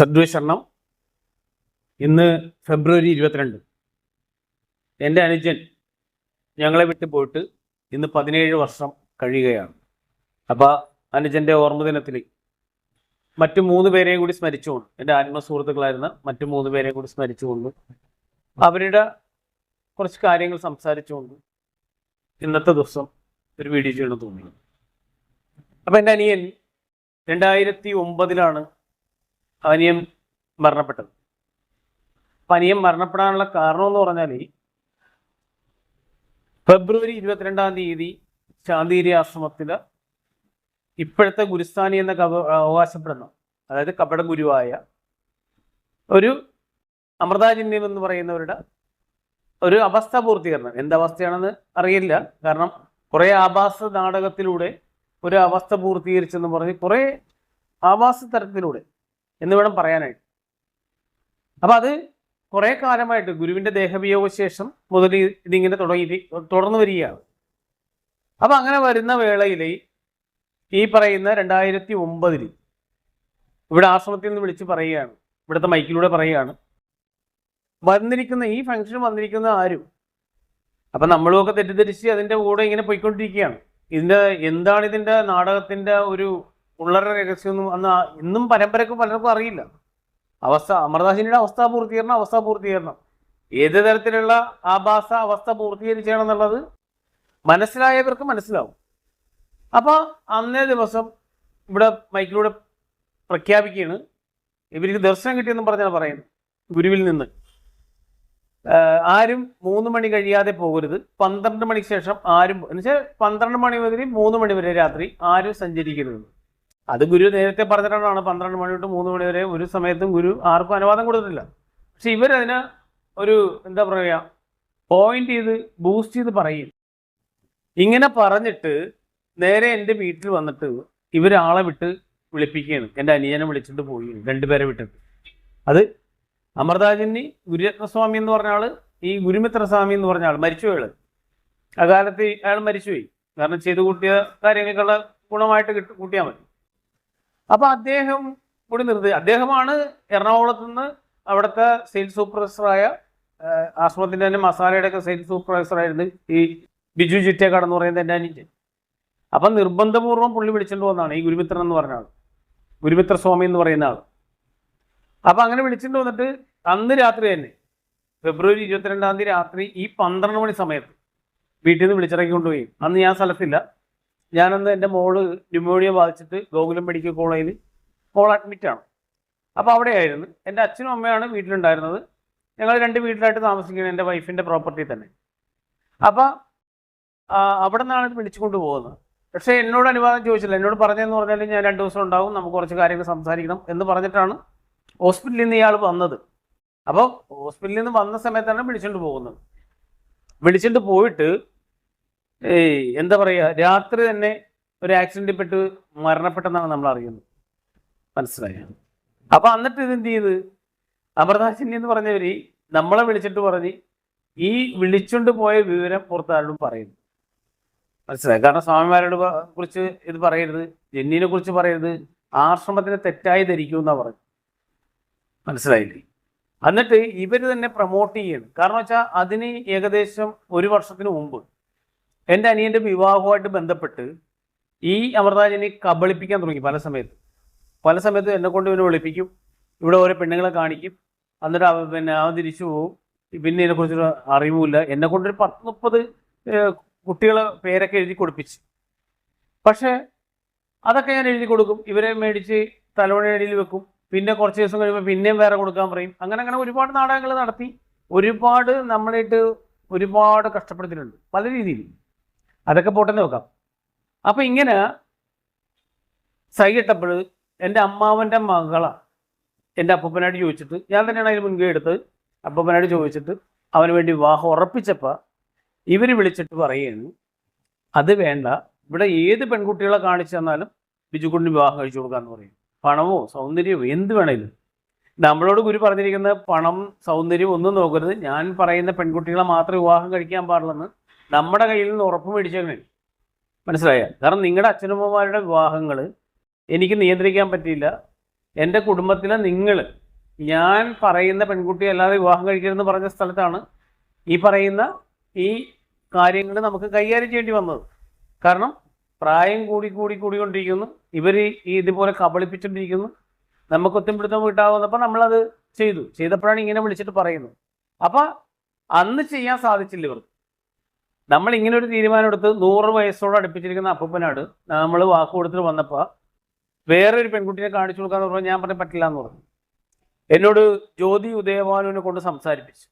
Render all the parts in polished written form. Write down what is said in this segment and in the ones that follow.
സദ്വശരണം. ഇന്ന് ഫെബ്രുവരി 22. എൻ്റെ അനുജൻ ഞങ്ങളെ വിട്ടു പോയിട്ട് ഇന്ന് 17 വർഷം കഴിയുകയാണ്. അപ്പോൾ അനുജൻ്റെ ഓർമ്മദിനത്തിൽ മറ്റു 3 പേരെയും കൂടി സ്മരിച്ചുകൊണ്ട്, എൻ്റെ ആത്മസുഹൃത്തുക്കളായിരുന്ന മറ്റു 3 പേരെയും കൂടി സ്മരിച്ചുകൊണ്ട് അവരുടെ കുറച്ച് കാര്യങ്ങൾ സംസാരിച്ചുകൊണ്ട് ഇന്നത്തെ ദിവസം ഒരു വീഡിയോ ചെയ്യണം തോന്നി. അപ്പം എൻ്റെ അനിയൻ 2009 അനിയൻ മരണപ്പെട്ടത്. അപ്പം അനിയൻ മരണപ്പെടാനുള്ള കാരണം എന്ന് പറഞ്ഞാൽ ഫെബ്രുവരി 22 ശാന്തിഗിരി ആശ്രമത്തിൽ ഇപ്പോഴത്തെ ഗുരുസ്ഥാനി എന്നൊക്കെ അവകാശപ്പെടുന്ന, അതായത് കപട ഗുരുവായ ഒരു അമൃതാചിന്യം എന്ന് പറയുന്നവരുടെ ഒരു അവസ്ഥ പൂർത്തീകരണം. എന്തവസ്ഥയാണെന്ന് അറിയില്ല, കാരണം കുറേ ആഭാസ നാടകത്തിലൂടെ ഒരു അവസ്ഥ പൂർത്തീകരിച്ചെന്ന് പറഞ്ഞ് കുറേ ആഭാസ തരത്തിലൂടെ എന്ന് വേണം പറയാനായിട്ട്. അപ്പം അത് കുറേ കാലമായിട്ട് ഗുരുവിൻ്റെ ദേഹവിയോഗശേഷം മുതൽ ഇതിങ്ങനെ തുടർന്നു വരികയാണ്. അപ്പം അങ്ങനെ വരുന്ന വേളയിൽ ഈ പറയുന്ന 2009 ഇവിടെ ആശ്രമത്തിൽ നിന്ന് വിളിച്ച് പറയുകയാണ്, ഇവിടുത്തെ മൈക്കിലൂടെ പറയുകയാണ്, വന്നിരിക്കുന്ന ഈ ഫംഗ്ഷൻ വന്നിരിക്കുന്ന ആരും. അപ്പം നമ്മളുമൊക്കെ തെറ്റിദ്ധരിച്ച് അതിൻ്റെ കൂടെ ഇങ്ങനെ പോയിക്കൊണ്ടിരിക്കുകയാണ്. എന്താണ് ഇതിൻ്റെ നാടകത്തിൻ്റെ ഒരു ഉള്ളറ രഹസ്യമൊന്നും അന്ന് ഇന്നും പരമ്പരക്കും പലർക്കും അറിയില്ല. അമൃതാചിന്യയുടെ അവസ്ഥ പൂർത്തീകരണം ഏത് തരത്തിലുള്ള ആഭാസ അവസ്ഥ പൂർത്തീകരിച്ചാണെന്നുള്ളത് മനസ്സിലായവർക്ക് മനസ്സിലാവും. അപ്പോൾ അന്നേ ദിവസം ഇവിടെ മൈക്കിലൂടെ പ്രഖ്യാപിക്കുകയാണ്, ഇവർക്ക് ദർശനം കിട്ടിയെന്നും പറഞ്ഞാണ് പറയുന്നത് ഗുരുവിൽ നിന്ന്. ആരും 3 മണി കഴിയാതെ പോകരുത്, 12 മണിക്ക് ശേഷം ആരും, എന്നുവെച്ചാൽ 12 മണി മുതൽ 3 മണി വരെ രാത്രി ആരും സഞ്ചരിക്കരുത്. അത് ഗുരു നേരത്തെ പറഞ്ഞിട്ടാണ് 12 മണി തൊട്ട് 3 മണി വരെ ഒരു സമയത്തും ഗുരു ആർക്കും അനുവാദം കൊടുത്തിട്ടില്ല. പക്ഷെ ഇവരതിനെ ഒരു എന്താ പറയുക, പോയിന്റ് ചെയ്ത് ബൂസ്റ്റ് ചെയ്ത് പറയും. ഇങ്ങനെ പറഞ്ഞിട്ട് നേരെ എൻ്റെ വീട്ടിൽ വന്നിട്ട് ഇവരാളെ വിട്ട് വിളിപ്പിക്കുകയാണ്. എൻ്റെ അനിയനെ വിളിച്ചിട്ട് പോയി 2 പേരെ വിട്ടിട്ട്. അത് അമൃതാചിന്യ ഗുരുരത്നസ്വാമി എന്ന് പറഞ്ഞ ആൾ, ഈ ഗുരുമിത്രസ്വാമി എന്ന് പറഞ്ഞ ആൾ മരിച്ചുപോയി. അകാലത്ത് അയാൾ മരിച്ചുപോയി, കാരണം ചെയ്തു കൂട്ടിയ കാര്യങ്ങൾക്കുള്ള ഗുണമായിട്ട് കൂട്ടിയാൽ മതി. അപ്പം അദ്ദേഹം കൂടി അദ്ദേഹമാണ് എറണാകുളത്ത് നിന്ന് അവിടുത്തെ സെയിൽസ് സൂപ്പർവൈസറായ, ആശ്രമത്തിൻ്റെ തന്നെ മസാലയുടെയൊക്കെ സെയിൽസ് സൂപ്പർവൈസറായിരുന്നു ഈ ബിജു ചിറ്റേക്കാട് എന്ന് പറയുന്നത് എൻ്റെ അനിയൻ. അപ്പം നിർബന്ധപൂർവ്വം പുള്ളി വിളിച്ചിട്ട് വന്നതാണ് ഈ ഗുരുമിത്രൻ എന്ന് പറഞ്ഞ ആൾ, ഗുരുമിത്രസ്വാമി എന്ന് പറയുന്ന ആൾ. അപ്പം അങ്ങനെ വിളിച്ചിട്ട് വന്നിട്ട് അന്ന് രാത്രി തന്നെ ഫെബ്രുവരി 22 രാത്രി ഈ 12 മണി സമയത്ത് വീട്ടിൽ നിന്ന് വിളിച്ചിറക്കി കൊണ്ടുപോയി. അന്ന് ഞാൻ സ്ഥലത്തില്ല. ഞാനന്ന് എൻ്റെ മോള് ന്യൂമോണിയ ബാധിച്ചിട്ട് ഗോകുലം മെഡിക്കൽ കോളേജിൽ മോൾ അഡ്മിറ്റാണ്. അപ്പോൾ അവിടെയായിരുന്നു. എൻ്റെ അച്ഛനും അമ്മയാണ് വീട്ടിലുണ്ടായിരുന്നത്. ഞങ്ങൾ 2 വീട്ടിലായിട്ട് താമസിക്കുന്നത് എൻ്റെ വൈഫിൻ്റെ പ്രോപ്പർട്ടി തന്നെ. അപ്പോൾ അവിടെ നിന്നാണ് വിളിച്ചുകൊണ്ട് പോകുന്നത്. പക്ഷേ എന്നോട് അനുവാദം ചോദിച്ചില്ല. എന്നോട് പറഞ്ഞതെന്ന് പറഞ്ഞാൽ ഞാൻ 2 ദിവസം ഉണ്ടാവും, നമുക്ക് കുറച്ച് കാര്യങ്ങൾ സംസാരിക്കണം എന്ന് പറഞ്ഞിട്ടാണ് ഹോസ്പിറ്റലിൽ നിന്ന് ഇയാൾ വന്നത്. അപ്പോൾ ഹോസ്പിറ്റലിൽ നിന്ന് വന്ന സമയത്താണ് വിളിച്ചുകൊണ്ട് പോകുന്നത്. വിളിച്ചുകൊണ്ട് പോയിട്ട് എന്താ പറയുക, രാത്രി തന്നെ ഒരു ആക്സിഡൻറ്റിൽ പെട്ട് മരണപ്പെട്ടെന്നാണ് നമ്മൾ അറിയുന്നത്. മനസ്സിലായോ? അപ്പം എന്നിട്ട് ഇതെന്ത് ചെയ്ത് അമൃതാചിന്യ എന്ന് പറഞ്ഞവർ നമ്മളെ വിളിച്ചിട്ട് പറഞ്ഞ് ഈ വിളിച്ചുകൊണ്ട് പോയ വിവരം പുറത്താരോടും പറയുന്നു. മനസ്സിലായി? കാരണം സ്വാമിമാരോട് കുറിച്ച് ഇത് പറയരുത്, ജെന്നിനെ കുറിച്ച് പറയരുത്, ആശ്രമത്തിനെ തെറ്റായി ധരിക്കുമെന്നാണ് പറഞ്ഞു. മനസ്സിലായില്ലേ? എന്നിട്ട് ഇവർ തന്നെ പ്രൊമോട്ട് ചെയ്യണം. കാരണം വെച്ചാൽ അതിന് ഏകദേശം 1 വർഷത്തിന് മുമ്പ് എൻ്റെ അനിയൻ്റെ വിവാഹവുമായിട്ട് ബന്ധപ്പെട്ട് ഈ അമൃതാചിന്യെ കബളിപ്പിക്കാൻ തുടങ്ങി. പല സമയത്തും എന്നെ കൊണ്ട് ഇവനെ വിളിപ്പിക്കും, ഇവിടെ ഓരോ പെണ്ണുങ്ങളെ കാണിക്കും, എന്നിട്ട് അവൻ തിരിച്ചു പോകും. പിന്നെ ഇതിനെക്കുറിച്ചൊരു അറിവുമില്ല. എന്നെ കൊണ്ടൊരു 10-30 കുട്ടികളെ പേരൊക്കെ എഴുതി കൊടുപ്പിച്ച്. പക്ഷേ അതൊക്കെ ഞാൻ എഴുതി കൊടുക്കും, ഇവരെ മേടിച്ച് തലവണയിൽ വെക്കും. പിന്നെ കുറച്ച് ദിവസം കഴിയുമ്പോൾ പിന്നെയും വേറെ കൊടുക്കാൻ പറയും. അങ്ങനെ ഒരുപാട് നാടകങ്ങൾ നടത്തി ഒരുപാട് നമ്മളായിട്ട് ഒരുപാട് കഷ്ടപ്പെടുത്തിയിട്ടുണ്ട് പല രീതിയിൽ. അതൊക്കെ പോട്ടെന്ന് വെക്കാം. അപ്പം ഇങ്ങനെ സൈകിട്ടപ്പോൾ എൻ്റെ അമ്മാവൻ്റെ മകളാണ് എൻ്റെ അപ്പൂപ്പനായിട്ട് ചോദിച്ചിട്ട്, ഞാൻ തന്നെയാണ് അതിന് മുൻകൈ എടുത്ത് അപ്പൂപ്പനായിട്ട് ചോദിച്ചിട്ട് അവന് വേണ്ടി വിവാഹം ഉറപ്പിച്ചപ്പോൾ ഇവർ വിളിച്ചിട്ട് പറയുകയാണ്, അത് വേണ്ട, ഇവിടെ ഏത് പെൺകുട്ടികളെ കാണിച്ചു തന്നാലും ബിജുക്കുട്ടിന് വിവാഹം കഴിച്ചു കൊടുക്കാമെന്ന് പറയും. പണമോ സൗന്ദര്യമോ എന്ത് വേണേലും. നമ്മളോട് ഗുരു പറഞ്ഞിരിക്കുന്നത് പണം സൗന്ദര്യം ഒന്നും നോക്കരുത്, ഞാൻ പറയുന്ന പെൺകുട്ടികളെ മാത്രമേ വിവാഹം കഴിക്കാൻ പാടുള്ളെന്ന് നമ്മുടെ കയ്യിൽ നിന്ന് ഉറപ്പ് മേടിച്ചങ്ങനെ. മനസ്സിലായ? കാരണം നിങ്ങളുടെ അച്ഛനമ്മമാരുടെ വിവാഹങ്ങൾ എനിക്ക് നിയന്ത്രിക്കാൻ പറ്റിയില്ല, എൻ്റെ കുടുംബത്തിലെ നിങ്ങൾ ഞാൻ പറയുന്ന പെൺകുട്ടി അല്ലാതെ വിവാഹം കഴിക്കരുതെന്ന് പറഞ്ഞ സ്ഥലത്താണ് ഈ പറയുന്ന ഈ കാര്യങ്ങൾ നമുക്ക് കൈകാര്യം ചെയ്യേണ്ടി വന്നത്. കാരണം പ്രായം കൂടിക്കൊണ്ടിരിക്കുന്നു, ഇവർ ഈ ഇതുപോലെ കബളിപ്പിച്ചുകൊണ്ടിരിക്കുന്നു, നമുക്ക് ഒത്തുപിടുത്തം കിട്ടാവുന്നപ്പോൾ നമ്മളത് ചെയ്തപ്പോഴാണ് ഇങ്ങനെ വിളിച്ചിട്ട് പറയുന്നത്. അപ്പം അന്ന് ചെയ്യാൻ സാധിച്ചില്ല ഇവർക്ക്. നമ്മൾ ഇങ്ങനെ ഒരു തീരുമാനം എടുത്ത് 100 വയസ്സോട് അടുപ്പിച്ചിരിക്കുന്ന അപ്പൂപ്പനാട് നമ്മൾ വാക്ക് കൊടുത്തിട്ട് വന്നപ്പോൾ വേറൊരു പെൺകുട്ടിയെ കാണിച്ചു കൊടുക്കാന്ന് പറഞ്ഞാൽ ഞാൻ പറഞ്ഞ പറ്റില്ല എന്ന് പറഞ്ഞു. എന്നോട് ജ്യോതി ഉദയഭാനുവിനെ കൊണ്ട് സംസാരിപ്പിച്ചു.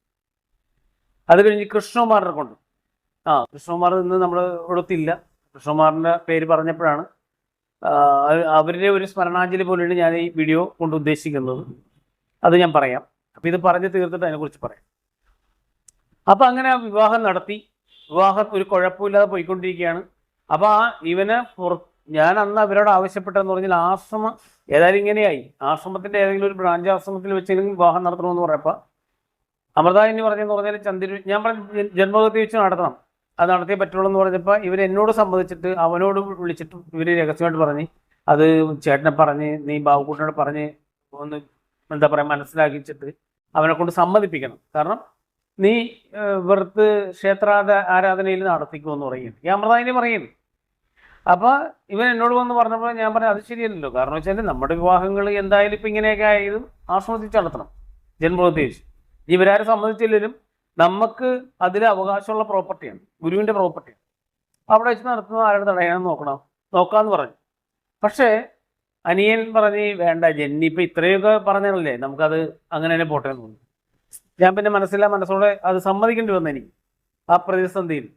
അത് കഴിഞ്ഞ് കൃഷ്ണകുമാറിനെ കൊണ്ട് കൃഷ്ണകുമാർ ഇന്ന് നമ്മുടെ ഇവിടത്തില്ല. കൃഷ്ണകുമാറിൻ്റെ പേര് പറഞ്ഞപ്പോഴാണ് അവരുടെ ഒരു സ്മരണാഞ്ജലി പോലെയാണ് ഞാൻ ഈ വീഡിയോ കൊണ്ട് ഉദ്ദേശിക്കുന്നത്. അത് ഞാൻ പറയാം. അപ്പം ഇത് പറഞ്ഞ് തീർത്തിട്ട് അതിനെക്കുറിച്ച് പറയാം. അപ്പം അങ്ങനെ വിവാഹം നടത്തി. വിവാഹം ഒരു കുഴപ്പമില്ലാതെ പോയിക്കൊണ്ടിരിക്കുകയാണ്. അപ്പോൾ ഇവനെ ഞാൻ അന്ന് അവരോട് ആവശ്യപ്പെട്ടതെന്ന് പറഞ്ഞാൽ ആശ്രമം ഏതായാലും ഇങ്ങനെയായി, ആശ്രമത്തിൻ്റെ ഏതെങ്കിലും ഒരു ബ്രാഞ്ച് ആശ്രമത്തിൽ വെച്ചെങ്കിലും വിവാഹം നടത്തണമെന്ന് പറഞ്ഞപ്പോൾ അമൃതായിനി പറഞ്ഞെന്ന് പറഞ്ഞാൽ ഞാൻ പറഞ്ഞ ജന്മഗതി വെച്ച് നടത്തണം, അത് നടത്തിയേ പറ്റുള്ളൂ എന്ന് പറഞ്ഞപ്പോൾ ഇവരെന്നോട് സമ്മതിച്ചിട്ട് അവനോട് വിളിച്ചിട്ട് ഇവർ രഹസ്യമായിട്ട് പറഞ്ഞ് അത് ചേട്ടനെ പറഞ്ഞ് നീ ബാബുക്കുട്ടനോട് പറഞ്ഞ് ഒന്ന് എന്താ പറയുക മനസ്സിലാക്കിച്ചിട്ട് അവനെ കൊണ്ട് സമ്മതിപ്പിക്കണം. കാരണം നീ വെറുത്ത് ആരാധനയിൽ നടത്തിക്കുമെന്ന് പറയുന്നു ഈ അമൃതായിനി പറയുന്നു. അപ്പോൾ ഇവൻ എന്നോട് വന്ന് പറഞ്ഞപ്പോൾ ഞാൻ പറഞ്ഞു അത് ശരിയല്ലല്ലോ. കാരണം വെച്ചാൽ നമ്മുടെ വിവാഹങ്ങൾ എന്തായാലും ഇപ്പം ഇങ്ങനെയൊക്കെ ആയതും ആസ്വദിച്ച് നടത്തണം ജന്മഗതി വെച്ച്. ഇവരാരും സമ്മതിച്ചില്ലെങ്കിലും നമുക്ക് അതിൽ അവകാശമുള്ള പ്രോപ്പർട്ടിയാണ്, ഗുരുവിൻ്റെ പ്രോപ്പർട്ടിയാണ്. അവിടെ വെച്ച് നടത്തുന്നത് ആരുടെ തടയാണെന്ന് നോക്കാമെന്ന് പറഞ്ഞു. പക്ഷേ അനിയൻ പറഞ്ഞ് വേണ്ട ജെന്നി ഇപ്പം ഇത്രയൊക്കെ പറഞ്ഞല്ലേ, നമുക്കത് അങ്ങനെ തന്നെ പോട്ടെ എന്ന് തോന്നുന്നു. ഞാൻ പിന്നെ മനസ്സോടെ അത് സമ്മതിക്കേണ്ടി വന്നു എനിക്ക് ആ പ്രതിസന്ധിയിൽ.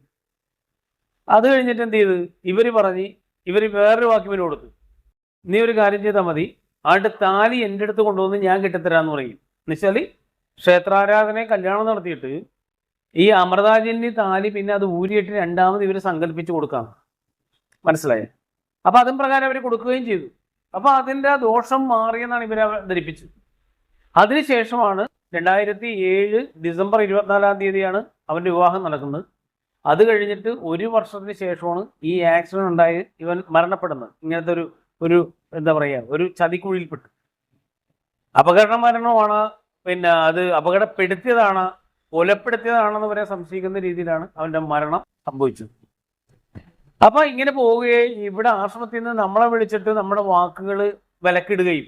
അത് കഴിഞ്ഞിട്ട് എന്ത് ചെയ്ത് ഇവർ വേറൊരു വാക്യവിന് കൊടുത്തു, നീ ഒരു കാര്യം ചെയ്താൽ മതി, ആണ്ട് താലി എൻ്റെ അടുത്ത് കൊണ്ടുവന്ന് ഞാൻ കെട്ടിത്തരാമെന്ന് പറയും. എന്നുവെച്ചാൽ ക്ഷേത്രാരാധനയെ കല്യാണം നടത്തിയിട്ട് ഈ അമൃതാജന്യ താലി പിന്നെ അത് ഊരിയിട്ട് രണ്ടാമത് ഇവർ സങ്കല്പിച്ച് കൊടുക്കാം. മനസ്സിലായേ? അപ്പം അതും പ്രകാരം അവർ കൊടുക്കുകയും ചെയ്തു. അപ്പോൾ അതിൻ്റെ ആ ദോഷം മാറിയെന്നാണ് ഇവരെ ധരിപ്പിച്ചത്. അതിനുശേഷമാണ് 2007 ഡിസംബർ 24-ാം തീയതിയാണ് അവൻ്റെ വിവാഹം നടക്കുന്നത്. അത് കഴിഞ്ഞിട്ട് 1 വർഷത്തിന് ശേഷമാണ് ഈ ആക്സിഡന്റ് ഉണ്ടായി ഇവൻ മരണപ്പെടുന്നത്. ഇങ്ങനത്തെ ഒരു എന്താ പറയുക ഒരു ചതിക്കുഴിയിൽപ്പെട്ട് അപകട മരണമാണ്. പിന്നെ അത് അപകടപ്പെടുത്തിയതാണ്, കൊലപ്പെടുത്തിയതാണെന്ന് വരെ സംശയിക്കുന്ന രീതിയിലാണ് അവൻ്റെ മരണം സംഭവിച്ചത്. അപ്പൊ ഇങ്ങനെ പോവുകയും ഇവിടെ ആശ്രമത്തിൽ നിന്ന് നമ്മളെ വിളിച്ചിട്ട് നമ്മുടെ വാക്കുകൾ വിലക്കിടുകയും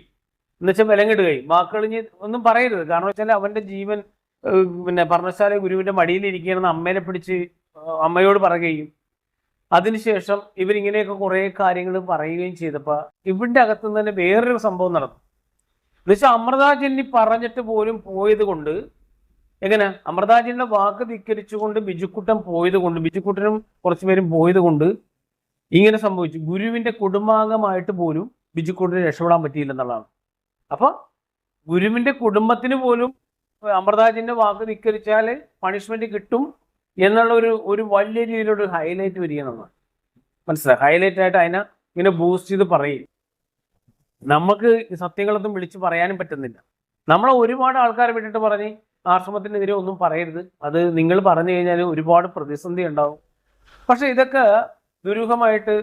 എന്നുവെച്ചാൽ വിലങ്ങിടുകയും വാക്കുകൾ ഇനി ഒന്നും പറയരുത്. കാരണം വെച്ചാൽ അവൻ്റെ ജീവൻ പിന്നെ പർണശാല ഗുരുവിൻ്റെ മടിയിലിരിക്കുകയാണെന്ന് അമ്മേനെ പിടിച്ച് അമ്മയോട് പറയുകയും അതിനുശേഷം ഇവരിങ്ങനെയൊക്കെ കുറേ കാര്യങ്ങൾ പറയുകയും ചെയ്തപ്പോൾ ഇവരുടെ അകത്തുനിന്ന് തന്നെ വേറൊരു സംഭവം നടന്നു. എന്നുവെച്ചാൽ അമൃതാജന്യ പറഞ്ഞിട്ട് പോലും പോയത് കൊണ്ട് എങ്ങനെ അമൃതാജന്യ വാക്ക് ധിക്കരിച്ചുകൊണ്ട് ബിജുക്കുട്ടൻ പോയത് കൊണ്ട് ബിജുക്കുട്ടനും കുറച്ചു പേരും പോയത് കൊണ്ട് ഇങ്ങനെ സംഭവിച്ചു. ഗുരുവിൻ്റെ കുടുംബാംഗമായിട്ട് പോലും ബിജുക്കുട്ടന് രക്ഷപ്പെടാൻ പറ്റിയില്ലെന്നുള്ളതാണ്. അപ്പോൾ ഗുരുവിൻ്റെ കുടുംബത്തിന് പോലും അമൃതാജന്യ വാക്ക് ധിക്കരിച്ചാൽ പണിഷ്മെന്റ് കിട്ടും എന്നുള്ള ഒരു വലിയ രീതിയിലൊരു ഹൈലൈറ്റ് വരികയെന്നുള്ളത് മനസ്സിലായി. ഹൈലൈറ്റ് ആയിട്ട് അതിനെ ഇങ്ങനെ ബൂസ്റ്റ് ചെയ്ത് പറയും. നമുക്ക് സത്യങ്ങളൊന്നും വിളിച്ച് പറയാനും പറ്റുന്നില്ല. നമ്മളെ ഒരുപാട് ആൾക്കാരെ വിട്ടിട്ട് പറഞ്ഞ് ആശ്രമത്തിനെതിരെ ഒന്നും പറയരുത്, അത് നിങ്ങൾ പറഞ്ഞു കഴിഞ്ഞാൽ ഒരുപാട് പ്രതിസന്ധി ഉണ്ടാവും. പക്ഷെ ഇതൊക്കെ ദുരൂഹമായിട്ട്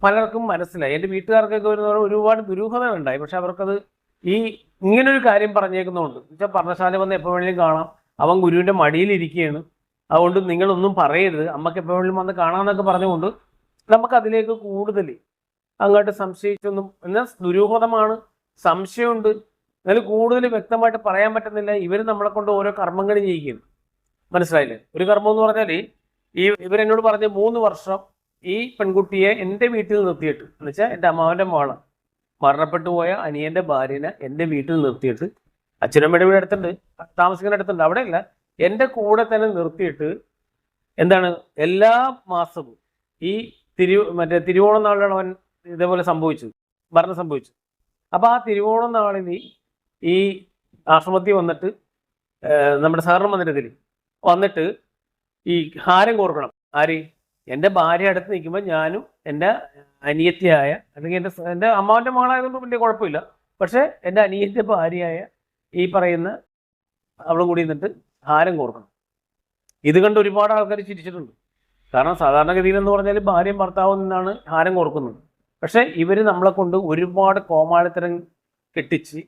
പലർക്കും മനസ്സിലായി. എൻ്റെ വീട്ടുകാർക്കൊക്കെ ഒരുപാട് ദുരൂഹതകളുണ്ടായി. പക്ഷെ അവർക്കത് ഈ ഇങ്ങനൊരു കാര്യം പറഞ്ഞേക്കുന്നതുകൊണ്ട് എന്നുവെച്ചാൽ പർണശാല വന്ന് എപ്പോൾ വേണമെങ്കിലും കാണാം, അവൻ ഗുരുവിൻ്റെ മടിയിലിരിക്കുകയാണ്, അതുകൊണ്ട് നിങ്ങളൊന്നും പറയരുത്, അമ്മക്ക് എപ്പോൾ വേണമെങ്കിലും വന്ന് കാണാമെന്നൊക്കെ പറഞ്ഞുകൊണ്ട് നമുക്കതിലേക്ക് കൂടുതൽ അങ്ങോട്ട് സംശയിച്ചൊന്നും എന്നാൽ ദുരൂഹതമാണ്, സംശയമുണ്ട്, എന്നാലും കൂടുതൽ വ്യക്തമായിട്ട് പറയാൻ പറ്റുന്നില്ല. ഇവർ നമ്മളെ കൊണ്ട് ഓരോ കർമ്മങ്ങൾ ചെയ്യിക്കുന്നു. മനസ്സിലായില്ലേ? ഒരു കർമ്മം എന്ന് പറഞ്ഞാൽ ഇവരെന്നോട് പറഞ്ഞ 3 വർഷം ഈ പെൺകുട്ടിയെ എൻ്റെ വീട്ടിൽ നിർത്തിയിട്ട് എന്നുവെച്ചാൽ എൻ്റെ അമ്മാവൻ്റെ മോള് മരണപ്പെട്ടു പോയ അനിയൻ്റെ ഭാര്യനെ എൻ്റെ വീട്ടിൽ നിർത്തിയിട്ട് അച്ഛനമ്മയുടെ വീട് അടുത്തുണ്ട്, താമസിക്കുന്ന അടുത്തുണ്ട്, അവിടെയല്ല എൻ്റെ കൂടെ തന്നെ നിർത്തിയിട്ട് എന്താണ് എല്ലാ മാസവും ഈ തിരുവോണം നാളിലാണ് അവൻ ഇതേപോലെ മരണം സംഭവിച്ചത്. അപ്പോൾ ആ തിരുവോണം നാളിൽ ഈ ആശ്രമത്തിൽ വന്നിട്ട് നമ്മുടെ സഹകരണ മന്ദിരത്തിൽ വന്നിട്ട് ഈ ഹാരം കോർക്കണം. ആര്? എൻ്റെ ഭാര്യ അടുത്ത് നിൽക്കുമ്പോൾ ഞാനും എൻ്റെ അനിയത്തിയായ അല്ലെങ്കിൽ എൻ്റെ അമ്മാവൻ്റെ മകളായതുകൊണ്ട് വലിയ കുഴപ്പമില്ല, പക്ഷേ എൻ്റെ അനിയൻ്റെ ഭാര്യയായ ഈ പറയുന്ന അവളും കൂടി നിന്നിട്ട് ഹാരം കോർക്കണം. ഇത് കണ്ട് ഒരുപാട് ആൾക്കാർ ചിരിച്ചിട്ടുണ്ട്. കാരണം സാധാരണഗതിയിൽ എന്ന് പറഞ്ഞാൽ ഭാര്യയും ഭർത്താവും നിന്നാണ് ഹാരം കോർക്കുന്നത്. പക്ഷേ ഇവർ നമ്മളെ കൊണ്ട് ഒരുപാട് കോമാളിത്തരം കെട്ടിച്ച്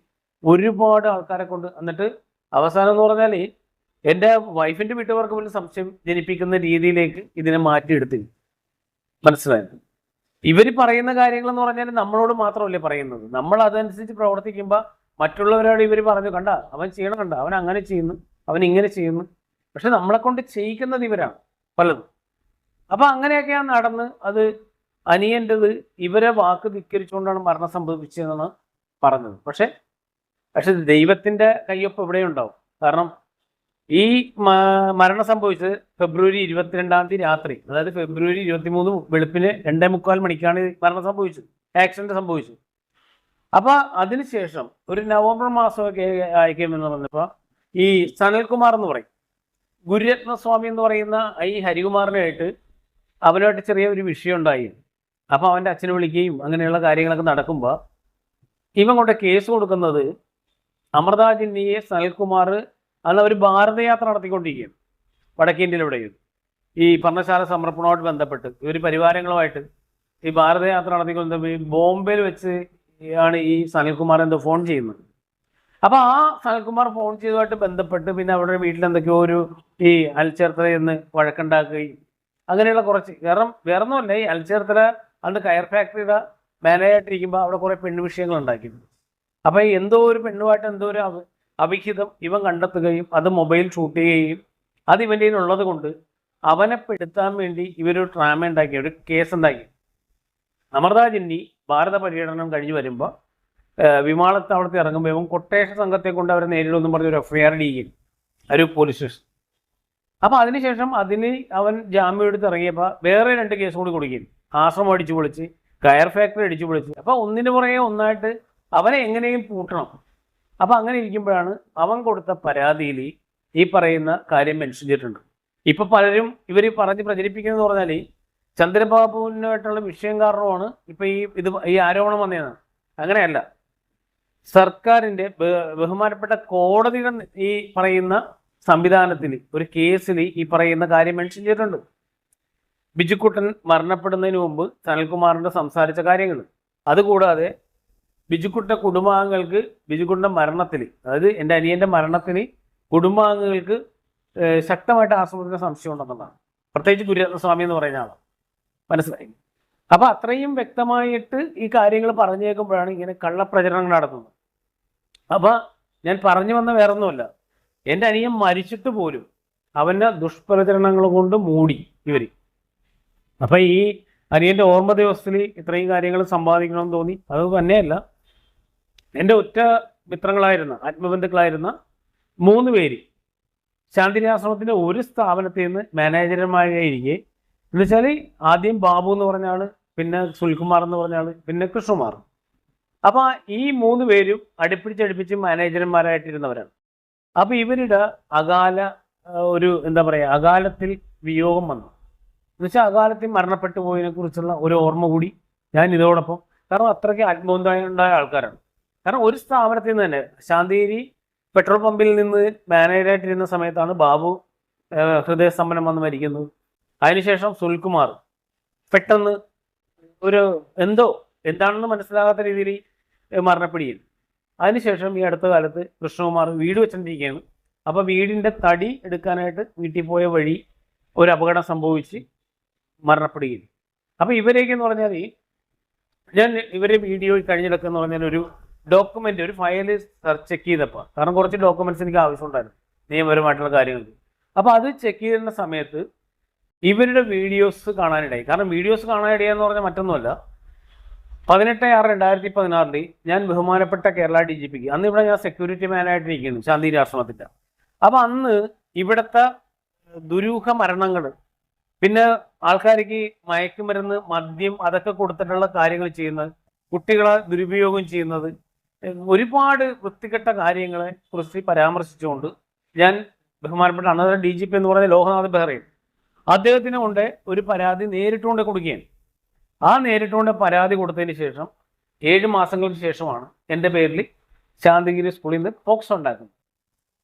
ഒരുപാട് ആൾക്കാരെ കൊണ്ട്, എന്നിട്ട് അവസാനം എന്ന് പറഞ്ഞാൽ എൻ്റെ വൈഫിൻ്റെ വീട്ടുകാർക്ക് പോലും സംശയം ജനിപ്പിക്കുന്ന രീതിയിലേക്ക് ഇതിനെ മാറ്റിയെടുത്തില്ല. മനസ്സിലായത്? ഇവർ പറയുന്ന കാര്യങ്ങൾ എന്ന് പറഞ്ഞാൽ നമ്മളോട് മാത്രമല്ലേ പറയുന്നത്, നമ്മൾ അതനുസരിച്ച് പ്രവർത്തിക്കുമ്പോൾ മറ്റുള്ളവരോട് ഇവർ പറഞ്ഞു, കണ്ട അവൻ ചെയ്യണം, കണ്ട അവൻ അങ്ങനെ ചെയ്യുന്നു, അവൻ ഇങ്ങനെ ചെയ്യുന്നു. പക്ഷെ നമ്മളെ കൊണ്ട് ചെയ്യിക്കുന്നത് ഇവരാണ് പലതും. അപ്പം അങ്ങനെയൊക്കെയാണ് നടന്ന് അത് അനിയൻ്റെത് ഇവരെ വാക്ക് ധിക്കരിച്ചുകൊണ്ടാണ് മരണം സംഭവിച്ചതെന്നാണ് പറഞ്ഞത്. പക്ഷെ ദൈവത്തിൻ്റെ കയ്യൊപ്പ് ഇവിടെ ഉണ്ടാവും. കാരണം ഈ മരണം സംഭവിച്ചത് ഫെബ്രുവരി 22 രാത്രി, അതായത് ഫെബ്രുവരി 23 വെളുപ്പിന് 2:45 മണിക്കാണ് മരണം സംഭവിച്ചത്, ആക്സിഡന്റ് സംഭവിച്ചത്. അപ്പൊ അതിനുശേഷം ഒരു നവംബർ മാസമൊക്കെ ആയിക്കുമെന്ന് പറഞ്ഞപ്പോൾ ഈ സനൽകുമാർ എന്ന് പറയും, ഗുരുരത്നസ്വാമി എന്ന് പറയുന്ന ഈ ഹരികുമാറിനായിട്ട് അവനുമായിട്ട് ചെറിയ ഒരു വിഷയം ഉണ്ടായി. അപ്പൊ അവൻ്റെ അച്ഛനെ വിളിക്കുകയും അങ്ങനെയുള്ള കാര്യങ്ങളൊക്കെ നടക്കുമ്പോൾ ഇവൻ കൊണ്ട് കേസ് കൊടുക്കുന്നത് അമൃത ജിന്നിയെ സനൽകുമാർ അന്ന് അവർ ഭാരതയാത്ര നടത്തിക്കൊണ്ടിരിക്കുകയാണ് വടക്കേ ഇന്ത്യയിലെവിടെയും. ഈ പർണശാല സമർപ്പണവുമായിട്ട് ബന്ധപ്പെട്ട് ഇവർ പരിവാരങ്ങളുമായിട്ട് ഈ ഭാരതയാത്ര നടത്തിക്കൊണ്ട് ബോംബെയിൽ വെച്ച് ആണ് ഈ സനൽകുമാർ എന്തോ ഫോൺ ചെയ്യുന്നത്. അപ്പോൾ ആ സനൽകുമാർ ഫോൺ ചെയ്തതുമായിട്ട് ബന്ധപ്പെട്ട് പിന്നെ അവരുടെ വീട്ടിൽ എന്തൊക്കെയോ ഒരു ഈ അൽച്ചേർത്തല എന്ന് വഴക്കുണ്ടാക്കുകയും അങ്ങനെയുള്ള കുറച്ച് വേറൊന്നുമല്ല, ഈ അൽച്ചേർത്തല അന്ന് കയർ ഫാക്ടറിയുടെ മാനേജായിട്ടിരിക്കുമ്പോൾ അവിടെ കുറേ പെണ്ണ് വിഷയങ്ങൾ ഉണ്ടാക്കിയിരുന്നു. അപ്പോൾ എന്തോ ഒരു പെണ്ണുമായിട്ട് എന്തോ ഒരു അവിഹിതം ഇവൻ കണ്ടെത്തുകയും അത് മൊബൈൽ ഷൂട്ട് ചെയ്യുകയും അത് ഇവൻ്റെ ഉള്ളത് കൊണ്ട് അവനെ പെടുത്താൻ വേണ്ടി ഇവരൊരു ഡ്രാമ ഉണ്ടാക്കി, ഒരു കേസ് ഉണ്ടാക്കി. അമൃത ജിന്നി ഭാരത പര്യടനം കഴിഞ്ഞ് വരുമ്പോൾ വിമാനത്താവളത്തിൽ ഇറങ്ങുമ്പോൾ ഇവൻ കൊട്ടേഷൻ സംഘത്തെ കൊണ്ട് അവരെ നേരിടുമെന്നും പറഞ്ഞ് ഒരു FIR ചെയ്യുകയും ഒരു പോലീസ് സ്റ്റേഷൻ. അപ്പോൾ അതിനുശേഷം അവൻ ജാമ്യം എടുത്ത് ഇറങ്ങിയപ്പോൾ വേറെ 2 കേസ് കൂടി കൊടുക്കുകയും ആശ്രമം അടിച്ചു പൊളിച്ച്, കയർ ഫാക്ടറി അടിച്ചു പൊളിച്ച്, അപ്പോൾ ഒന്നിനു പുറകെ ഒന്നായിട്ട് അവനെ എങ്ങനെയും പൂട്ടണം. അപ്പം അങ്ങനെ ഇരിക്കുമ്പോഴാണ് അവൻ കൊടുത്ത പരാതിയിൽ ഈ പറയുന്ന കാര്യം മെൻഷൻ ചെയ്തിട്ടുണ്ട്. ഇപ്പം പലരും ഇവർ പറഞ്ഞ് പ്രചരിപ്പിക്കുന്നതെന്ന് പറഞ്ഞാൽ ചന്ദ്രബാബുവിനായിട്ടുള്ള വിഷയം കാരണമാണ് ഇപ്പം ഈ ആരോപണം വന്നതാണ്. അങ്ങനെയല്ല, സർക്കാരിൻ്റെ ബഹുമാനപ്പെട്ട കോടതിയുടെ ഈ പറയുന്ന സംവിധാനത്തിൽ ഒരു കേസിൽ ഈ പറയുന്ന കാര്യം മെൻഷൻ ചെയ്തിട്ടുണ്ട്. ബിജുക്കുട്ടൻ മരണപ്പെടുന്നതിന് മുമ്പ് സനൽകുമാറിൻ്റെ സംസാരിച്ച കാര്യങ്ങൾ, അതുകൂടാതെ ബിജുക്കുട്ട കുടുംബാംഗങ്ങൾക്ക് ബിജുക്കുട്ടൻ്റെ മരണത്തിൽ, അതായത് എൻ്റെ അനിയൻ്റെ മരണത്തിന് കുടുംബാംഗങ്ങൾക്ക് ശക്തമായിട്ട് ആശ്രമത്തിന് സംശയം ഉണ്ടെന്നുള്ളതാണ്. പ്രത്യേകിച്ച് ഗുരുരത്നസ്വാമി എന്ന് പറയുന്ന ആളാണ്. മനസ്സിലായി? അപ്പം അത്രയും വ്യക്തമായിട്ട് ഈ കാര്യങ്ങൾ പറഞ്ഞേക്കുമ്പോഴാണ് ഇങ്ങനെ കള്ളപ്രചരണങ്ങൾ നടത്തുന്നത്. അപ്പം ഞാൻ പറഞ്ഞു വന്ന വേറൊന്നുമല്ല, എൻ്റെ അനിയൻ മരിച്ചിട്ട് പോലും അവൻ്റെ ദുഷ്പ്രചരണങ്ങൾ കൊണ്ട് മൂടി ഇവർ. അപ്പം ഈ അനിയൻ്റെ ഓർമ്മ ദിവസത്തിൽ ഇത്രയും കാര്യങ്ങൾ സമ്പാദിക്കണമെന്ന് തോന്നി. അത് തന്നെയല്ല, എൻ്റെ ഒറ്റ മിത്രങ്ങളായിരുന്ന ആത്മബന്ധുക്കളായിരുന്ന 3 പേര് ശാന്തിരാശ്രമത്തിൻ്റെ ഒരു സ്ഥാപനത്തിൽ നിന്ന് മാനേജർമാരായിരിക്കെ, എന്ന് വെച്ചാൽ ആദ്യം ബാബു എന്ന് പറഞ്ഞ ആൾ, പിന്നെ സുൽകുമാർ എന്ന് പറഞ്ഞ ആൾ, പിന്നെ കൃഷ്ണകുമാർ. അപ്പോൾ ഈ 3 പേരും അടുപ്പിച്ച് മാനേജർമാരായിട്ടിരുന്നവരാണ്. അപ്പോൾ ഇവരുടെ അകാലത്തിൽ വിയോഗം വന്നു. എന്നുവെച്ചാൽ അകാലത്തിൽ മരണപ്പെട്ടു പോയതിനെ കുറിച്ചുള്ള ഒരു ഓർമ്മ കൂടി ഞാൻ ഇതോടൊപ്പം, കാരണം അത്രയ്ക്ക് ആത്മബന്ധമുണ്ടായ ആൾക്കാരാണ്. കാരണം ഒരു സ്ഥാപനത്തിൽ നിന്ന് തന്നെ, ശാന്തിഗിരി പെട്രോൾ പമ്പിൽ നിന്ന് മാനേജറായിട്ടിരുന്ന സമയത്താണ് ബാബു ഹൃദയസ്തംഭനം വന്ന് മരിക്കുന്നത്. അതിനുശേഷം സുൽകുമാർ പെട്ടെന്ന് എന്താണെന്ന് മനസ്സിലാകാത്ത രീതിയിൽ മരണപ്പെടുകയും, അതിനുശേഷം ഈ അടുത്ത കാലത്ത് കൃഷ്ണകുമാർ വീട് വെച്ചിരിക്കുകയാണ്. അപ്പോൾ വീടിൻ്റെ തടി എടുക്കാനായിട്ട് വീട്ടിൽ പോയ വഴി ഒരു അപകടം സംഭവിച്ച് മരണപ്പെടുകയും. അപ്പോൾ ഇവരേക്കെന്ന് പറഞ്ഞാൽ ഞാൻ ഇവരെ വീഡിയോ കഴിഞ്ഞിടക്കുക എന്ന് പറഞ്ഞാൽ ഒരു ഡോക്യുമെൻ്റ്, ഒരു ഫയൽ ചെക്ക് ചെയ്തപ്പോൾ, കാരണം കുറച്ച് ഡോക്യുമെൻറ്റ്സ് എനിക്ക് ആവശ്യമുണ്ടായിരുന്നു നിയമപരമായിട്ടുള്ള കാര്യങ്ങൾക്ക്. അപ്പോൾ അത് ചെക്ക് ചെയ്യുന്ന സമയത്ത് ഇവരുടെ വീഡിയോസ് കാണാനിടയായി. കാരണം വീഡിയോസ് കാണാനിടയെന്ന് പറഞ്ഞാൽ മറ്റൊന്നുമല്ല, 18/6/2016 ഞാൻ ബഹുമാനപ്പെട്ട കേരള DGPക്ക്, അന്ന് ഇവിടെ ഞാൻ സെക്യൂരിറ്റി മാനായിട്ടിരിക്കുന്നു ശാന്തിഗിരി ആശ്രമത്തിൻ്റെ. അപ്പോൾ അന്ന് ഇവിടുത്തെ ദുരൂഹ മരണങ്ങൾ, പിന്നെ ആൾക്കാർക്ക് മയക്കുമരുന്ന്, മദ്യം അതൊക്കെ കൊടുത്തിട്ടുള്ള കാര്യങ്ങൾ ചെയ്യുന്നത്, കുട്ടികളെ ദുരുപയോഗം ചെയ്യുന്നത്, ഒരുപാട് വൃത്തികെട്ട കാര്യങ്ങളെ കുറിച്ച് പരാമർശിച്ചുകൊണ്ട് ഞാൻ ബഹുമാനപ്പെട്ട അന്നത്തെ DGP എന്ന് പറയുന്ന ലോകനാഥ് ബെഹ്റയും അദ്ദേഹത്തിന് കൊണ്ട് ഒരു പരാതി നേരിട്ടുകൊണ്ട് കൊടുക്കുകയാണ്. ആ നേരിട്ടുകൊണ്ട് പരാതി കൊടുത്തതിന് ശേഷം 7 മാസങ്ങൾക്ക് ശേഷമാണ് എൻ്റെ പേരിൽ ശാന്തിഗിരി സ്കൂളിൽ നിന്ന് പോക്സോ ഉണ്ടാക്കുന്നത്.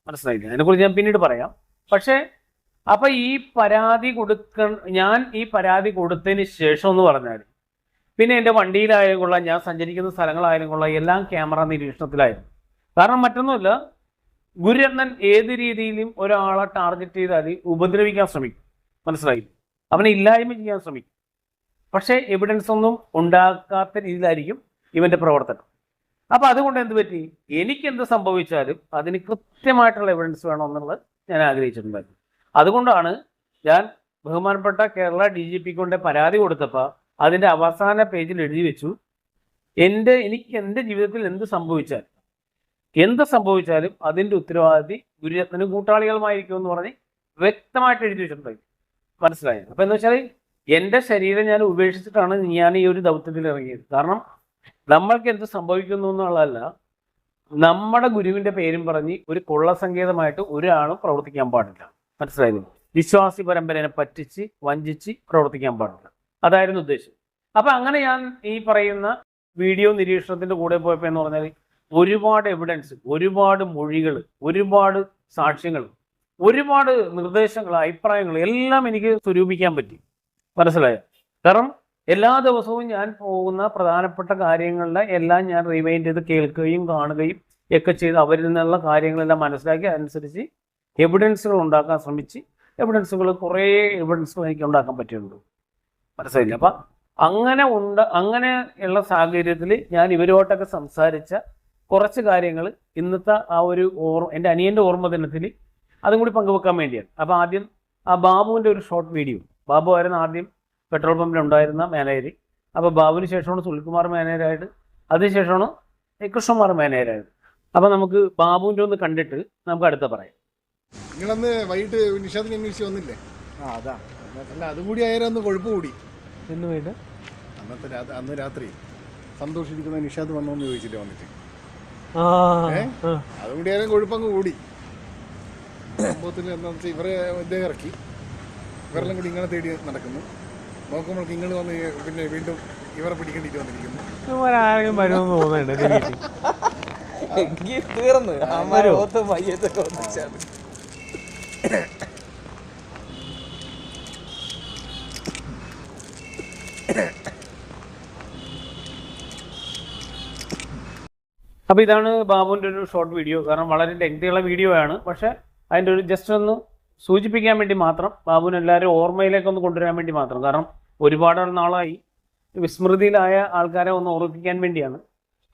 മനസ്സിലായില്ല? അതിനെക്കുറിച്ച് ഞാൻ പിന്നീട് പറയാം. പക്ഷേ അപ്പം ഞാൻ ഈ പരാതി കൊടുത്തതിന് ശേഷം എന്ന് പറഞ്ഞാൽ പിന്നെ എൻ്റെ വണ്ടിയിലായാലും കൊള്ളാം, ഞാൻ സഞ്ചരിക്കുന്ന സ്ഥലങ്ങളായാലും കൊള്ളാം, എല്ലാം ക്യാമറ നിരീക്ഷണത്തിലായിരുന്നു. കാരണം മറ്റൊന്നുമില്ല, ഗുരുരത്നൻ ഏത് രീതിയിലും ഒരാളെ ടാർഗറ്റ് ചെയ്താൽ ഉപദ്രവിക്കാൻ ശ്രമിക്കും, മനസ്സിലായി, അവനെ ഇല്ലായ്മ ചെയ്യാൻ ശ്രമിക്കും. പക്ഷേ എവിഡൻസ് ഒന്നും ഉണ്ടാക്കാത്ത രീതിയിലായിരിക്കും ഇവൻ്റെ പ്രവർത്തനം. അപ്പോൾ അതുകൊണ്ട് എന്ത് പറ്റി, എനിക്കെന്ത് സംഭവിച്ചാലും അതിന് കൃത്യമായിട്ടുള്ള എവിഡൻസ് വേണമെന്നുള്ളത് ഞാൻ ആഗ്രഹിച്ചിട്ടുണ്ടായിരുന്നു. അതുകൊണ്ടാണ് ഞാൻ ബഹുമാനപ്പെട്ട കേരള DGP കൊണ്ട് പരാതി കൊടുത്തപ്പോൾ അതിൻ്റെ അവസാന പേജിൽ എഴുതി വെച്ചു, എനിക്ക് എൻ്റെ ജീവിതത്തിൽ എന്ത് സംഭവിച്ചാലും അതിൻ്റെ ഉത്തരവാദി ഗുരുരത്നനും കൂട്ടാളികളുമായിരിക്കും എന്ന് പറഞ്ഞ് വ്യക്തമായിട്ട് എഴുതി വെച്ചിട്ടുണ്ടായി. മനസ്സിലായത്? അപ്പം എന്ന് വെച്ചാൽ എൻ്റെ ശരീരം ഞാൻ ഉപേക്ഷിച്ചിട്ടാണ് ഞാൻ ഈ ഒരു ദൗത്യത്തിൽ ഇറങ്ങിയത്. കാരണം നമ്മൾക്ക് എന്ത് സംഭവിക്കുന്നു എന്നുള്ളതല്ല, നമ്മുടെ ഗുരുവിൻ്റെ പേരും പറഞ്ഞ് ഒരു കൊള്ളസങ്കേതമായിട്ട് ഒരാളും പ്രവർത്തിക്കാൻ പാടില്ല. മനസ്സിലായത്? വിശ്വാസി പരമ്പരനെ പറ്റിച്ച് വഞ്ചിച്ച് പ്രവർത്തിക്കാൻ പാടില്ല. അതായിരുന്നു ഉദ്ദേശം. അപ്പം അങ്ങനെ ഞാൻ ഈ പറയുന്ന വീഡിയോ നിരീക്ഷണത്തിൻ്റെ കൂടെ പോയപ്പോൾ എന്ന് പറഞ്ഞാൽ ഒരുപാട് എവിഡൻസ്, ഒരുപാട് മൊഴികൾ, ഒരുപാട് സാക്ഷ്യങ്ങൾ, ഒരുപാട് നിർദ്ദേശങ്ങൾ, അഭിപ്രായങ്ങൾ എല്ലാം എനിക്ക് സ്വരൂപിക്കാൻ പറ്റി. മനസ്സിലായോ? കാരണം എല്ലാ ദിവസവും ഞാൻ പോകുന്ന പ്രധാനപ്പെട്ട കാര്യങ്ങളുടെ എല്ലാം ഞാൻ റിവൈൻഡ് ചെയ്ത് കേൾക്കുകയും കാണുകയും ഒക്കെ ചെയ്ത് അവരിൽ നിന്നുള്ള കാര്യങ്ങളെല്ലാം മനസ്സിലാക്കി അതനുസരിച്ച് എവിഡൻസുകൾ ഉണ്ടാക്കാൻ ശ്രമിച്ച് കുറേ എവിഡൻസുകൾ എനിക്ക് ഉണ്ടാക്കാൻ പറ്റിയിട്ടുണ്ട്. മനസ്സിലായില്ല? അപ്പം അങ്ങനെയുള്ള സാഹചര്യത്തിൽ ഞാൻ ഇവരോട്ടൊക്കെ സംസാരിച്ച കുറച്ച് കാര്യങ്ങൾ ഇന്നത്തെ ആ ഒരു എൻ്റെ അനിയൻ്റെ ഓർമ്മ ദിനത്തിൽ അതും കൂടി പങ്കുവെക്കാൻ വേണ്ടിയാണ്. അപ്പോൾ ആദ്യം ആ ബാബുവിൻ്റെ ഒരു ഷോർട്ട് വീഡിയോ. ബാബു ആയിരുന്നു ആദ്യം പെട്രോൾ പമ്പിൽ ഉണ്ടായിരുന്ന മാനേജർ. അപ്പോൾ ബാബുവിന് ശേഷമാണ് സുനിൽകുമാർ മാനേജരായിട്ട്, അതിനുശേഷമാണ് കൃഷ്ണകുമാർ മാനേജരായത്. അപ്പോൾ നമുക്ക് ബാബുവിൻ്റെ ഒന്ന് കണ്ടിട്ട് നമുക്ക് അടുത്ത പറയാം. നിങ്ങളന്ന് വൈകിട്ട് നിഷാദിനെ അന്വേഷിച്ച് വന്നില്ലേ? അതാ അല്ല, അതും കൂടി ആയാലും അന്ന് കുഴപ്പം കൂടി. എന്ന് പോയിട്ട് അന്ന് രാത്രി സന്തോഷിച്ചിരിക്കുന്ന നിഷാദ് വന്നോന്ന് ചോദിച്ചില്ലേ വന്നിട്ട്? അതും കൂടി ആയാലും കുഴപ്പങ്ങ് കൂടി. സംഭവത്തിൽ എന്താണെന്ന് വെച്ചാൽ ഇദ്ദേഹം ഇറക്കി, ഇവരെല്ലാം കൂടി ഇങ്ങനെ തേടി നടക്കുന്നു. നോക്കുമ്പോൾ നിങ്ങൾ വന്ന് പിന്നെ വീണ്ടും ഇവരെ പിടിക്കേണ്ടിട്ട് വന്നിരിക്കുന്നു. അപ്പോൾ ഇതാണ് ബാബുവിൻ്റെ ഒരു ഷോർട്ട് വീഡിയോ. കാരണം വളരെ ലെങ്തിയുള്ള വീഡിയോ ആണ്, പക്ഷേ അതിൻ്റെ ഒരു ജസ്റ്റ് ഒന്ന് സൂചിപ്പിക്കാൻ വേണ്ടി മാത്രം, ബാബുവിന് എല്ലാവരും ഓർമ്മയിലേക്കൊന്ന് കൊണ്ടുവരാൻ വേണ്ടി മാത്രം. കാരണം ഒരുപാട് നാളായി വിസ്മൃതിയിലായ ആൾക്കാരെ ഒന്ന് ഓർമ്മിപ്പിക്കാൻ വേണ്ടിയാണ്.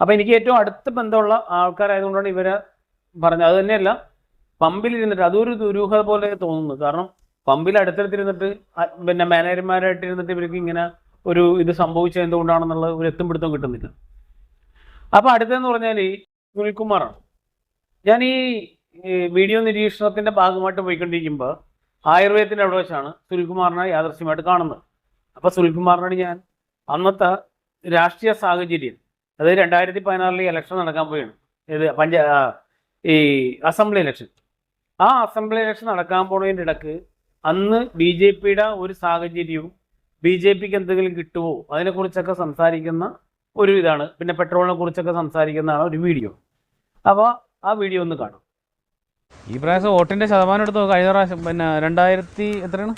അപ്പോൾ എനിക്ക് ഏറ്റവും അടുത്ത ബന്ധമുള്ള ആൾക്കാരായതുകൊണ്ടാണ് ഇവരെ പറഞ്ഞത്. അത് തന്നെയല്ല, പമ്പിലിരുന്നിട്ട് അതൊരു ദുരൂഹത പോലെ തോന്നുന്നു. കാരണം പമ്പിൽ അടുത്തടുത്തിരുന്നിട്ട് പിന്നെ മാനേജർമാരായിട്ട് ഇരുന്നിട്ട് ഇവർക്ക് ഇങ്ങനെ ഒരു ഇത് സംഭവിച്ചത് എന്തുകൊണ്ടാണെന്നുള്ള ഒരു എത്തും പിടുത്തം കിട്ടുന്നില്ല. അപ്പോൾ അടുത്തതെന്ന് പറഞ്ഞാൽ സുനിൽകുമാറാണ്. ഞാൻ ഈ വീഡിയോ നിരീക്ഷണത്തിൻ്റെ ഭാഗമായിട്ട് പോയിക്കൊണ്ടിരിക്കുമ്പോൾ ആയുർവേദത്തിൻ്റെ അവിടെ വെച്ചാണ് സുനിൽകുമാറിനെ യാദൃശ്യമായിട്ട് കാണുന്നത്. അപ്പോൾ സുനിൽകുമാറിനോട് ഞാൻ അന്നത്തെ രാഷ്ട്രീയ സാഹചര്യം, അതായത് 2016 ഇലക്ഷൻ നടക്കാൻ പോയാണ്, ഇത് ഈ അസംബ്ലി ഇലക്ഷൻ. ആ അസംബ്ലി ഇലക്ഷൻ നടക്കാൻ പോണതിൻ്റെ ഇടക്ക് അന്ന് BJPയുടെ ഒരു സാഹചര്യവും BJPക്ക് എന്തെങ്കിലും കിട്ടുമോ അതിനെക്കുറിച്ചൊക്കെ സംസാരിക്കുന്ന ഒരു ഇതാണ്. പിന്നെ പെട്രോളിനെ കുറിച്ചൊക്കെ സംസാരിക്കുന്നതാണ് ഒരു വീഡിയോ. അപ്പോൾ ആ വീഡിയോ ഒന്ന് കാണും. ഈ പ്രാവശ്യം വോട്ടിൻ്റെ ശതമാനം എടുത്ത് കഴിഞ്ഞ പ്രാവശ്യം പിന്നെ 2000 എത്രയാണ്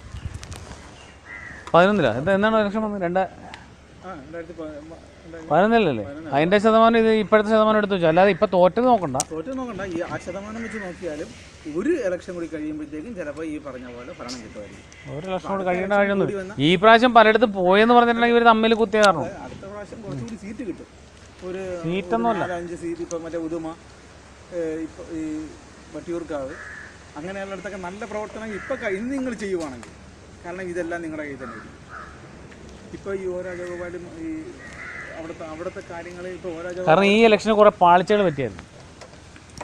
11 എന്താണ് ഇലക്ഷൻ വന്നത്? 2011 അതിൻ്റെ ശതമാനം ഇത് ഇപ്പോഴത്തെ ശതമാനം എടുത്ത് വെച്ചു. അല്ലാതെ ഇപ്പം തോറ്റത് നോക്കണ്ട. ഈ ആ ശതമാനം വെച്ച് നോക്കിയാലും ഒരു ഇലക്ഷൻ കൂടി കഴിയുമ്പോഴത്തേക്കും ചിലപ്പോൾ ഈ പറഞ്ഞ പോലെ ഭരണം കിട്ടുമായിരിക്കും. ഒരു ഇലക്ഷൻ കൂടി കഴിയേണ്ട കാര്യമൊന്നും. ഈ പ്രാവശ്യം പലയിടത്തും പോയെന്ന് പറഞ്ഞിട്ടുണ്ടെങ്കിൽ ഇവർ തമ്മിൽ കുത്തിയ കാരണം അടുത്ത പ്രാവശ്യം കുറച്ചുകൂടി സീറ്റ് കിട്ടും. ഒരു സീറ്റൊന്നുമല്ല, 5 സീറ്റ്. ഇപ്പം മറ്റേ ഉദുമ, ഇപ്പോൾ ഈ വട്ടിയൂർക്കാവ്, അങ്ങനെയുള്ളിടത്തൊക്കെ നല്ല പ്രവർത്തനം ഇപ്പം ഇന്ന് നിങ്ങൾ ചെയ്യുവാണെങ്കിൽ, കാരണം ഇതെല്ലാം നിങ്ങളുടെ കയ്യിൽ തന്നെ വരും. ഇപ്പോൾ ഈ ഓരോ ജോഗപാലും ഈ അവിടുത്തെ കാര്യങ്ങൾ ഇപ്പോൾ ഓരോ, കാരണം ഈ ഇലക്ഷന് കുറെ പാളിച്ചകൾ പറ്റിയായിരുന്നു.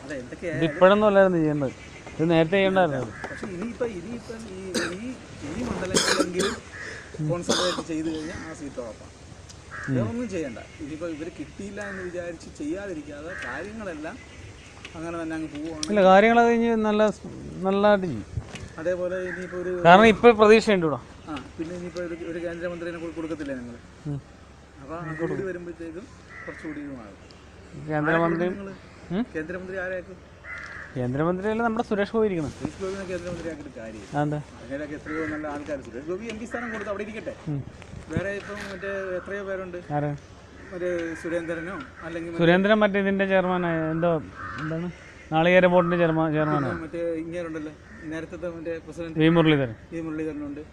അതെ, എന്തൊക്കെയാണ് ഇപ്പോഴൊന്നും അല്ലായിരുന്നു ചെയ്യേണ്ടത്, ഇത് നേരത്തെ ചെയ്യേണ്ടായിരുന്നു. പക്ഷെ ഇനിയിപ്പം ഈ മണ്ഡലങ്ങളിലെങ്കിലും കോൺസെൻട്രേറ്റ് ചെയ്ത് കഴിഞ്ഞാൽ ആ സീറ്റ് ഉറപ്പാണ്. വേറൊന്നും ചെയ്യണ്ട. ഇനിയിപ്പോൾ ഇവർ കിട്ടിയില്ല എന്ന് വിചാരിച്ച് ചെയ്യാതിരിക്കാതെ കാര്യങ്ങളെല്ലാം അങ്ങനെ തന്നെ അങ്ങ് പോവുകയാണ്. ഇല്ല, കാര്യങ്ങൾ കഴിഞ്ഞ് നല്ലതായിട്ട് ചെയ്യും. അതേപോലെ ഇനിയിപ്പോൾ ഒരു, കാരണം ഇപ്പോൾ പ്രതീക്ഷയുണ്ട് ഇവിടെ. പിന്നെ ഇനിയിപ്പോൾ ഒരു കേന്ദ്രമന്ത്രിനെ കൊടുക്കത്തില്ലേ നിങ്ങൾ? അപ്പോൾ അതുകൂടി വരുമ്പോഴത്തേക്കും കുറച്ചുകൂടി ആകും. കേന്ദ്രമന്ത്രി കേന്ദ്രമന്ത്രി ആരായിരിക്കും? കേന്ദ്രമന്ത്രിയല്ല നമ്മുടെ സുരേഷ് ഗോപി ഇരിക്കുന്നത്. സുരേഷ് ഗോപിനെ കേന്ദ്രമന്ത്രിയാക്കിയിട്ട് കാര്യം അതെന്താ? അതിനൊക്കെ എത്രയോ നല്ല ആൾക്കാർ. സുരേഷ് ഗോപി MP സ്ഥാനം കൊടുത്ത് അവിടെ ഇരിക്കട്ടെ. വേറെ ഇപ്പം മറ്റേ എത്രയോ പേരുണ്ട്. ആരാ? മറ്റേ സുരേന്ദ്രനോ അല്ലെങ്കിൽ സുരേന്ദ്രൻ മറ്റേ ഇതിന്റെ ചെയർമാനായ എന്താണ് നാളികേര ബോർഡിന്റെ ചെയർമാനാണ്. മറ്റേ ഇങ്ങേരുണ്ടല്ലോ നേരത്തെ മറ്റേ പ്രസിഡന്റ് വി മുരളീധരൻ. മുരളീധരനുണ്ട്.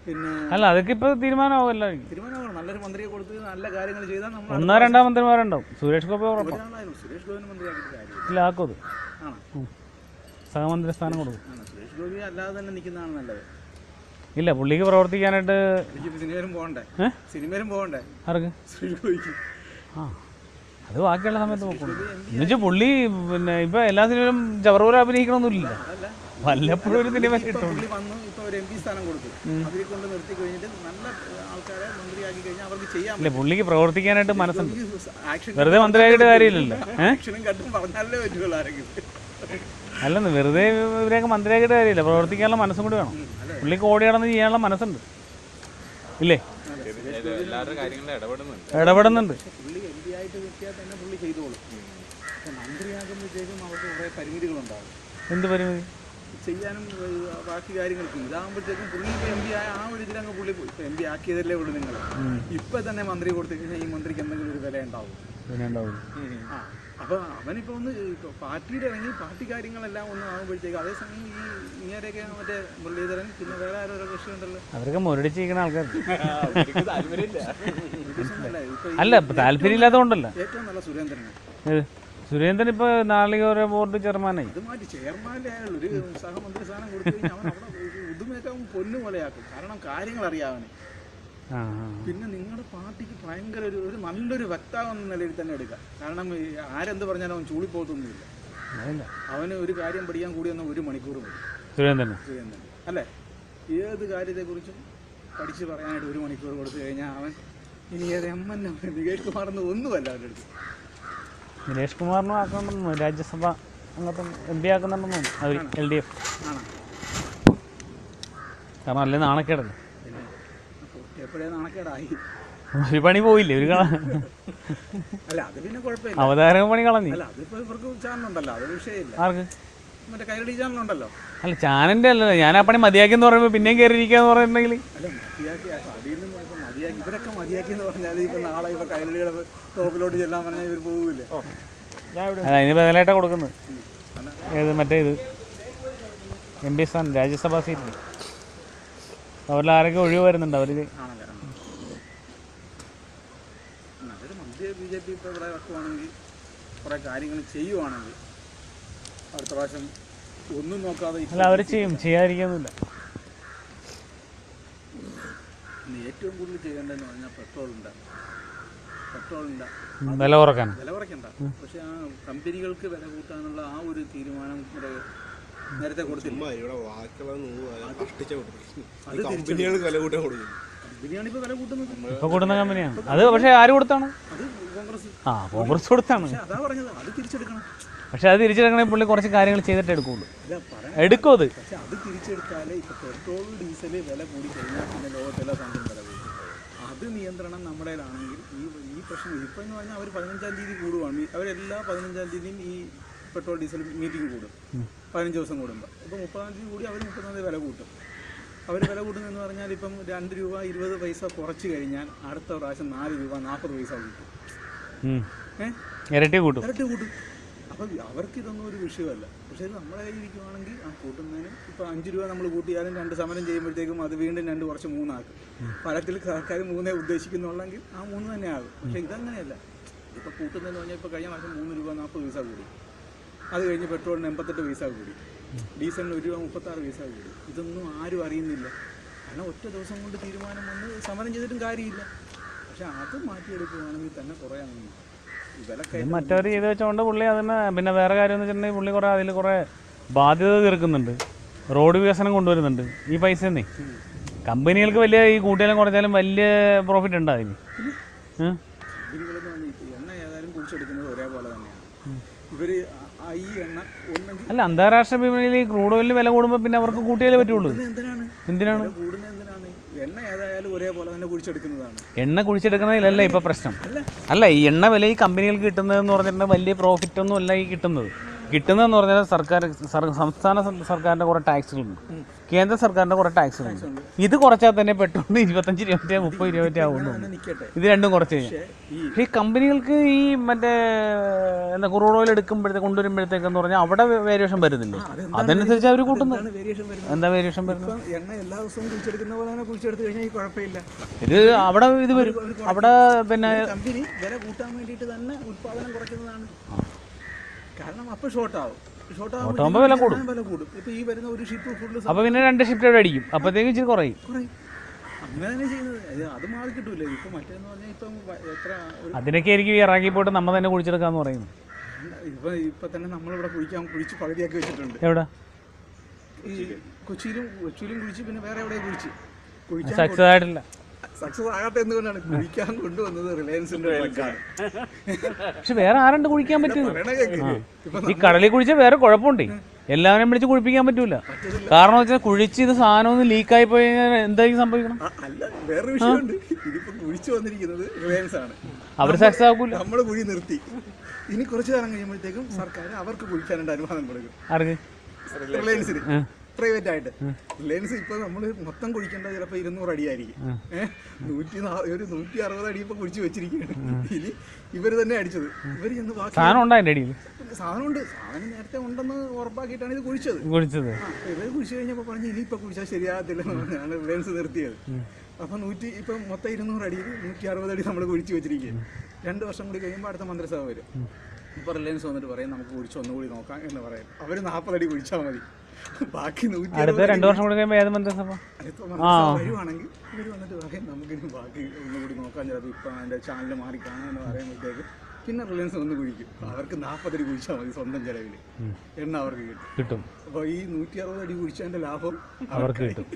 പിന്നെ അല്ല അതൊക്കെ ഇപ്പൊ തീരുമാനമാവുമല്ലോ. തീരുമാനമാണ്. നല്ലൊരു മന്ത്രിയെ കൊടുത്ത് നല്ല കാര്യങ്ങൾ ചെയ്താൽ നമ്മൾ 1-2 മന്ത്രിമാരുണ്ടാവും. സുരേഷ് ഗോപി ഉറപ്പാണ്. സുരേഷ് ഗോപിനെ മന്ത്രിയാക്കിയിട്ട് കാര്യം ഇല്ല ആക്കും. ആണോ? സഹമന്ത്രി സ്ഥാനം കൊടുക്കും. സുരേഷ് ഗോപി അല്ലാതെ തന്നെ നിൽക്കുന്നതാണ് നല്ലത്. ഇല്ല പുള്ളിക്ക് പ്രവർത്തിക്കാനായിട്ട് സിനിമയിലും പോകണ്ടേ ആർക്ക്? സുരേഷ് ഗോപിക്ക്. ആ അത് ബാക്കിയുള്ള സമയത്ത് നോക്കുള്ളൂ. എന്നുവെച്ചാൽ പുള്ളി പിന്നെ ഇപ്പൊ എല്ലാ സിനിമയിലും ജബർപൂർ അഭിനയിക്കണമെന്നില്ല. വല്ലപ്പോഴും ഒരു സിനിമ കിട്ടും. പുള്ളി വന്നു ഇപ്പോൾ ഒരു MP സ്ഥാനം കൊടുത്തു. അവരെ കൊണ്ട് നിർത്തി കഴിഞ്ഞിട്ട് നല്ല ആൾക്കാരെ മന്ത്രിയാക്കി കഴിഞ്ഞാൽ അവർക്ക് ചെയ്യാൻ ഇല്ല പുള്ളിക്ക് പ്രവർത്തിക്കാനായിട്ട് മനസ്സുണ്ട്. ആക്ഷൻ വെറുതെ മന്ത്രിയായിട്ട് കാര്യമില്ലല്ലോ. ആക്ഷനും കണ്ടും പറഞ്ഞാലേ പറ്റുള്ളൂ ആരെങ്കിലും. അല്ലെന്ന് വെറുതെ ഇവരെയൊക്കെ മന്ത്രിയാക്കിയിട്ട് കാര്യമില്ല. പ്രവർത്തിക്കാനുള്ള മനസ്സും കൂടി വേണം. പുള്ളിക്ക് ഓടി നടന്ന് ചെയ്യാനുള്ള മനസ്സുണ്ട്. ഇല്ലേ? ഇടപെടുന്നുണ്ട്. പുള്ളി MP ആയിട്ട് കിട്ടിയാൽ തന്നെ പുള്ളി ചെയ്തോളും. പക്ഷെ മന്ത്രിയാകുമ്പോഴത്തേക്കും അവർക്ക് കുറേ പരിമിതികളുണ്ടാകും. എന്ത് പരിമിതി? ചെയ്യാനും ബാക്കി കാര്യങ്ങൾക്ക്. ഇതാകുമ്പോഴത്തേക്കും പുള്ളി ഇപ്പോൾ MP ആയ ആ ഒരു ഇതിലങ്ങ് പുള്ളി പോയി. ഇപ്പോൾ MP ആക്കിയതല്ലേ ഉള്ളൂ നിങ്ങൾ. ഇപ്പം തന്നെ മന്ത്രി കൊടുത്തു കഴിഞ്ഞാൽ ഈ മന്ത്രിക്ക് എന്തെങ്കിലും ഒരു വില ഉണ്ടാവും. ആ അപ്പോൾ അവനിപ്പോൾ ഒന്ന് പാർട്ടിയുടെ ഇറങ്ങി പാർട്ടി കാര്യങ്ങളെല്ലാം ഒന്ന് ആകുമ്പോഴത്തേക്കും അതേസമയം ഈ ഇങ്ങനെയൊക്കെ മറ്റേ മുരളീധരൻ പിന്നെ വേറെ ആരോ കക്ഷി ഉണ്ടല്ലോ അവരൊക്കെ മുരടിച്ചിരിക്കുന്ന ആൾക്കാർ. അല്ല താല്പര്യം ഇല്ലാത്തതുകൊണ്ടല്ല. ഏറ്റവും നല്ല സുരേന്ദ്രനാണ്. സുരേന്ദ്രൻ ഇപ്പൊ നാളികേര ബോർഡ് ചെയർമാനായി. ഇത് മാറ്റി ചെയർമാൻ്റെ ആയാലും ഒരു സഹമന്ത്രി സ്ഥാനം കൊടുത്തു കഴിഞ്ഞാൽ അവൻ അവിടെ ഉദുമയൊക്കെ പൊന്നു പോലെയാക്കും. കാരണം കാര്യങ്ങൾ അറിയാവനെ. പിന്നെ നിങ്ങളുടെ പാർട്ടിക്ക് ഭയങ്കര ഒരു നല്ലൊരു വക്താവ് എന്ന നിലയിൽ തന്നെ എടുക്കാം. കാരണം ആരെന്ത് പറഞ്ഞാലും അവൻ ചൂളിപ്പോത്തൊന്നുമില്ല. അവന് ഒരു കാര്യം പഠിക്കാൻ കൂടി വന്ന 1 മണിക്കൂർ മതി. സുരേന്ദ്രൻ അല്ലേ? ഏത് കാര്യത്തെക്കുറിച്ചും പഠിച്ച് പറയാനായിട്ട് 1 മണിക്കൂർ കൊടുത്തു കഴിഞ്ഞാൽ അവൻ ഇനി ഏത് MN നികേഷ് കുമാറെന്ന് ഒന്നുമല്ല അവൻ്റെ അടുത്ത്. നികേഷ് കുമാറിനും ആക്കണമെന്നു രാജ്യസഭ അംഗത്വം MP ആക്കുന്നുണ്ടെന്നും അവർ LDF. കാരണം അല്ലേ നാണക്കേടല്ലേ? എപ്പോഴേ നാണക്കേടായി. ഒരു പണി പോയില്ലേ? ഒരു അല്ല അത് പിന്നെ കുഴപ്പമില്ല. അവതാരക പണി കളഞ്ഞു. അല്ല അതിപ്പോൾ ഇവർക്ക് ചാനലുണ്ടല്ലോ, അതൊരു വിഷയമില്ല. ആർക്ക്? മറ്റേ കൈരളി ചാനലുണ്ടല്ലോ. അല്ല ചാനലിൻ്റെ അല്ലല്ലോ. ഞാൻ ആ പണി മതിയാക്കി എന്ന് പറയുമ്പോൾ പിന്നെയും കയറിയിരിക്കാന്ന് പറയുന്നുണ്ടെങ്കിൽ അല്ല മതിയാക്കി അതിൽ നിന്ന് ഇപ്പം മതിയാക്കി ഇവരൊക്കെ മതിയാക്കി എന്ന് പറഞ്ഞാൽ ഇപ്പം നാളെ ഇപ്പോൾ കൈരളിയുടെ ടോപ്പിലോട്ട് ചെല്ലാൻ പറഞ്ഞാൽ ഇവർ പോകില്ലേ? അല്ല അതിന് ബദലായിട്ടാണ് കൊടുക്കുന്നത്. ഏത് മറ്റേ ഇത് MP സ്ഥാനം രാജ്യസഭാ സീറ്റിൽ അവരിൽ ആരൊക്കെ ഒഴിവ് വരുന്നുണ്ട് അവരിൽ. നല്ലൊരു മന്ത്രിയെ BJP ഇപ്പോൾ ഇവിടെ വെക്കുവാണെങ്കിൽ കുറേ കാര്യങ്ങൾ ചെയ്യുവാണെങ്കിൽ അടുത്ത പ്രാവശ്യം ഒന്നും നോക്കാതെ അല്ല അവർ ചെയ്യും, ചെയ്യാതിരിക്കുന്നില്ല. ഏറ്റവും കൂടുതൽ ചെയ്യേണ്ടതെന്ന് പറഞ്ഞാൽ പെട്രോളിൻ്റെ വില കുറക്കാൻ വില കുറയ്ക്കണ്ട. പക്ഷെ ആ കമ്പനികൾക്ക് വില കൂട്ടാനുള്ള ആ ഒരു തീരുമാനം നേരത്തെ കൊടുത്തില്ല. കമ്പനിയാണ് ഇപ്പോൾ വില കൂട്ടുന്നത്. ഇപ്പോൾ കൂടുന്ന കമ്പനിയാണ് അത്. പക്ഷേ ആര് കൊടുത്താണ്? അത് കോൺഗ്രസ്. കോൺഗ്രസ് കൊടുത്താണ്. അതാ പറഞ്ഞത്, അത് തിരിച്ചെടുക്കണം. പക്ഷെ അത് തിരിച്ചെടുക്കണമെങ്കിൽ പുള്ളി കുറച്ച് കാര്യങ്ങൾ ചെയ്തിട്ട് എടുക്കുള്ളൂ. എടുക്കും അത്. പക്ഷെ അത് തിരിച്ചെടുത്താലേ ഇപ്പോൾ പെട്രോൾ ഡീസൽ വില കൂടി കഴിഞ്ഞാൽ പിന്നെ ലോകത്തെല്ലാം സാധനം വില കൂടും. അത് നിയന്ത്രണം നമ്മുടേതാണെങ്കിൽ ഈ പ്രശ്നം ഇപ്പം എന്ന് പറഞ്ഞാൽ അവർ 15-ാം തീയതി കൂടുവാണ്. അവരെല്ലാ 15-ാം തീയതിയും ഈ പെട്രോൾ ഡീസൽ മീറ്റിംഗ് കൂടും 15 ദിവസം കൂടുമ്പോൾ. ഇപ്പോൾ 30-ാം തീയതി കൂടി അവർ 30-ാം തീയതി വില കൂട്ടും. അവർ വില കൂട്ടുന്നതെന്ന് പറഞ്ഞാൽ ഇപ്പം 2 രൂപ 20 പൈസ കുറച്ച് കഴിഞ്ഞാൽ അടുത്ത പ്രാവശ്യം 4 രൂപ 40 പൈസ കൂട്ടും. ഇരട്ടി കൂട്ടും. അപ്പം അവർക്കിതൊന്നും ഒരു വിഷയമല്ല. പക്ഷേ ഇത് നമ്മളെ കയ്യിൽ ഇരിക്കുവാണെങ്കിൽ ആ കൂട്ടുന്നതിന് ഇപ്പോൾ 5 രൂപ നമ്മൾ കൂട്ടിയാലും 2 സമരം ചെയ്യുമ്പോഴത്തേക്കും അത് വീണ്ടും 2 കുറച്ച് 3 ആക്കും. ഫലത്തിൽ സർക്കാർ 3 ഉദ്ദേശിക്കുന്നുള്ളെങ്കിൽ ആ 3 തന്നെ ആകും. പക്ഷേ ഇതങ്ങനെയല്ല. ഇപ്പോൾ കൂട്ടുന്നതെന്ന് പറഞ്ഞാൽ ഇപ്പോൾ കഴിഞ്ഞ മാസം 3 രൂപ 40 പൈസ കൂടി. അത് കഴിഞ്ഞ് പെട്രോളിന് 88 പൈസ കൂടി. ഡീസലിന് 1 രൂപ 36 പൈസ കൂടി. ഇതൊന്നും ആരും അറിയുന്നില്ല. കാരണം ഒറ്റ ദിവസം കൊണ്ട് തീരുമാനം വന്ന് സമരം ചെയ്തിട്ടും കാര്യമില്ല. പക്ഷെ അത് മാറ്റിയെടുക്കുകയാണെങ്കിൽ തന്നെ കുറേ മറ്റവർ ചെയ്ത് വെച്ചുകൊണ്ട് പുള്ളി അതിന് പിന്നെ വേറെ കാര്യം എന്ന് വെച്ചിട്ടുണ്ടെങ്കിൽ പുള്ളി കുറേ അതിൽ കുറേ ബാധ്യത തീർക്കുന്നുണ്ട്. റോഡ് വികസനം കൊണ്ടുവരുന്നുണ്ട്. ഈ പൈസ തന്നെ കമ്പനികൾക്ക് വലിയ ഈ കൂട്ടിയാലും കുറച്ചാലും വലിയ പ്രോഫിറ്റ് ഉണ്ട് അതിന്. എണ്ണ ഏതായാലും കുടിച്ചെടുക്കുന്നത് ഒരേപോലെ തന്നെയാണ്. ഇവർ ഈ എണ്ണ ഒന്നെങ്കിൽ അല്ല അന്താരാഷ്ട്ര വിപണിയിൽ ഈ ക്രൂഡ് ഓയിലിന് വില കൂടുമ്പോൾ പിന്നെ അവർക്ക് കൂട്ടിയാലേ പറ്റുള്ളൂ. എന്തിനാണ് കൂടുന്നത്? എന്തിനാണ്? എണ്ണ ഏതായാലും ഒരേപോലെ തന്നെ കുഴിച്ചെടുക്കുന്നതാണ്. എണ്ണ കുഴിച്ചെടുക്കുന്നതിലല്ല ഇപ്പോൾ പ്രശ്നം. അല്ല ഈ എണ്ണ വില ഈ കമ്പനികൾക്ക് കിട്ടുന്നതെന്ന് പറഞ്ഞിട്ടുണ്ടെങ്കിൽ വലിയ പ്രോഫിറ്റ് ഒന്നും അല്ല ഈ കിട്ടുന്നത്. കിട്ടുന്നതെന്ന് പറഞ്ഞാൽ സംസ്ഥാന സർക്കാരിൻ്റെ കുറേ ടാക്സുകളുണ്ട്, കേന്ദ്ര സർക്കാരിൻ്റെ കുറേ ടാക്സുകളുണ്ട്. ഇത് കുറച്ചാൽ തന്നെ പെട്രോളിന് 25 രൂപ 30 രൂപ ആവുന്നു. ഇത് രണ്ടും കുറച്ച് കഴിഞ്ഞാൽ പക്ഷേ ഈ കമ്പനികൾക്ക് ഈ മറ്റേ എന്താ ക്രൂഡ് ഓയിൽ കൊണ്ടുവരുമ്പോഴത്തേക്കെന്ന് പറഞ്ഞാൽ അവിടെ വേരിയേഷൻ വരുന്നില്ലേ, അതനുസരിച്ച് അവർ കൂട്ടുന്നു. എന്താ വേരിയേഷൻ വരുന്നത്? എണ്ണ എല്ലാ ദിവസവും കുഴിച്ചെടുക്കുന്ന പോലെ തന്നെ കുഴിച്ചെടുത്ത് കഴിഞ്ഞാൽ ഈ കുഴപ്പമില്ല. ഇത് അവിടെ ഇത് വരും, അവിടെ പിന്നെ കമ്പനി വില കൂട്ടാൻ വേണ്ടിയിട്ട് തന്നെ ഉത്പാദനം കുറയ്ക്കുന്നതാണ്. കാരണം അപ്പോൾ ഷോർട്ടാവും. ഷോർട്ടാകുമ്പോൾ വില കൂടും. ഇപ്പൊ ഈ വരുന്ന ഒരു ഷിപ്പ് ഫുള്ള് അപ്പൊ പിന്നെ 2 ഷിഫ്റ്റ് അവിടെ അടിക്കും, അപ്പോഴത്തേക്ക് ഇച്ചിരി കുറയും. അങ്ങനെ തന്നെ ചെയ്യുന്നത്. അത് മാറി കിട്ടൂല. ഇപ്പൊ മറ്റേന്ന് പറഞ്ഞാൽ ഇപ്പം എത്ര അതിനൊക്കെ ആയിരിക്കും ഇറക്കി പോയിട്ട് നമ്മൾ തന്നെ കുഴിച്ചെടുക്കാന്ന് പറയുന്നത്. ഇപ്പൊ തന്നെ നമ്മളിവിടെ കുഴിച്ച് പകുതിയാക്കി വെച്ചിട്ടുണ്ട്. എവിടെ? ഈ കൊച്ചിയിലും കുഴിച്ച്, പിന്നെ വേറെ എവിടെ കുഴിച്ച് സക്സസ് ആയിട്ടില്ല. സക്സസ് ആകാത്ത എന്തുകൊണ്ടാണ്? കുഴിക്കാൻ കൊണ്ടുവന്നത് റിലയൻസിന്റെ ട്രക്കാണ്. പക്ഷെ വേറെ ആരുണ്ട് കുഴിക്കാൻ പറ്റും? ഈ കടലിൽ കുഴിച്ചാൽ വേറെ കുഴപ്പമുണ്ട്, എല്ലാവരെയും വിളിച്ച് കുഴിപ്പിക്കാൻ പറ്റൂല. കാരണം വെച്ചാൽ കുഴിച്ച് ഇത് സാധനം ഒന്ന് ലീക്കായി പോയി കഴിഞ്ഞാൽ എന്തായിരിക്കും സംഭവിക്കണം? അല്ല, വേറൊരു വിഷയമുണ്ട്. ഇതിപ്പോ കുഴിച്ചു വന്നിരിക്കുന്നത് റിലയൻസ് ആണ്. അവർ സക്സസ് ആക്കൂല. നമ്മള് കുഴി നിർത്തി. ഇനി കുറച്ചു കാലം കഴിയുമ്പോഴത്തേക്കും സർക്കാർ അവർക്ക് കുഴിക്കാനായിട്ട് അനുവാദം കൊടുക്കും. ആർക്ക്? റിലയൻസിന്, പ്രൈവറ്റ് ആയിട്ട്. റിലയൻസ് ഇപ്പൊ നമ്മള് മൊത്തം കുഴിക്കേണ്ടത് ചിലപ്പോ 200 അടിയായിരിക്കും. 160 അടി ഇപ്പൊ കുഴിച്ചു വെച്ചിരിക്കുകയാണ്. ഇനി ഇവര് തന്നെ അടിച്ചത്. ഇവര് ചെന്ന് ബാക്കി സാധനം അടിയിൽ സാധനമുണ്ട്. സാധനം നേരത്തെ ഉണ്ടെന്ന് ഉറപ്പാക്കിയിട്ടാണ് ഇത് കുഴിച്ചത്. ഇവര് കുഴിച്ചു കഴിഞ്ഞപ്പോ പറഞ്ഞു ഇനിയിപ്പൊ കുഴിച്ചാൽ ശരിയാകത്തില്ലെന്ന് പറഞ്ഞാണ് റിലയൻസ് നിർത്തിയത്. അപ്പൊ ഇപ്പം മൊത്തം 200 അടിയിൽ 160 അടി നമ്മൾ കുഴിച്ചു വെച്ചിരിക്കുകയാണ്. 2 വർഷം കൂടി കഴിയുമ്പോൾ അടുത്ത മന്ത്രിസഭ വരും. ഇപ്പൊ റിലയൻസ് വന്നിട്ട് പറയും നമുക്ക് കുഴിച്ച് ഒന്നുകൂടി നോക്കാം എന്ന് പറയും. അവര് 40 അടി കുഴിച്ചാൽ മതി. ബാക്കി 2 വർഷം കൂടി കഴിയുമ്പോൾ ഏത് മന്ത്രിസഭ വരുവാണെങ്കിൽ ഇവർ വന്നിട്ട് പറയും നമുക്കിനി ബാക്കി ഒന്നുകൂടി നോക്കാൻ. ചിലപ്പോൾ ഇപ്പൊ അതിന്റെ ചാനൽ മാറി കാണാമെന്ന് പറയുമ്പോഴത്തേക്ക് പിന്നെ റിലയൻസ് ഒന്ന് കുഴിക്കും. അവർക്ക് 40 അടി കുഴിച്ചാൽ മതി സ്വന്തം ചെലവിൽ. എണ്ണ അവർക്ക് കിട്ടും. അപ്പൊ ഈ 160 അടി കുഴിച്ചതിന്റെ ലാഭം അവർക്ക് കിട്ടും.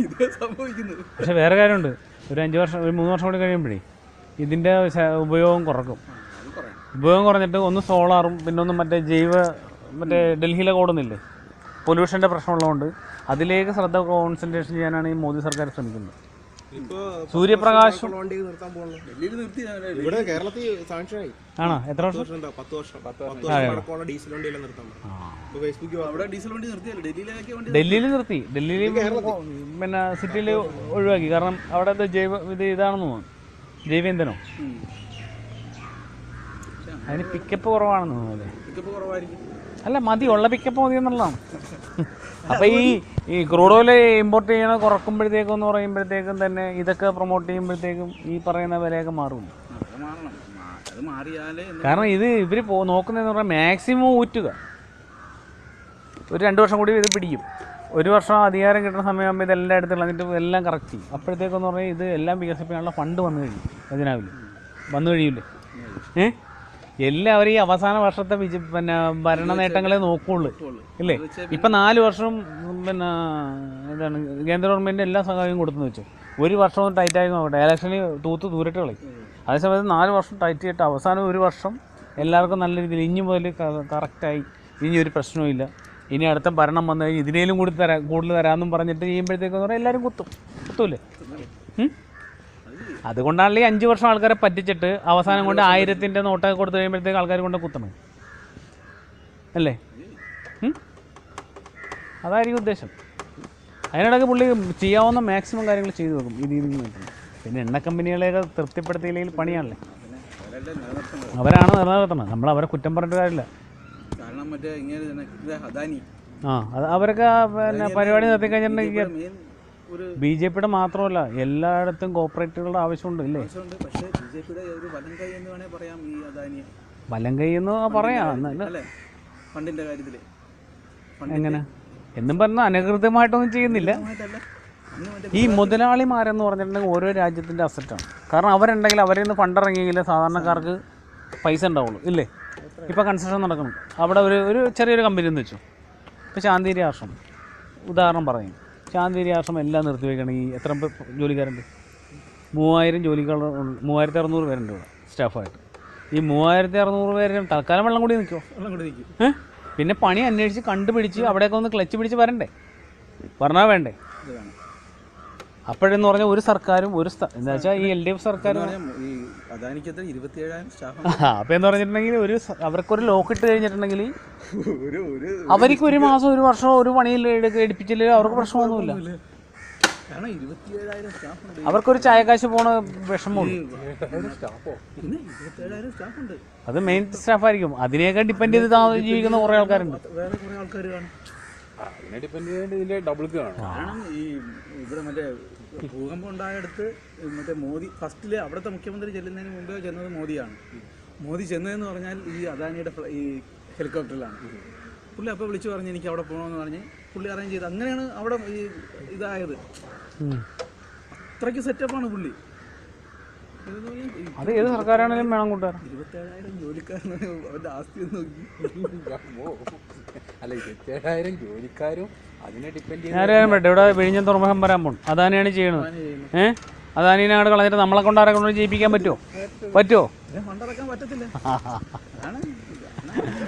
ഇതേ സംഭവിക്കുന്നത്. പക്ഷെ വേറെ കാര്യമുണ്ട്, ഒരു 5 വർഷം 3 വർഷം കൂടി കഴിയുമ്പോഴേ ഇതിന്റെ ഉപയോഗം കുറക്കും. ഉപയോഗം കുറഞ്ഞിട്ട് ഒന്ന് സോളാറും പിന്നെ ഒന്ന് മറ്റേ ഡൽഹിയിലെ ഓടുന്നില്ലേ, പൊല്യൂഷൻ്റെ പ്രശ്നമുള്ളതുകൊണ്ട് അതിലേക്ക് ശ്രദ്ധ കോൺസെൻട്രേഷൻ ചെയ്യാനാണ് ഈ മോദി സർക്കാർ ശ്രമിക്കുന്നത്. സൂര്യപ്രകാശം ഇവിടെ കേരളത്തിൽ സാങ്ഷനായി. ആണോ? എത്ര വർഷം? 10 വർഷം. ഡീസൽ വണ്ടിയെല്ലാം നിർത്താൻ ഡൽഹിയിൽ നിർത്തി. ഡൽഹിയിൽ പിന്നെ സിറ്റിയിൽ ഒഴിവാക്കി. കാരണം അവിടെ ഇതാണെന്ന് തോന്നുന്നു, ജൈവ ഇന്ധനം. അതിന് പിക്കപ്പ് കുറവാണെന്ന് തോന്നുന്നു. അല്ല, ഉള്ള പിക്കപ്പ് മതി എന്നുള്ളതാണ്. അപ്പം ഈ ക്രൂഡ് ഓയിൽ ഇമ്പോർട്ട് ചെയ്യണ കുറക്കുമ്പോഴത്തേക്കും എന്ന് പറയുമ്പോഴത്തേക്കും തന്നെ ഇതൊക്കെ പ്രൊമോട്ട് ചെയ്യുമ്പോഴത്തേക്കും ഈ പറയുന്ന വിലയൊക്കെ മാറും. കാരണം ഇവർ നോക്കുന്നതെന്ന് പറഞ്ഞാൽ മാക്സിമം ഊറ്റുക. ഒരു 2 വർഷം കൂടി ഇത് പിടിക്കും. 1 വർഷം അധികാരം കിട്ടുന്ന സമയമാകുമ്പോൾ ഇതെല്ലാം എടുത്ത് കളഞ്ഞിട്ട് എല്ലാം കറക്റ്റ് ചെയ്യും. അപ്പോഴത്തേക്കെന്ന് പറഞ്ഞാൽ ഇത് എല്ലാം വികസിപ്പിക്കാനുള്ള ഫണ്ട് വന്നു കഴിയും. ഖജനാവിൽ വന്നു കഴിയില്ലേ? എല്ലാവരും ഈ അവസാന വർഷത്തെ പിന്നെ ഭരണ നേട്ടങ്ങളെ നോക്കുള്ളൂ ഇല്ലേ? ഇപ്പം 4 വർഷം പിന്നെ എന്താണ് കേന്ദ്ര ഗവൺമെൻറ് എല്ലാ സഹായവും കൊടുത്തെന്ന് വെച്ചു. 1 വർഷം ടൈറ്റായി നോക്കട്ടെ, ഇലക്ഷന് ദൂരട്ട് കളയും. അതേസമയത്ത് 4 വർഷം ടൈറ്റ് ചെയ്തിട്ട് അവസാനം 1 വർഷം എല്ലാവർക്കും നല്ല രീതിയിൽ ഇനി മുതൽ കറക്റ്റായി, ഇനി ഒരു പ്രശ്നവും ഇല്ല, ഇനി അടുത്ത ഭരണം വന്നു കഴിഞ്ഞാൽ ഇതിനേലും കൂടുതൽ തരാമെന്നും പറഞ്ഞിട്ട് ചെയ്യുമ്പോഴത്തേക്കെന്ന് പറഞ്ഞാൽ എല്ലാവരും കുത്തൂല്ലേ? അതുകൊണ്ടാണല്ലേ 5 വർഷം ആൾക്കാരെ പറ്റിച്ചിട്ട് അവസാനം കൊണ്ട് 1000-ന്റെ നോട്ടൊക്കെ കൊടുത്തു കഴിയുമ്പോഴത്തേക്ക് ആൾക്കാർ കൊണ്ട് കുത്തണം അല്ലേ? അതായിരിക്കും ഉദ്ദേശം. അതിനിടയ്ക്ക് പുള്ളി ചെയ്യാവുന്ന മാക്സിമം കാര്യങ്ങൾ ചെയ്തു വെക്കും ഈ രീതിയിൽ നിന്ന്. പിന്നെ എണ്ണ കമ്പനികളെയൊക്കെ തൃപ്തിപ്പെടുത്തിയില്ലെങ്കിൽ പണിയാണല്ലേ, അവരാണ് നിലനിർത്തണം. നമ്മൾ അവരെ കുറ്റം പറഞ്ഞിട്ട് കാര്യമില്ല. അത് അവരൊക്കെ പിന്നെ പരിപാടി നിർത്തി കഴിഞ്ഞിട്ടുണ്ടെങ്കിൽ BJPയുടെ മാത്രമല്ല എല്ലായിടത്തും കോർപ്പറേറ്റുകളുടെ ആവശ്യമുണ്ട് ഇല്ലേ? വലം കൈ എന്ന് പറയാം. എങ്ങനെ എന്നും പറഞ്ഞാൽ അനധികൃതമായിട്ടൊന്നും ചെയ്യുന്നില്ല. ഈ മുതലാളിമാരെന്ന് പറഞ്ഞിട്ടുണ്ടെങ്കിൽ ഓരോ രാജ്യത്തിൻ്റെ അസറ്റാണ്. കാരണം അവരുണ്ടെങ്കിൽ അവരിൽ നിന്ന് ഫണ്ടിറങ്ങിയെങ്കിൽ സാധാരണക്കാർക്ക് പൈസ ഉണ്ടാവുള്ളൂ ഇല്ലേ? ഇപ്പോൾ കൺസ്ട്രക്ഷൻ നടക്കണം, അവിടെ ഒരു ചെറിയൊരു കമ്പനി എന്ന് വെച്ചു. ഇപ്പോൾ ശാന്തിഗിരി ആശ്രമം ഉദാഹരണം പറയും. ശാന്തിഗിരി ആശ്രമം എല്ലാം നിർത്തി വയ്ക്കണമെങ്കിൽ എത്ര ജോലിക്കാരുണ്ട്? 3000 ജോലിക്കാർ, 3600 പേരുണ്ട് ഇവിടെ സ്റ്റാഫായിട്ട്. ഈ 3600 പേര് തൽക്കാലം വെള്ളം കൂടി നിൽക്കുമോ? പിന്നെ പണി അന്വേഷിച്ച് കണ്ടുപിടിച്ച് അവിടെയൊക്കെ ഒന്ന് ക്ലച്ച് പിടിച്ച് വരണ്ടേ? പറഞ്ഞാൽ വേണ്ടേ? അപ്പോഴെന്ന് പറഞ്ഞാൽ ഒരു സർക്കാരും എന്താ വെച്ചാൽ ഈ LDF സർക്കാർ ഈ അതാനിക്കത്ര 27,000 സ്റ്റാഫ് അപ്പം എന്ന് പറഞ്ഞിട്ടുണ്ടെങ്കിൽ അവർക്കൊരു ലോക്ക് ഇട്ട് കഴിഞ്ഞിട്ടുണ്ടെങ്കിൽ ഒരു ഒരു അവർക്ക് ഒരു മാസം ഒരു വർഷം ഒരു പണിയിൽ എടുപ്പിച്ചില്ല അവർക്ക് പ്രശ്നമൊന്നുമില്ല. കാരണം 27,000 സ്റ്റാഫ് ഉണ്ട്. അവർക്കൊരു ചായക്കാശ് പോണ വിഷമമുള്ളൂ. പിന്നെ 27,000 സ്റ്റാഫ് ഉണ്ട്. അത് മെയിൻ സ്റ്റാഫായിരിക്കും. അതിനെയൊക്കെ ഡിപ്പെൻഡ് ചെയ്ത് ജീവിക്കുന്ന കുറേ ആൾക്കാരുണ്ട്. വേറെ കുറേ ആൾക്കാർ കാണും. അതിനെ ഡിപ്പെൻഡ് ചെയ്യേണ്ട ഇതിന്റെ ഡബിൾ കാണും. കാരണം ഈ ഇവിടെ മറ്റേ ഭൂകമ്പം ഉണ്ടായടുത്ത് മറ്റേ മോദി ഫസ്റ്റില് അവിടുത്തെ മുഖ്യമന്ത്രി ചെല്ലുന്നതിന് മുമ്പേ ചെന്നത് മോദിയാണ്. മോദി ചെന്നതെന്ന് പറഞ്ഞാൽ ഈ അദാനിയുടെ ഈ ഹെലികോപ്റ്ററിലാണ്. പുള്ളി അപ്പോൾ വിളിച്ചു പറഞ്ഞ് എനിക്ക് അവിടെ പോകണമെന്ന് പറഞ്ഞ് പുള്ളി അറേഞ്ച് ചെയ്ത് അങ്ങനെയാണ് അവിടെ ഈ ഇതായത്. അത്രയ്ക്ക് സെറ്റപ്പാണ് പുള്ളി. അത് ഏത് സർക്കാരാണെങ്കിലും വേണം കൂട്ടുകാർ. 27,000 ജോലിക്കാരനാണ് അവരുടെ ആസ്തി ഒന്ന് നോക്കി. അല്ല 27,000 ജോലിക്കാരും അതിനെ ഡിപ്പെൻഡ് ഞാനും പറ്റേ ഇവിടെ വിഴിഞ്ഞം തുറമുഖം വരാൻ പോകണം. അദാനിയാണ് ചെയ്യണത്. അദാനിനെ അങ്ങോട്ട് കളഞ്ഞിട്ട് നമ്മളെ കൊണ്ട് ആരെ കൊണ്ട് ജയിപ്പിക്കാൻ പറ്റുമോ? ഫണ്ടറക്കാൻ പറ്റത്തില്ല.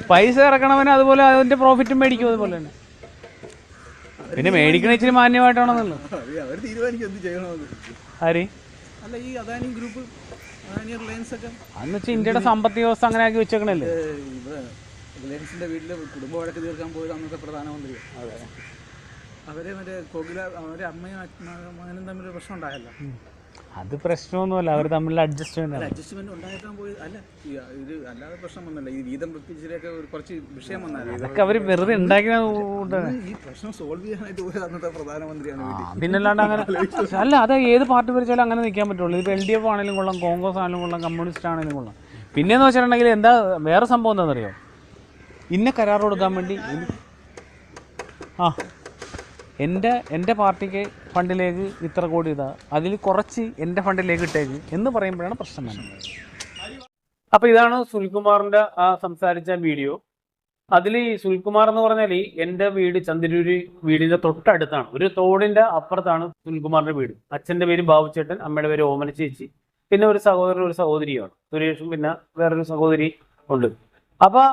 പൈസ ഇറക്കണവന് അതുപോലെ അതിന്റെ പ്രോഫിറ്റും മേടിക്കും അതുപോലെ തന്നെ. പിന്നെ മേടിക്കണ ഇച്ചിരി മാന്യമായിട്ടാണെന്നല്ലോ അവർ തീരുമാനിക്കും എന്ത് ചെയ്യണമെന്ന്. ആര്? അല്ല ഈ അദാനി ഗ്രൂപ്പ്, അദാനി റിലയൻസ് ഒക്കെ അന്ന് വെച്ചാൽ ഇന്ത്യയുടെ സാമ്പത്തിക വ്യവസ്ഥ അങ്ങനെ ആക്കി വെച്ചേക്കണല്ലേ. ഇവിടെ റിലയൻസിന്റെ വീട്ടിൽ കുടുംബ വഴക്ക് തീർക്കാൻ പോയത് അന്നത്തെ പ്രധാനമന്ത്രി. അവരെ മറ്റേ കോകില അവരെ അമ്മയും മകനും തമ്മിൽ പ്രശ്നം ഉണ്ടായല്ലോ. അത് പ്രശ്നമൊന്നുമല്ല, അവർ തമ്മിൽ അഡ്ജസ്റ്റ്മെന്റ് അഡ്ജസ്റ്റ്മെന്റ് ഉണ്ടാക്കാൻ പോയത് അല്ല. ഇത് അല്ലാതെ പ്രശ്നം വന്നല്ല. ഈ വീതം വെപ്പിച്ചിലൊക്കെ കുറച്ച് വിഷയം വന്നാലും അതൊക്കെ അവർ വെറുതെ ഉണ്ടാക്കിയ ഈ പ്രശ്നം സോൾവ് ചെയ്യാനായിട്ട് പോയത് അന്നത്തെ പ്രധാനമന്ത്രിയാണ് വീട്ടിൽ. പിന്നല്ലാണ്ട് അങ്ങനെ അല്ല. അത് ഏത് പാർട്ടി ഭരിച്ചാലും അങ്ങനെ നിൽക്കാൻ പറ്റുള്ളൂ. ഇപ്പോൾ LDF ആണെങ്കിലും കൊള്ളാം, കോൺഗ്രസ് ആണെങ്കിലും കൊള്ളാം, കമ്മ്യൂണിസ്റ്റ് ആണെങ്കിലും കൊള്ളാം. പിന്നെയെന്ന് വെച്ചിട്ടുണ്ടെങ്കിൽ എന്താ വേറെ സംഭവം എന്താണെന്നറിയോ? ഇന്ന കരാർ കൊടുക്കാൻ വേണ്ടി എൻ്റെ പാർട്ടിക്ക് ഫണ്ടിലേക്ക് ഇത്ര കോടി ഇതാ, അതിൽ കുറച്ച് എൻ്റെ ഫണ്ടിലേക്ക് ഇട്ടേക്ക് എന്ന് പറയുമ്പോഴാണ് പ്രശ്നം വരുന്നത്. അപ്പോൾ ഇതാണ് സുനിൽകുമാറിൻ്റെ ആ സംസാരിച്ച വീഡിയോ. അതിൽ സുനിൽകുമാർ എന്ന് പറഞ്ഞാൽ എൻ്റെ വീട് ചന്ദ്രൂര് വീടിൻ്റെ തൊട്ടടുത്താണ്, ഒരു തോടിൻ്റെ അപ്പുറത്താണ് സുനിൽകുമാറിൻ്റെ വീട്. അച്ഛൻ്റെ പേര് ബാബുച്ചേട്ടൻ, അമ്മയുടെ പേര് ഓമന ചേച്ചി, പിന്നെ ഒരു സഹോദരൻ ഒരു സഹോദരിയാണ്, സുരേഷും, പിന്നെ വേറൊരു സഹോദരി ഉണ്ട്. അപ്പോൾ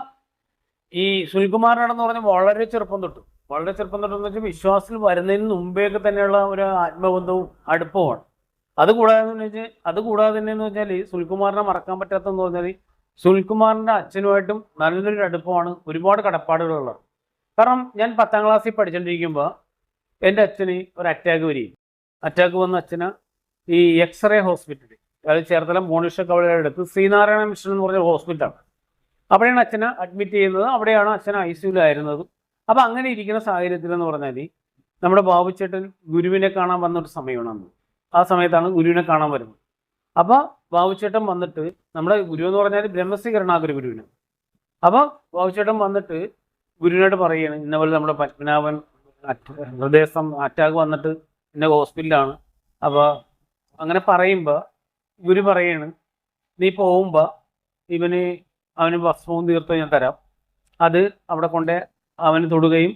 ഈ സുനിൽകുമാറിനാണെന്ന് പറഞ്ഞാൽ വളരെ ചെറുപ്പം തൊട്ടെന്ന് വെച്ചാൽ വിശ്വാസത്തിൽ വരുന്നതിന് മുമ്പേയൊക്കെ തന്നെയുള്ള ഒരു ആത്മബന്ധവും അടുപ്പവുമാണ്. അതുകൂടാതെ തന്നെ എന്ന് വെച്ചാൽ സുനിൽകുമാറിനെ മറക്കാൻ പറ്റാത്തതെന്ന് പറഞ്ഞാൽ സുനിൽകുമാറിൻ്റെ അച്ഛനുമായിട്ടും നല്ലൊരു അടുപ്പമാണ്, ഒരുപാട് കടപ്പാടുകളുള്ളത്. കാരണം ഞാൻ 10ാം ക്ലാസ്സിൽ പഠിച്ചുകൊണ്ടിരിക്കുമ്പോൾ എൻ്റെ അച്ഛന് ഒരു അറ്റാക്ക് വന്ന അച്ഛന് ഈ എക്സ്റേ ഹോസ്പിറ്റലിൽ, അതായത് ചേർത്തല മോണിഷ കവലയുടെ അടുത്ത് ശ്രീനാരായണ മിഷൻ എന്ന് പറഞ്ഞ ഹോസ്പിറ്റലാണ്. അവിടെയാണ് അച്ഛനെ അഡ്മിറ്റ് ചെയ്യുന്നത്, അവിടെയാണ് അച്ഛൻ ICUലായിരുന്നത്. അപ്പം അങ്ങനെ ഇരിക്കുന്ന സാഹചര്യത്തിൽ എന്ന് പറഞ്ഞാൽ നമ്മുടെ ബാബുച്ചേട്ടൻ ഗുരുവിനെ കാണാൻ വന്നൊരു സമയമാണ് അന്ന്. ആ സമയത്താണ് ഗുരുവിനെ കാണാൻ വരുന്നത്. അപ്പോൾ ബാബുച്ചേട്ടൻ വന്നിട്ട്, നമ്മുടെ ഗുരു എന്ന് പറഞ്ഞാൽ ബ്രഹ്മശ്രീ കരുണാകര ഗുരുവിന്. അപ്പോൾ ബാബുച്ചേട്ടൻ വന്നിട്ട് ഗുരുവിനോട് പറയുകയാണ്, ഇന്നപോലെ നമ്മുടെ പത്മനാഭൻ അറ്റാക്ക് വന്നിട്ട് ഇന്ന ഹോസ്പിറ്റലാണ്. അപ്പോൾ അങ്ങനെ പറയുമ്പോൾ ഗുരു പറയാണ്, നീ പോകുമ്പോൾ അവന് ഭസ്മവും തീർത്ഥവും ഞാൻ തരാം, അത് അവിടെ കൊണ്ട് അവന് തൊടുകയും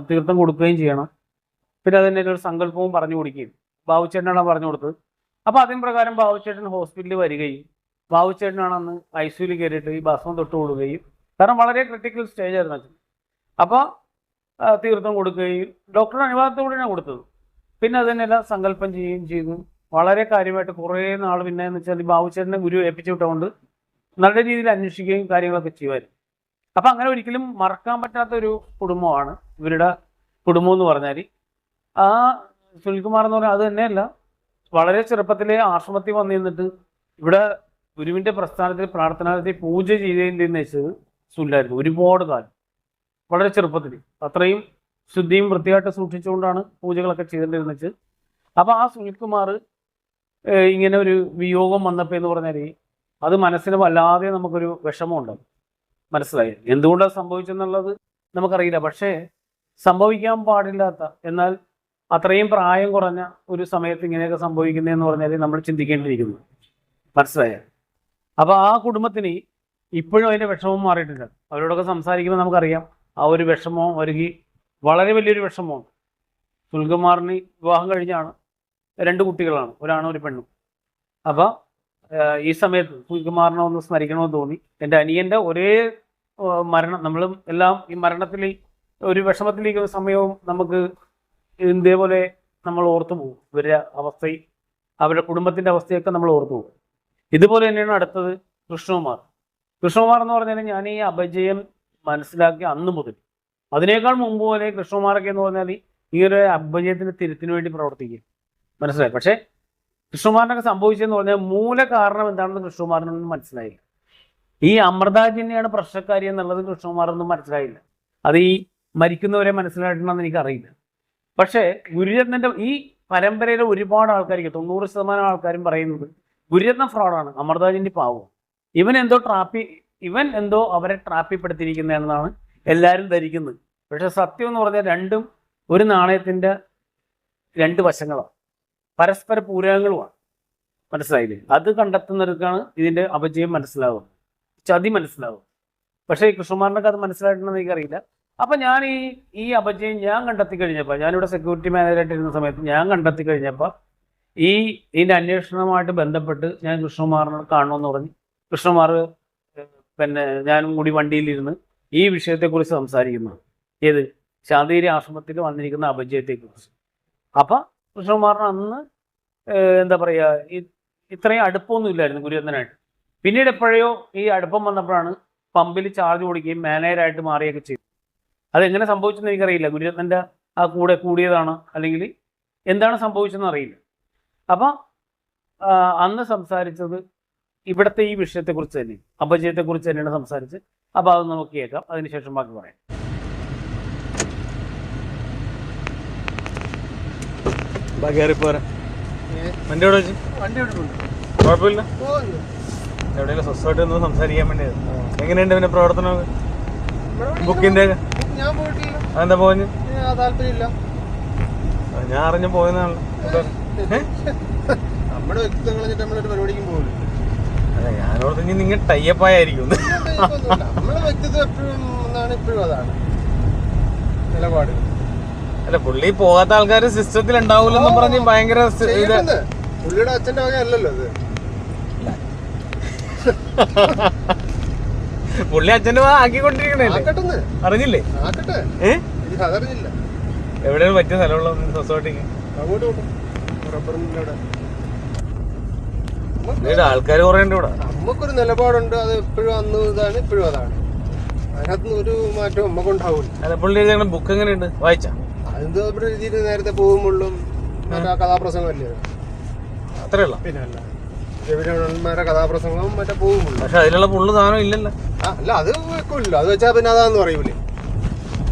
തീർത്ഥം കൊടുക്കുകയും ചെയ്യണം. പിന്നെ അതിൻ്റെ ഒരു സങ്കല്പവും പറഞ്ഞു കൊടുക്കുകയും ബാബുച്ചേട്ടനാണ് പറഞ്ഞു കൊടുത്തത്. അപ്പോൾ അതിന് പ്രകാരം ബാബുച്ചേട്ടൻ ഹോസ്പിറ്റലിൽ വരികയും ബാബുച്ചേട്ടനാണ് അന്ന് ICUയിൽ കയറിയിട്ട് ഈ ഭസ്മം തൊട്ട് കൊടുക്കുകയും, കാരണം വളരെ ക്രിട്ടിക്കൽ സ്റ്റേജ് ആയിരുന്നു അച്ഛൻ. അപ്പോൾ തീർത്ഥം കൊടുക്കുകയും ഡോക്ടറുടെ അനുവാദത്തോടെയാണ് കൊടുത്തത്. പിന്നെ അതിനെല്ലാം സങ്കല്പം ചെയ്യുകയും ചെയ്തു. വളരെ കാര്യമായിട്ട് കുറേ നാൾ പിന്നെ എന്ന് വെച്ചാൽ ബാബുച്ചേട്ടനെ ഗുരു ഏൽപ്പിച്ചു വിട്ടുകൊണ്ട് നല്ല രീതിയിൽ അന്വേഷിക്കുകയും കാര്യങ്ങളൊക്കെ ചെയ്യുമായിരുന്നു. അപ്പം അങ്ങനെ ഒരിക്കലും മറക്കാൻ പറ്റാത്ത ഒരു കുടുംബമാണ് ഇവരുടെ കുടുംബം എന്ന് പറഞ്ഞാൽ. ആ സുനിൽകുമാർ എന്ന് പറഞ്ഞാൽ അത് തന്നെയല്ല, വളരെ ചെറുപ്പത്തിലെ ആശ്രമത്തിൽ വന്നു നിന്നിട്ട് ഇവിടെ ഗുരുവിൻ്റെ പ്രസ്ഥാനത്തിൽ പ്രാർത്ഥനാലയത്തിൽ പൂജ ചെയ്തതിൻ്റെ വെച്ചത് സുല്ലായിരുന്നു. ഒരുപാട് കാലം വളരെ ചെറുപ്പത്തിൽ അത്രയും ശുദ്ധിയും വൃത്തിയായിട്ട് സൂക്ഷിച്ചുകൊണ്ടാണ് പൂജകളൊക്കെ ചെയ്തിട്ടുണ്ടെന്ന് വെച്ച്. അപ്പോൾ ആ സുനിൽകുമാർ ഇങ്ങനെ ഒരു വിയോഗം വന്നപ്പോൾ എന്ന് പറഞ്ഞാൽ അത് മനസ്സിന് വല്ലാതെ നമുക്കൊരു വിഷമമുണ്ട്. മനസ്സിലായി എന്തുകൊണ്ടാണ് സംഭവിച്ചെന്നുള്ളത് നമുക്കറിയില്ല. പക്ഷേ സംഭവിക്കാൻ പാടില്ലാത്ത, എന്നാൽ അത്രയും പ്രായം കുറഞ്ഞ ഒരു സമയത്ത് ഇങ്ങനെയൊക്കെ സംഭവിക്കുന്നതെന്ന് പറഞ്ഞാൽ നമ്മൾ ചിന്തിക്കേണ്ടിയിരിക്കുന്നു. മനസ്സിലായ? അപ്പോൾ ആ കുടുംബത്തിന് ഇപ്പോഴും അതിൻ്റെ വിഷമം മാറിയിട്ടില്ല. അവരോടൊക്കെ സംസാരിക്കുമ്പോൾ നമുക്കറിയാം ആ ഒരു വിഷമം ഒരുക്കി വളരെ വലിയൊരു വിഷമമാണ്. സുനിൽകുമാറിന് വിവാഹം കഴിഞ്ഞാണ്, 2 കുട്ടികളാണ്, ഒരാണും ഒരു പെണ്ണും. അപ്പോൾ ഈ സമയത്ത് സുനിൽകുമാറിനെ ഒന്ന് സ്മരിക്കണമെന്ന് തോന്നി. എൻ്റെ അനിയൻ്റെ ഒരേ മരണം, നമ്മളും എല്ലാം ഈ മരണത്തിൽ ഒരു വിഷമത്തിലിരിക്കുന്ന സമയവും നമുക്ക് ഇതേപോലെ നമ്മൾ ഓർത്തു പോകും. ഇവരുടെ അവസ്ഥയും അവരുടെ കുടുംബത്തിൻ്റെ അവസ്ഥയൊക്കെ നമ്മൾ ഓർത്തു പോകും. ഇതുപോലെ തന്നെയാണ് അടുത്തത് കൃഷ്ണകുമാർ. കൃഷ്ണകുമാർ എന്ന് പറഞ്ഞാൽ ഞാൻ ഈ അപജയം മനസ്സിലാക്കിയ അന്ന് മുതൽ, അതിനേക്കാൾ മുമ്പ് പോലെ കൃഷ്ണകുമാറൊക്കെ എന്ന് പറഞ്ഞാൽ ഈ ഒരു അപജയത്തിന് തിരുത്തിന് വേണ്ടി പ്രവർത്തിക്കും, മനസ്സിലായി. പക്ഷേ കൃഷ്ണകുമാറിനൊക്കെ സംഭവിച്ചതെന്ന് പറഞ്ഞാൽ മൂല കാരണം എന്താണെന്ന് കൃഷ്ണകുമാറിനൊന്നും മനസ്സിലായില്ല. ഈ അമൃതാജിനെയാണ് പ്രശ്നക്കാരി എന്നുള്ളത് കൃഷ്ണകുമാറൊന്നും മനസ്സിലായില്ല. അത് ഈ മരിക്കുന്നവരെ മനസ്സിലായിട്ടുണ്ടെന്ന് എനിക്കറിയില്ല. പക്ഷേ ഗുരുരത്നന്റെ ഈ പരമ്പരയിലെ ഒരുപാട് ആൾക്കാർക്ക് 90% ആൾക്കാരും പറയുന്നത് ഗുരുരത്നം ഫ്രോഡാണ്, അമൃതാജിന്റെ പാവം, ഇവൻ എന്തോ അവരെ ട്രാപ്പിപ്പെടുത്തിയിരിക്കുന്നതെന്നാണ് എല്ലാവരും ധരിക്കുന്നത്. പക്ഷെ സത്യം എന്ന് പറഞ്ഞാൽ രണ്ടും ഒരു നാണയത്തിന്റെ രണ്ട് വശങ്ങളാണ്, പരസ്പര പൂരകങ്ങളുമാണ്, മനസ്സിലായില്ലേ? അത് കണ്ടെത്തുന്നവർക്കാണ് ഇതിന്റെ അപജയം മനസ്സിലാവുക, ചതി മനസ്സിലാവും. പക്ഷേ ഈ കൃഷ്ണകുമാറിനൊക്കെ അത് മനസ്സിലായിട്ടുണ്ടെന്ന് എനിക്കറിയില്ല. അപ്പം ഞാൻ ഈ അപജയം ഞാൻ കണ്ടെത്തി കഴിഞ്ഞപ്പോൾ, ഞാനിവിടെ സെക്യൂരിറ്റി മാനേജറായിട്ട് ഇരുന്ന സമയത്ത് ഞാൻ കണ്ടെത്തി കഴിഞ്ഞപ്പോൾ ഇതിൻ്റെ അന്വേഷണവുമായിട്ട് ബന്ധപ്പെട്ട് ഞാൻ കൃഷ്ണകുമാറിനോട് കാണണമെന്ന് പറഞ്ഞ് കൃഷ്ണകുമാർ പിന്നെ ഞാനും കൂടി വണ്ടിയിലിരുന്ന് ഈ വിഷയത്തെക്കുറിച്ച് സംസാരിക്കുന്നു. ഏത് ശാന്തിഗിരി ആശ്രമത്തിൽ വന്നിരിക്കുന്ന അപജയത്തെക്കുറിച്ച്. അപ്പം കൃഷ്ണകുമാറിന് അന്ന് എന്താ പറയുക, ഇത്രയും അടുപ്പമൊന്നും ഇല്ലായിരുന്നു ഗുരുരത്നായിട്ട്. പിന്നീട് എപ്പോഴോ ഈ അടുപ്പം വന്നപ്പോഴാണ് പമ്പിൽ ചാർജ് കൊടുക്കുകയും മാനേജറായിട്ട് മാറുകയൊക്കെ ചെയ്തു. അതെങ്ങനെ സംഭവിച്ചെന്ന് എനിക്കറിയില്ല. ഗുരുരത്നൻ്റെ ആ കൂടെ കൂടിയതാണോ അല്ലെങ്കിൽ എന്താണ് സംഭവിച്ചതെന്ന് അറിയില്ല. അപ്പം അന്ന് സംസാരിച്ചത് ഇവിടുത്തെ ഈ വിഷയത്തെക്കുറിച്ച് തന്നെ, അപജയത്തെക്കുറിച്ച് തന്നെയാണ് സംസാരിച്ച്. അപ്പോൾ അത് നമുക്ക് കേൾക്കാം, അതിനുശേഷം ബാക്കി പറയാം. വണ്ടി എവിടെ വെച്ച്? കുഴപ്പമില്ല, എവിടെയെങ്കിലും സ്വസ്ഥമായിട്ട് ഒന്ന് സംസാരിക്കാൻ വേണ്ടിയത്. എങ്ങനെയുണ്ട് പിന്നെ പ്രവർത്തനം ബുക്കിന്റെ? ഞാൻ പോയിട്ടില്ല. അതെന്താ പോഞ്ഞു? താല്പര്യമില്ല. ഞാൻ അറിഞ്ഞ പോയെന്നാണല്ലോ. നമ്മുടെ വ്യക്തിത്വം കളഞ്ഞിട്ട് നമ്മളൊരു പരിപാടിക്കും പോകില്ല. അല്ല, ഞാനോട് നിങ്ങൾ ടൈപ്പായിരിക്കും. നമ്മളെ വ്യക്തിത്വം എപ്പോഴും എന്നാണ്, ഇപ്പോഴും അതാണ് നിലപാട്. അല്ല, പുള്ളി പോകാത്ത ആൾക്കാർ സിസ്റ്റത്തിൽ ഉണ്ടാവൂലെന്ന് പറഞ്ഞ് ഭയങ്കര പുള്ളിയുടെ അച്ഛന്റെ വക അല്ലല്ലോ ഇത്. പുള്ളി അച്ഛൻ്റെ ആക്കിക്കൊണ്ടിരിക്കണേ, അറിഞ്ഞില്ലേ? അതറിഞ്ഞില്ല. എവിടെയാണ് പറ്റിയ സ്ഥലമുള്ള സൊസൈറ്റിക്ക്? അങ്ങോട്ട് റബ്ബറിന്റെ ആൾക്കാർ കുറെ ഉണ്ട് ഇവിടെ. നമുക്കൊരു നിലപാടുണ്ട്, അത് എപ്പോഴും അന്ന് ഇതാണ്, ഇപ്പോഴും അതാണ്. അതിനകത്ത് ഒരു മാറ്റം നമുക്ക് ഉണ്ടാവില്ല. അല്ല, പുള്ളി ബുക്ക് എങ്ങനെയുണ്ട്? വായിച്ചാ? അതെന്തോ ഇവിടെ രീതിയിൽ നേരത്തെ പോകുമ്പോഴും മറ്റേ കഥാപ്രസംഗമല്ലേ, അത്രയുള്ള പിന്നെ അല്ല രവിരമണന്മാരുടെ കഥാപ്രസംഗവും മറ്റേ പോകുമ്പോഴും. പക്ഷെ അതിലുള്ള പുള്ളു സാധനം ഇല്ലല്ലോ. അല്ല, അത് വെക്കില്ല. അത് വെച്ചാൽ പിന്നെ അതാന്ന് പറയൂലേ.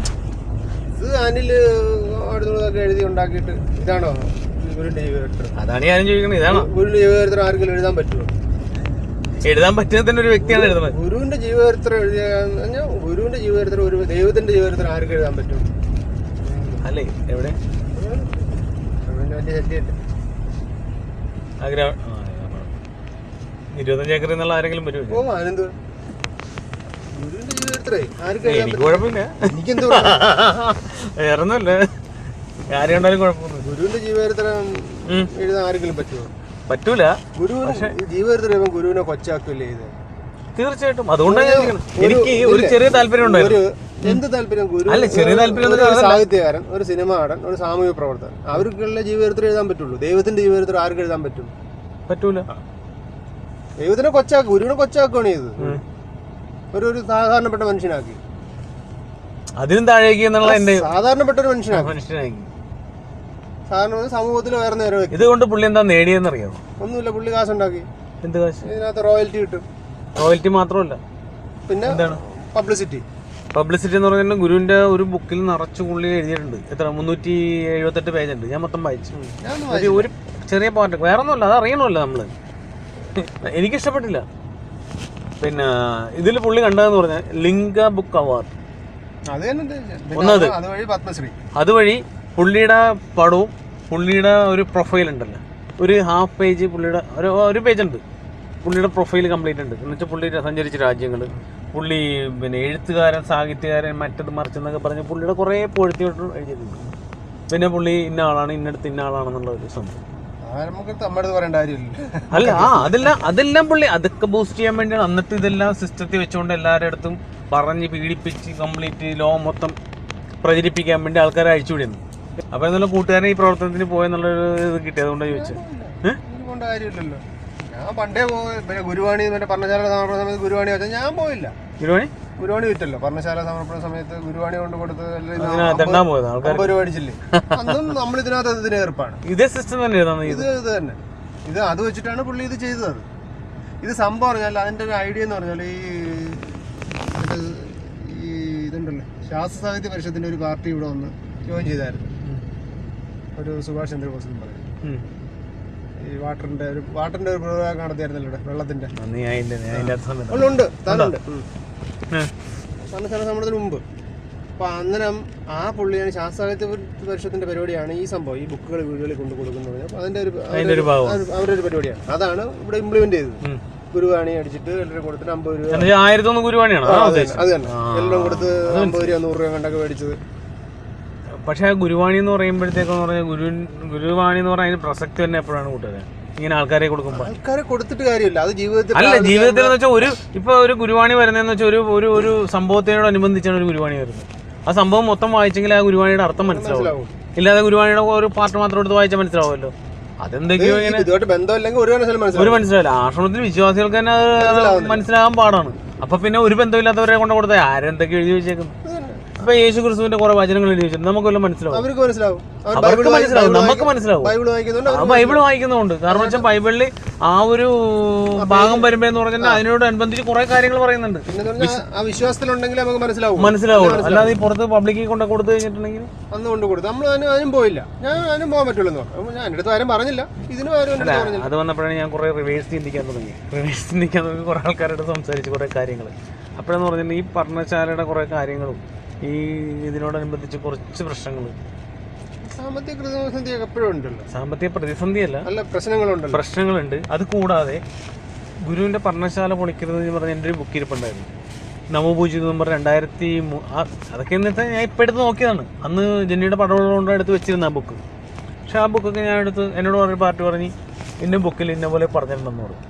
ഇത് അനില് അടുത്തൊക്കെ എഴുതി ഉണ്ടാക്കിയിട്ട് ഇതാണോ ഗുരുവിന്റെ ജീവചരിത്രം? അതാണ് ഞാനും ചോദിക്കുന്നത്. ഇതാണോ ഗുരുവിന്റെ ജീവചരിത്രം? ആർക്കെങ്കിലും എഴുതാൻ പറ്റുമോ? എഴുതാൻ പറ്റുന്ന തന്നെ ഒരു വ്യക്തിയാണ് എഴുതുന്നത്. ഗുരുവിന്റെ ജീവചരിത്രം എഴുതിയ ഗുരുവിന്റെ ജീവചരിത്രം ഒരു ദൈവത്തിന്റെ ജീവചരിത്രം ആർക്ക് എഴുതാൻ പറ്റും? അല്ലേ, എവിടെ വലിയ ശല്യല്ലേ ആഗ്രഹം? 25 ഏക്കറിൽ നിന്നുള്ള ആരെങ്കിലും വരും? ഓ, ആനന്ദ ഗുരുവിന്റെ ജീവചരിത്രേ ആർക്ക്? എനിക്ക് കുഴപ്പമില്ല, എനിക്കെന്തോ വേറൊന്നുമല്ലേ, കാര്യം ഉണ്ടായാലും കുഴപ്പമൊന്നും. ഗുരുവിന്റെ ജീവചരിത്രം എഴുതാൻ ആരെങ്കിലും പറ്റുമോ? പറ്റൂല. ഗുരുവിന് ജീവചരിത്രം ഗുരുവിനെ കൊച്ചാക്കില്ലേ ഇത്? തീർച്ചയായിട്ടും. അതുകൊണ്ടാണ് എനിക്ക് ഒരു ചെറിയ താല്പര്യം ഉണ്ടായിരുന്നു. എന്ത് താല്പര്യം? ഗുരു അല്ല, ചെറിയ താല്പര്യം. ഒരു സാഹിത്യകാരൻ, ഒരു സിനിമ നടൻ, ഒരു സാമൂഹ്യ പ്രവർത്തകൻ, അവർക്കുള്ള ജീവചരിത്രം എഴുതാൻ പറ്റുള്ളൂ. ദൈവത്തിന്റെ ജീവചരിത്രം ആർക്ക് എഴുതാൻ പറ്റും? പറ്റൂല. ദൈവത്തിനെ കൊച്ചാക്കി, ഗുരുവിനെ കൊച്ചാക്കുകയാണ് ചെയ്തത്. ഒരു സാധാരണപ്പെട്ട മനുഷ്യനാക്കി, അതിനും താഴേക്ക് എന്നുള്ള എന്റെ സാധാരണപ്പെട്ട ഒരു മനുഷ്യനാക്കി. സാധാരണ സമൂഹത്തിൽ വേറെ നേരം. ഇതുകൊണ്ട് പുള്ളി എന്താ നേടിയെന്നറിയാമോ? ഒന്നുമില്ല, പുള്ളി കാശുണ്ടാക്കി. എന്ത് കാശ്? ഇതിനകത്ത് റോയൽറ്റി കിട്ടും. റോയൽറ്റി മാത്രമല്ല, പിന്നെ എന്താണ് പബ്ലിസിറ്റി. പബ്ലിസിറ്റി എന്ന് പറഞ്ഞാൽ ഗുരുവിന്റെ ഒരു ബുക്കിൽ നിറച്ചു പുള്ളി എഴുതിയിട്ടുണ്ട്. എത്ര 378 പേജുണ്ട്. ഞാൻ മൊത്തം വായിച്ചു. ഒരു ചെറിയ പാർട്ട്, വേറെ ഒന്നുമല്ല, അത് അറിയണമല്ലോ നമ്മള്. എനിക്കിഷ്ടപ്പെട്ടില്ല. പിന്നെ ഇതിൽ പുള്ളി കണ്ടതെന്ന് പറഞ്ഞാൽ ലിംഗ ബുക്ക് അവാർഡ് ഒന്നത്, അതുവഴി പുള്ളിയുടെ പടവും പുള്ളിയുടെ ഒരു പ്രൊഫൈൽ ഉണ്ടല്ലോ, ഒരു ഹാഫ് പേജ് പുള്ളിയുടെ ഒരു പേജ് ഉണ്ട്, പുള്ളിയുടെ പ്രൊഫൈൽ കംപ്ലീറ്റ് ഉണ്ട്. എന്നുവെച്ചാൽ പുള്ളി സഞ്ചരിച്ച രാജ്യങ്ങൾ, പുള്ളി പിന്നെ എഴുത്തുകാരൻ, സാഹിത്യകാരൻ, മറ്റത് മറിച്ചെന്നൊക്കെ പറഞ്ഞ് പുള്ളിയുടെ കുറേ പൊഴുത്തിയോട്ട് എഴുതിയിട്ടുണ്ട്. പിന്നെ പുള്ളി ഇന്ന ആളാണ്, ഇന്നടുത്ത് ഇന്ന ആളാണെന്നുള്ള ഒരു സംഭവം. അല്ല, അതെല്ലാം പുള്ളി അതൊക്കെ ബൂസ്റ്റ് ചെയ്യാൻ വേണ്ടിയാണ്. എന്നിട്ട് ഇതെല്ലാം സിസ്റ്റത്തിൽ വെച്ചുകൊണ്ട് എല്ലാവരുടെ അടുത്തും പറഞ്ഞ് പീഡിപ്പിച്ച് കംപ്ലീറ്റ് ലോകം മൊത്തം പ്രചരിപ്പിക്കാൻ വേണ്ടി ആൾക്കാരെ അഴിച്ചുവിടുന്നു. അപ്പോൾ എന്നുള്ള കൂട്ടുകാരൻ ഈ പ്രവർത്തനത്തിന് പോയെന്നുള്ളൊരു ഇത് കിട്ടി. അതുകൊണ്ടാണ് ചോദിച്ചത്. ഞാൻ പണ്ടേ പിന്നെ ഗുരുവാണി മറ്റേ പർണശാല സമർപ്പണ സമയത്ത് ഗുരുവാണി വെച്ചാൽ ഞാൻ പോയില്ല. ഗുരുവാണി വിറ്റല്ലോ പർണശാല സമർപ്പണ സമയത്ത് ഗുരുവാണി കൊണ്ട് കൊടുത്ത് 50 രൂപ അടിച്ചില്ലേ. അന്നും നമ്മൾ ഇതിനകത്ത് ഇതിന് ഏർപ്പാണ്. ഇതേ സിസ്റ്റം തന്നെയാണ് ഇത് തന്നെ. ഇത് അത് വെച്ചിട്ടാണ് പുള്ളി ഇത് ചെയ്തത്. ഇത് സംഭവം പറഞ്ഞാൽ അതിൻ്റെ ഒരു ഐഡിയ എന്ന് പറഞ്ഞാൽ ഈ ഇതുണ്ടല്ലോ ശാസ്ത്ര സാഹിത്യ പരിഷത്തിന്റെ ഒരു പാർട്ടി ഇവിടെ വന്ന് ജോയിൻ ചെയ്തായിരുന്നു. ഒരു സുഭാഷ് ചന്ദ്രബോസ് എന്ന് പറയും. ഈ വാട്ടറിന്റെ ഒരു പ്രോഗ്രാം നടത്തിയായിരുന്നല്ലോ ഇവിടെ വെള്ളത്തിന്റെ. ഉണ്ട് താനുണ്ട് പർണശാല സമരത്തിന് മുമ്പ്. അപ്പൊ അന്നേരം ആ പുള്ളിയാണ് ശാസ്ത്ര സാഹിത്യ പരിഷത്തിന്റെ പരിപാടിയാണ് ഈ സംഭവം, ഈ ബുക്കുകൾ വീടുകളിൽ കൊണ്ടു കൊടുക്കുന്നത്. അപ്പൊ അതിന്റെ അവരുടെ ഒരു പരിപാടിയാണ്. അതാണ് ഇവിടെ ഇംപ്ലിമെന്റ് ചെയ്തത്. ഗുരുവാണി അടിച്ചിട്ട് എല്ലാവരും കൊടുത്തിട്ട് 50 രൂപ. 1000 ഗുരുവാണിയാണ് അത് തന്നെ. എല്ലാം കൊടുത്ത് 50 രൂപ 100 രൂപ കണ്ടൊക്കെ മേടിച്ചത്. പക്ഷെ ആ ഗുരുവാണി എന്ന് പറയുമ്പോഴത്തേക്കെന്ന് പറഞ്ഞാൽ ഗുരുവാണി എന്ന് പറഞ്ഞാൽ അതിന് പ്രസക്തി തന്നെ എപ്പോഴാണ് കൂട്ടുന്നത്? ഇങ്ങനെ ആൾക്കാരെ കൊടുക്കുമ്പോൾ ആൾക്കാരെ കൊടുത്തിട്ട് കാര്യമില്ല. അത് ജീവിതത്തിൽ അല്ല, ജീവിതത്തിൽ എന്ന് വെച്ചാൽ ഒരു ഗുരുവാണി വരുന്നതെന്ന് വെച്ചാൽ ഒരു സംഭവത്തിനോടനുബന്ധിച്ചാണ് ഒരു ഗുരുവാണി വരുന്നത്. ആ സംഭവം മൊത്തം വായിച്ചെങ്കിൽ ആ ഗുരുവാണിയുടെ അർത്ഥം മനസ്സിലാവും. ഇല്ലാതെ ഗുരുവാണിയുടെ ഒരു പാർട്ട് മാത്രം എടുത്ത് വായിച്ചാൽ മനസ്സിലാവുമല്ലോ. അതെന്തൊക്കെയോ ഇങ്ങനെ ഒരു മനസ്സിലാവില്ല. ആശ്രമത്തിൽ വിശ്വാസികൾക്ക് തന്നെ മനസ്സിലാകാൻ പാടാണ്. അപ്പൊ പിന്നെ ഒരു ബന്ധമില്ലാത്തവരെ കൊണ്ട് കൊടുത്താൽ ആരെന്തൊക്കെ എഴുതി വെച്ചേക്കുന്നു. ഇപ്പൊ യേശു ക്രിസ്തുവിന്റെ കുറെ വചനങ്ങൾ എഴുതി വെച്ചിട്ടുണ്ട്. നമുക്കെല്ലാം മനസ്സിലാവും, അവർക്ക് മനസ്സിലാവും, നമുക്ക് മനസ്സിലാവും. ബൈബിൾ വായിക്കുന്നുണ്ട്. കാരണം വെച്ചാൽ ബൈബിളിൽ ആ ഒരു ഭാഗം വരുമ്പോന്ന് പറഞ്ഞാൽ അതിനോടനുബന്ധിച്ച് കുറെ കാര്യങ്ങൾ പറയുന്നുണ്ട്. വിശ്വാസത്തിലുണ്ടെങ്കിൽ നമുക്ക് മനസ്സിലാവുള്ളൂ. അല്ലാതെ ഈ പുറത്ത് പബ്ലിക്കിൽ കൊണ്ട് കൊടുത്തു കഴിഞ്ഞിട്ടുണ്ടെങ്കിൽ അന്ന് കൊണ്ട് കൊടുത്തു നമ്മൾ അതിനും പോയില്ല. ഞാനും പോകാൻ പറ്റുള്ളൂ. ഞാൻ എൻ്റെ അടുത്ത് ആരും പറഞ്ഞില്ല. ഇതിനും ആരും അത് വന്നപ്പോഴാണ് ഞാൻ കുറെ റിവേഴ്സ് ചിന്തിക്കാൻ തുടങ്ങി. കുറെ ആൾക്കാരോട് സംസാരിച്ച് കുറെ കാര്യങ്ങൾ. അപ്പോഴെന്ന് പറഞ്ഞിട്ടുണ്ടെങ്കിൽ ഈ പർണശാലയുടെ കുറെ കാര്യങ്ങളും ഈ ഇതിനോടനുബന്ധിച്ച് കുറച്ച് പ്രശ്നങ്ങൾ, സാമ്പത്തിക പ്രതിസന്ധിയൊക്കെ എപ്പോഴും ഉണ്ടല്ലോ. സാമ്പത്തിക പ്രതിസന്ധിയല്ല, പ്രശ്നങ്ങളുണ്ട്. അത് കൂടാതെ ഗുരുവിന്റെ പർണശാല പൊളിക്കരുത് എന്ന് പറഞ്ഞ എൻ്റെ ഒരു ബുക്ക് ഇരിപ്പുണ്ടായിരുന്നു, നവപൂജിത നമ്പർ 2003. അതൊക്കെ എന്നിട്ട് ഞാൻ ഇപ്പം എടുത്ത് നോക്കിയതാണ്. അന്ന് ജെന്നിയുടെ പടവുകൾ കൊണ്ട് എടുത്ത് വെച്ചിരുന്ന ആ ബുക്ക്. പക്ഷെ ആ ബുക്കൊക്കെ ഞാൻ എടുത്ത് എന്നോട് പറഞ്ഞ പാർട്ടി പറഞ്ഞ് ഇന്ന ബുക്കിൽ ഇന്ന പോലെ പറഞ്ഞിട്ടുണ്ടെന്ന് പറഞ്ഞു.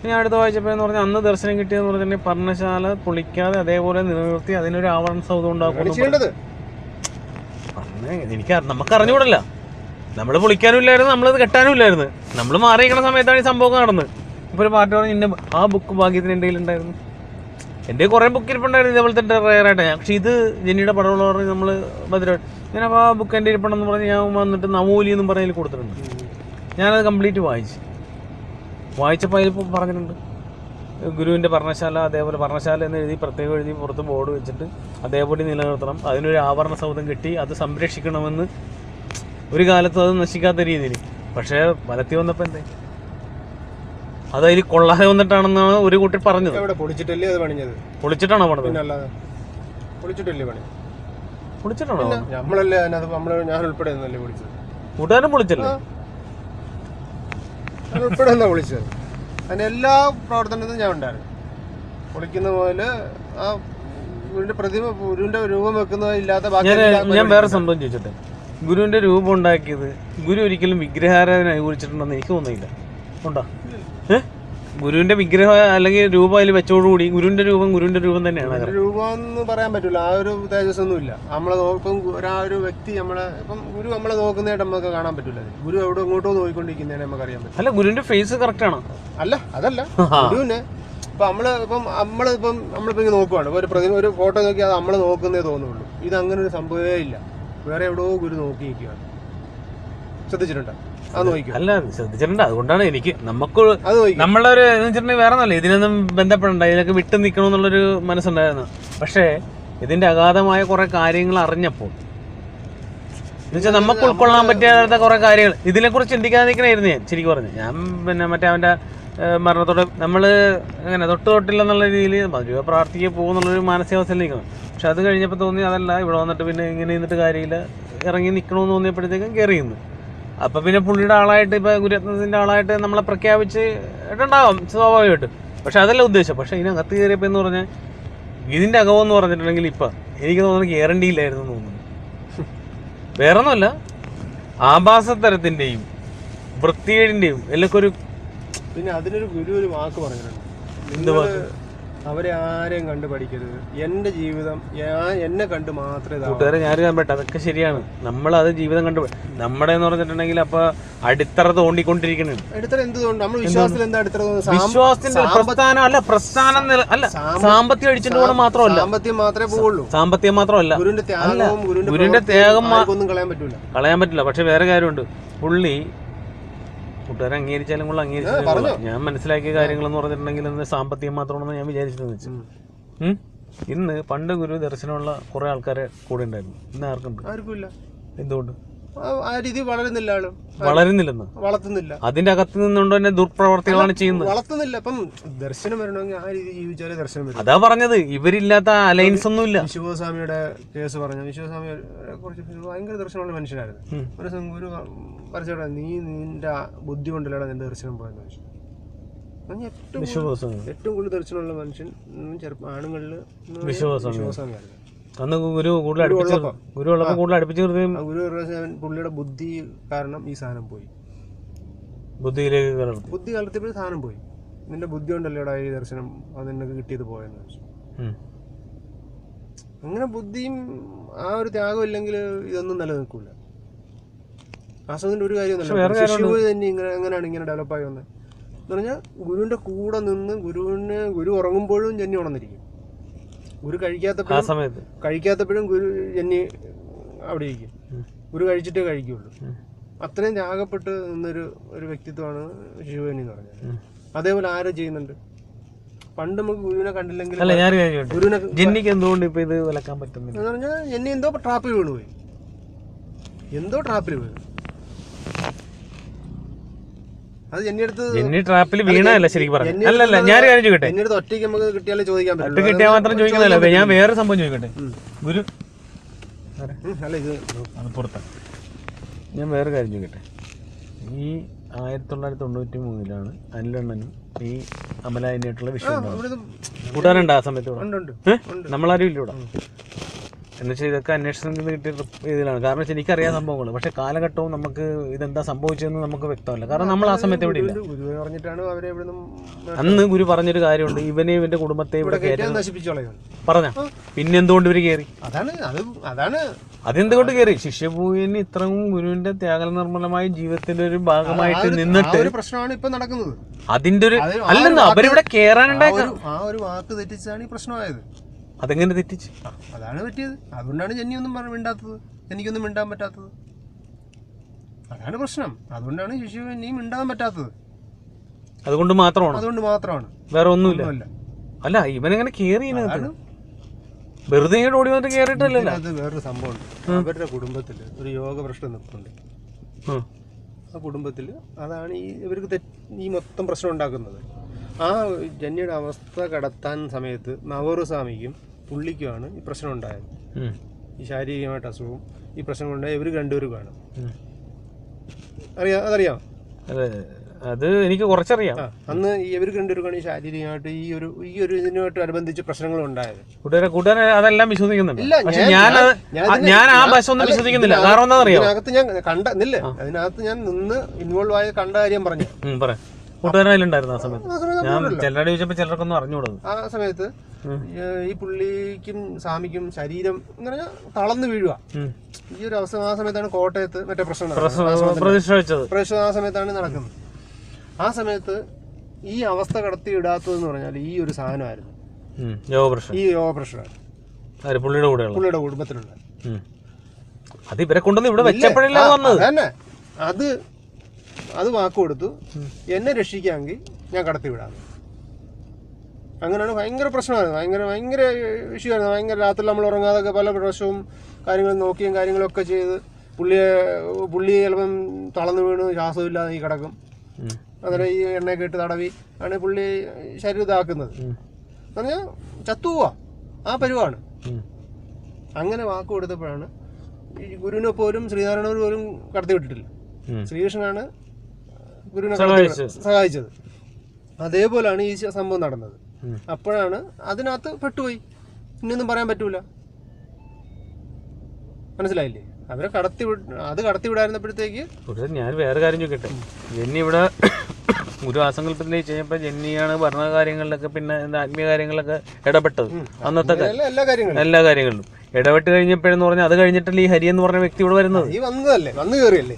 ഞാൻ അടുത്ത് വായിച്ചപ്പോഴെന്ന് പറഞ്ഞാൽ അന്ന് ദർശനം കിട്ടിയെന്ന് പറഞ്ഞിട്ടുണ്ടെങ്കിൽ പർണശാല പൊളിക്കാതെ അതേപോലെ നിലനിർത്തി അതിനൊരു ആവരണ സൗധം ഉണ്ടാക്കുന്നത്. നമുക്ക് അറിഞ്ഞുകൂടല്ല. നമ്മൾ പൊളിക്കാനും ഇല്ലായിരുന്നു, നമ്മളത് കെട്ടാനും ഇല്ലായിരുന്നു. നമ്മൾ മാറിയിരിക്കുന്ന സമയത്താണ് ഈ സംഭവം നടന്നത്. ഇപ്പോൾ ഒരു പാർട്ടി പറഞ്ഞ് ഇന്ന ആ ബുക്ക് ഭാഗ്യത്തിന് എൻ്റെ കയ്യിലുണ്ടായിരുന്നു. എൻ്റെ കുറേ ബുക്ക് ഇരിപ്പുണ്ടായിരുന്നു ഇതേപോലത്തെ റയറായിട്ട്. പക്ഷേ ഇത് ജെന്നിയുടെ പടമുള്ള പറഞ്ഞ് നമ്മൾ ഭദ്രമായിട്ട് ഞാൻ അപ്പോൾ ആ ബുക്ക് എൻ്റെ ഇരിപ്പുണ്ടെന്ന് പറഞ്ഞ് ഞാൻ വന്നിട്ട് നവോലി എന്നും പറഞ്ഞതിൽ കൊടുത്തിട്ടുണ്ട്. ഞാനത് കംപ്ലീറ്റ് വായിച്ചപ്പോൾ അതിൽ പറഞ്ഞിട്ടുണ്ട് ഗുരുവിൻ്റെ പർണശാല, അതേപോലെ പർണശാല എന്ന് എഴുതി പ്രത്യേകം എഴുതി പുറത്ത് ബോർഡ് വെച്ചിട്ട് അതേപോലെ നിലനിർത്തണം, അതിനൊരു ആവരണ സൗധം കെട്ടി അത് സംരക്ഷിക്കണമെന്ന്, ഒരു കാലത്തും അത് നശിക്കാത്ത രീതിയിൽ. പക്ഷേ വലത്തി വന്നപ്പോൾ എന്തേ അത് അതിൽ കൊള്ളാതെ വന്നിട്ടാണെന്നാണ് ഒരു കൂട്ടി പറഞ്ഞത്. പൊളിച്ചിട്ടാണോ പണിത്? പൊളിച്ചിട്ടാണോ? കൂട്ടുകാരൻ പൊളിച്ചല്ലേ? ഉൾപ്പെടെ വിളിച്ചത്. അതിന് എല്ലാ പ്രവർത്തനത്തിനും ഞാൻ ഉണ്ടായിരുന്നു. പൊളിക്കുന്ന പോലെ ആ ഗുരുവിന്റെ പ്രതിമ, ഗുരുവിന്റെ രൂപം വെക്കുന്നതില്ലാത്ത ഞാൻ വേറെ സംഭവം ചോദിച്ചിട്ട്, ഗുരുവിന്റെ രൂപം ഉണ്ടാക്കിയത് ഗുരു ഒരിക്കലും വിഗ്രഹാരാധന അനുകൂലിച്ചിട്ടുണ്ടെന്ന് എനിക്ക് തോന്നിയില്ല. ഉണ്ടോ? ഗുരുവിന്റെ വിഗ്രഹം അല്ലെങ്കിൽ രൂപം അതിൽ വെച്ചോടുകൂടി ഗുരുവിന്റെ രൂപം തന്നെയാണ്. രൂപം എന്ന് പറയാൻ പറ്റില്ല. ആ ഒരു തേജസ്സൊന്നും ഇല്ല. നമ്മളെ നോക്കും ഒരു വ്യക്തി നമ്മളെ ഇപ്പം ഗുരു നമ്മളെ നോക്കുന്നതായിട്ട് നമുക്ക് കാണാൻ പറ്റില്ല. ഗുരു എവിടെ എങ്ങോട്ടോ നോക്കിക്കൊണ്ടിരിക്കുന്നതിനെ നമുക്ക് അറിയാൻ പറ്റും. അല്ല, ഗുരുവിന്റെ ഫേസ് കറക്റ്റ് ആണ്. അതല്ല ഗുരുവിനെ ഇപ്പം നമ്മളിപ്പോ നോക്കുവാണ് ഒരു പ്രതിമ, ഒരു ഫോട്ടോ നോക്കി അത് നമ്മളെ നോക്കുന്നേ തോന്നുള്ളൂ. ഇത് അങ്ങനെ ഒരു സംഭവമേ ഇല്ല. വേറെ എവിടെയോ ഗുരു നോക്കി നിൽക്കുകയാണ്. ശ്രദ്ധിച്ചിട്ടുണ്ടോ? അല്ല, ശ്രദ്ധിച്ചിട്ടുണ്ട്. അതുകൊണ്ടാണ് എനിക്ക് നമ്മളുടെ ഒരു എന്ന് വെച്ചിട്ടുണ്ടെങ്കിൽ വേറെ ഒന്നല്ല, ഇതിനൊന്നും ബന്ധപ്പെടണ്ട, ഇതിലൊക്കെ വിട്ടു നിൽക്കണമെന്നുള്ളൊരു മനസ്സുണ്ടായിരുന്നു. പക്ഷേ ഇതിന്റെ അഗാധമായ കുറെ കാര്യങ്ങൾ അറിഞ്ഞപ്പോൾ എന്നുവെച്ചാൽ നമുക്ക് ഉൾക്കൊള്ളാൻ പറ്റാത്ത കുറെ കാര്യങ്ങൾ ഇതിനെക്കുറിച്ച് ചിന്തിക്കാതിരിക്കണമായിരുന്നു ഞാൻ ശരിക്കും പറഞ്ഞു. ഞാൻ പിന്നെ മറ്റേ അവൻ്റെ മരണത്തോടെ നമ്മൾ അങ്ങനെ തൊട്ടില്ലെന്നുള്ള രീതിയിൽ മധുര പ്രാർത്ഥിക്കുക പോകുന്നുള്ളൊരു മാനസികാവസ്ഥയിൽ നിൽക്കണം. പക്ഷെ അത് കഴിഞ്ഞപ്പോൾ തോന്നി അതല്ല, ഇവിടെ വന്നിട്ട് പിന്നെ ഇങ്ങനെ നിന്നിട്ട് കാര്യമില്ല, ഇറങ്ങി നിൽക്കണമെന്ന് തോന്നിയപ്പോഴത്തേക്കും കയറി നിന്ന്. അപ്പം പിന്നെ പുള്ളിയുടെ ആളായിട്ട് ഇപ്പോൾ ഗുരുരത്നത്തിൻ്റെ ആളായിട്ട് നമ്മളെ പ്രഖ്യാപിച്ചിട്ടുണ്ടാവാം സ്വാഭാവികമായിട്ട്. പക്ഷെ അതല്ല ഉദ്ദേശം. പക്ഷെ ഇതിനകത്ത് കയറിയപ്പോൾ എന്ന് പറഞ്ഞാൽ ഇതിൻ്റെ അകമെന്ന് പറഞ്ഞിട്ടുണ്ടെങ്കിൽ ഇപ്പം എനിക്ക് തോന്നുന്നു ഗ്യാരണ്ടിയില്ലായിരുന്നു തോന്നുന്നു. വേറെ ഒന്നുമല്ല, ആഭാസത്തരത്തിൻ്റെയും വൃത്തികേടിൻ്റെയും എല്ലാം ഒരു പിന്നെ അതിനൊരു ഗുരു ഒരു വാക്ക് പറഞ്ഞിട്ടുണ്ട്. എന്ത് വാക്ക്? അവരെ ആരെയും കണ്ട് പഠിക്കരുത്. എൻ്റെ ജീവിതം എന്നെ കണ്ട് മാത്രമേ ഇതാവൂ. കൂട്ടുകാരെ ഞാൻ കണ്ടേ അതൊക്കെ ശരിയാണ്. നമ്മളത് ജീവിതം കണ്ടു നമ്മുടെ എന്ന് പറഞ്ഞിട്ടുണ്ടെങ്കിൽ അപ്പൊ അടിത്തറ തോണ്ടിക്കൊണ്ടിരിക്കണേ. അടിത്തറ എന്തുകൊണ്ട് നമ്മൾ വിശ്വാസത്തിൽ എന്താ അടിത്തറ? വിശ്വാസത്തിന്റെ പ്രസ്ഥാനം അല്ല, പ്രസ്ഥാനം അല്ല, സാമ്പത്തികം അടിച്ചിട്ട് പോകണം മാത്രമല്ല, സാമ്പത്തികം മാത്രമേ പോവുള്ളൂ. സാമ്പത്തികം മാത്രമല്ല, ഗുരുവിന്റെ ത്യാഗവും ഗുരുവിന്റെ ത്യാഗം ഒന്നും കളയാൻ പറ്റില്ല. പക്ഷെ വേറെ കാര്യമുണ്ട്. പുള്ളി കൂട്ടുകാരെ അംഗീകരിച്ചാലും കൂടെ അംഗീകരിച്ചാലും ഞാൻ മനസ്സിലാക്കിയ കാര്യങ്ങൾ എന്ന് പറഞ്ഞിട്ടുണ്ടെങ്കിൽ ഇന്ന് സാമ്പത്തികം മാത്രമാണെന്ന് ഞാൻ വിചാരിച്ചതെന്ന് വെച്ചു. ഇന്ന് പണ്ട് ഗുരു ദർശനമുള്ള കുറെ ആൾക്കാരെ കൂടെ ഉണ്ടായിരുന്നു. ഇന്ന് ആർക്കുമില്ല. എന്തുകൊണ്ട്? ആ രീതി വളരുന്നില്ല, ആളും വളരുന്നില്ലെന്ന്, വളർത്തുന്നില്ല. അതിന്റെ അകത്ത് നിന്നുകൊണ്ട് തന്നെ ദുർപ്രവർത്തികളാണ് ചെയ്യുന്നത്. വളർത്തുന്നില്ല. ഇപ്പം ദർശനം വരണമെങ്കിൽ ആ രീതി ജീവിച്ചാലേ ദർശനം വരും. അതാ പറഞ്ഞത്, ഇവരില്ലാത്ത അലയൻസ് ഒന്നുമില്ല. വിശ്വസ്വാമിയുടെ കേസ് പറഞ്ഞു. വിശ്വസ്വാമിയെ കുറിച്ച് ഭയങ്കര ദർശനമുള്ള മനുഷ്യനായിരുന്നു. ഒരു ഒരു പരസ്യം, നീ നിന്റെ ബുദ്ധി കൊണ്ടല്ലാണ് നിന്റെ ദർശനം പോയെന്ന് ചോദിച്ചു. ഏറ്റവും കൂടുതൽ ദർശനമുള്ള മനുഷ്യൻ ആണുങ്ങളിൽ വിശ്വസ്വാമിയായിരുന്നു. അന്ന് ഗുരു കൂടുതൽ അടുപ്പിച്ച് പുള്ളിയുടെ ബുദ്ധി കാരണം ഈ സാധനം പോയി. ബുദ്ധി കലർത്തിയപ്പോൾ സാധനം പോയി. നിന്റെ ബുദ്ധി കൊണ്ടല്ലേടാ ഈ ദർശനം അത് നിനക്ക് കിട്ടിയത് പോയെന്ന് വെച്ചു. അങ്ങനെ ബുദ്ധിയും ആ ഒരു ത്യാഗം ഇല്ലെങ്കിൽ ഇതൊന്നും നിലനിൽക്കില്ല. ആശ്രമത്തിന്റെ ഒരു കാര്യം തന്നെ എങ്ങനെയാണ് ഇങ്ങനെ ഡെവലപ്പായി വന്നത് എന്ന് പറഞ്ഞാൽ, ഗുരുവിന്റെ കൂടെ നിന്ന് ഗുരു ഉറങ്ങുമ്പോഴും ജന്നി ഉണർന്നിരിക്കും. ഗുരു കഴിക്കാത്തപ്പോഴും ഗുരു ജന്നി അവിടെ ഇരിക്കും. ഗുരു കഴിച്ചിട്ടേ കഴിക്കുള്ളൂ. അത്രയും ത്യാഗപ്പെട്ട് നിന്നൊരു വ്യക്തിത്വമാണ് ശിവജന്നി എന്ന് പറഞ്ഞത്. അതേപോലെ ആരും ചെയ്യുന്നുണ്ട്. പണ്ട് നമുക്ക് ഗുരുവിനെ കണ്ടില്ലെങ്കിൽ ജന്നിക്ക് എന്തുകൊണ്ട് ഇപ്പൊ ഇത് വിലക്കാൻ പറ്റുന്നില്ല എന്ന് പറഞ്ഞാൽ, ജന്നി എന്തോ ട്രാപ്പിൽ വീണുപോയി. അത് ജന്നി ട്രാപ്പിൽ വീണല്ല ശരിക്കും പറഞ്ഞു. അല്ലല്ല ഞാൻ കാര്യം ചോദിക്കട്ടെ, എന്നടുത്ത് ഒറ്റയ്ക്ക് നമുക്ക് കിട്ടിയാലേ ചോദിക്കാൻ പറ്റും. കിട്ടിയാൽ മാത്രം ചോദിക്കുന്നില്ല. ഞാൻ വേറെ സംഭവം ചോദിക്കട്ടെ. ഗുരു അല്ല ഇത് പുറത്താണ്. ഞാൻ വേറെ കാര്യം ചോദിക്കട്ടെ. ഈ 1993 അനിലണ്ണനും ഈ അമലായിട്ടുള്ള വിഷയം കൂട്ടാനുണ്ട് ആ സമയത്ത്. നമ്മളാരും ഇല്ല ഇവിടെ. എന്നുവെച്ചാൽ ഇതൊക്കെ അന്വേഷണത്തിൽ കിട്ടിയ ഇതിലാണ്. കാരണം വെച്ചാൽ എനിക്കറിയാൻ സംഭവങ്ങൾ, പക്ഷെ കാലഘട്ടവും നമുക്ക് ഇതെന്താ സംഭവിച്ചതെന്ന് നമുക്ക് വ്യക്തമല്ല. കാരണം നമ്മൾ ആ സമയത്ത് ഇവിടെ ഇല്ല. അന്ന് ഗുരു പറഞ്ഞൊരു കാര്യമുണ്ട്, ഇവന്റെ കുടുംബത്തെ ഇവിടെ പറഞ്ഞ പിന്നെ എന്തുകൊണ്ട് ഇവര് കയറി? അതെന്തുകൊണ്ട് കയറി? ശിഷ്യഭൂമിന് ഇത്രയും ഗുരുവിന്റെ ത്യാഗ നിർമ്മലമായ ജീവിതത്തിന്റെ ഒരു ഭാഗമായിട്ട് നിന്നിട്ട് പ്രശ്നമാണ് ഇപ്പൊ നടക്കുന്നത്. അതിന്റെ ഒരു അല്ലെന്ന് അവരിവിടെ കയറാനുണ്ടായ ആ ഒരു വാക്ക് തെറ്റിച്ചാണ് ഈ പ്രശ്നമായത്. അതെങ്ങനെ തെറ്റിച്ച്? അതാണ് പറ്റിയത്. അതുകൊണ്ടാണ് ജന്നി ഒന്നും മിണ്ടാത്തത്, എനിക്കൊന്നും മിണ്ടാൻ പറ്റാത്തത്. അതാണ് പ്രശ്നം. അതുകൊണ്ടാണ് ശിശുവിനെയും മിണ്ടാൻ പറ്റാത്തത്. അതുകൊണ്ട് മാത്രമാണ്, വേറെ ഒന്നുമില്ല. അല്ല ഇവനെങ്ങനെ കേറി വെറുതെ ഓടി വന്നിട്ട് കേറിയിട്ടല്ലോ. അത് വേറൊരു സംഭവമുണ്ട്. അവരുടെ കുടുംബത്തില് ഒരു യോഗ പ്രശ്നം നിൽക്കുന്നുണ്ട്. ആ കുടുംബത്തില് അതാണ് ഇവർക്ക് ഈ മൊത്തം പ്രശ്നം ഉണ്ടാക്കുന്നത്. ആ ജന്യയുടെ അവസ്ഥ കടത്താൻ സമയത്ത് നവോറു സ്വാമിക്കും പുള്ളിക്കുമാണ് ഈ പ്രശ്നം ഉണ്ടായത്. ഈ ശാരീരികമായിട്ട് അസുഖവും ഈ പ്രശ്നം ഉണ്ടായ ഇവർ രണ്ടുപേരും കാണും. അതറിയാം? അത് എനിക്ക് കുറച്ചറിയാം. അന്ന് ഇവർ രണ്ടുപേർക്കാണ് ഈ ശാരീരികമായിട്ട് ഈ ഒരു ഇതിനുമായിട്ട് അനുബന്ധിച്ച് പ്രശ്നങ്ങൾ ഉണ്ടായത്. കൂട്ടുകാരെ അതെല്ലാം വിശ്വസിക്കുന്നുണ്ട്. പക്ഷെ ഞാൻ ആ ബസ്സൊന്നും വിശ്വസിക്കുന്നില്ല. കാരണം എന്താ അറിയാം, അതിനകത്ത് ഞാൻ നിന്ന് ഇൻവോൾവ് ആയ കണ്ട കാര്യം പറഞ്ഞു. കൂട്ടുകാരായിലുണ്ടായിരുന്നു ആ സമയത്ത്. ഞാൻ ചിലരുടെ ചോദിച്ചപ്പോ ചിലർക്കൊന്നും അറിഞ്ഞുകൂടുന്നു. ആ സമയത്ത് ഈ പുള്ളിക്കും സ്വാമിക്കും ശരീരം എന്ന് പറഞ്ഞാൽ തളർന്നു വീഴുക. ഈ ഒരു അവസ്ഥ ആ സമയത്താണ് കോട്ടയത്ത് മറ്റേ പ്രശ്നം ആ സമയത്താണ് നടക്കുന്നത്. ആ സമയത്ത് ഈ അവസ്ഥ കടത്തി ഇടാത്തതെന്ന് പറഞ്ഞാൽ ഈ ഒരു സാധനമായിരുന്നു, ഈ യോഗ പ്രശ്നമാണ് പുള്ളിയുടെ കുടുംബത്തിലുള്ള. അത് ഇവരെ കൊണ്ടുവന്ന് ഇവിടെ വെച്ചപ്പോഴല്ലേ വന്നത്. അതന്നെ അത് വാക്ക് കൊടുത്തു, എന്നെ രക്ഷിക്കാമെങ്കിൽ ഞാൻ കടത്തി വിടാം. അങ്ങനെയാണ്. ഭയങ്കര പ്രശ്നമായിരുന്നു, ഭയങ്കര ഇഷ്യൂ ആയിരുന്നു. ഭയങ്കര രാത്രി നമ്മൾ ഉറങ്ങാതൊക്കെ പല പ്രാവശ്യവും കാര്യങ്ങൾ നോക്കിയും കാര്യങ്ങളൊക്കെ ചെയ്ത് പുള്ളി ചിലപ്പം തളർന്നു വീണ് ശ്വാസമില്ലാതെ ഈ കിടക്കും. അന്നേരം ഈ എണ്ണയൊക്കെ ഇട്ട് തടവി ആണ് പുള്ളി ശരീരം ഇതാക്കുന്നത്. എന്ന് പറഞ്ഞാൽ ചത്തുപോവാ, ആ പരുവാണ്. അങ്ങനെ വാക്ക് കൊടുത്തപ്പോഴാണ് ഈ ഗുരുവിനെ പോലും ശ്രീനാരായണ പോലും കടത്തി വിട്ടിട്ടില്ല. ശ്രീകൃഷ്ണനാണ് ഗുരുവിനെ സഹായിച്ചത്. അതേപോലെയാണ് ഈ സംഭവം നടന്നത്. അപ്പോഴാണ് അതിനകത്ത് പെട്ടുപോയി. ഇനിയൊന്നും പറയാൻ പറ്റൂല. മനസ്സിലായില്ലേ? അവരെ അത് കടത്തി വിടായിരുന്നപ്പോഴത്തേക്ക്. പക്ഷേ ഞാൻ വേറെ കാര്യം ചോദിക്കട്ടെ, ജെന്നി ഇവിടെ ഒരു ആസങ്കല്പത്തിലേക്ക് ചെയ്യുമ്പോൾ ജെന്നിയാണ് ഭരണ കാര്യങ്ങളിലൊക്കെ പിന്നെ ആത്മീയ കാര്യങ്ങളിലൊക്കെ ഇടപെട്ടത്. അന്നത്തെ എല്ലാ കാര്യങ്ങളിലും ഇടപെട്ട് കഴിഞ്ഞപ്പോഴെന്ന് പറഞ്ഞാൽ അത് കഴിഞ്ഞിട്ടല്ലേ ഈ ഹരി എന്ന് പറഞ്ഞ വ്യക്തി ഇവിടെ വരുന്നത്. ഈ വന്നതല്ലേ, വന്നു കയറിയല്ലേ,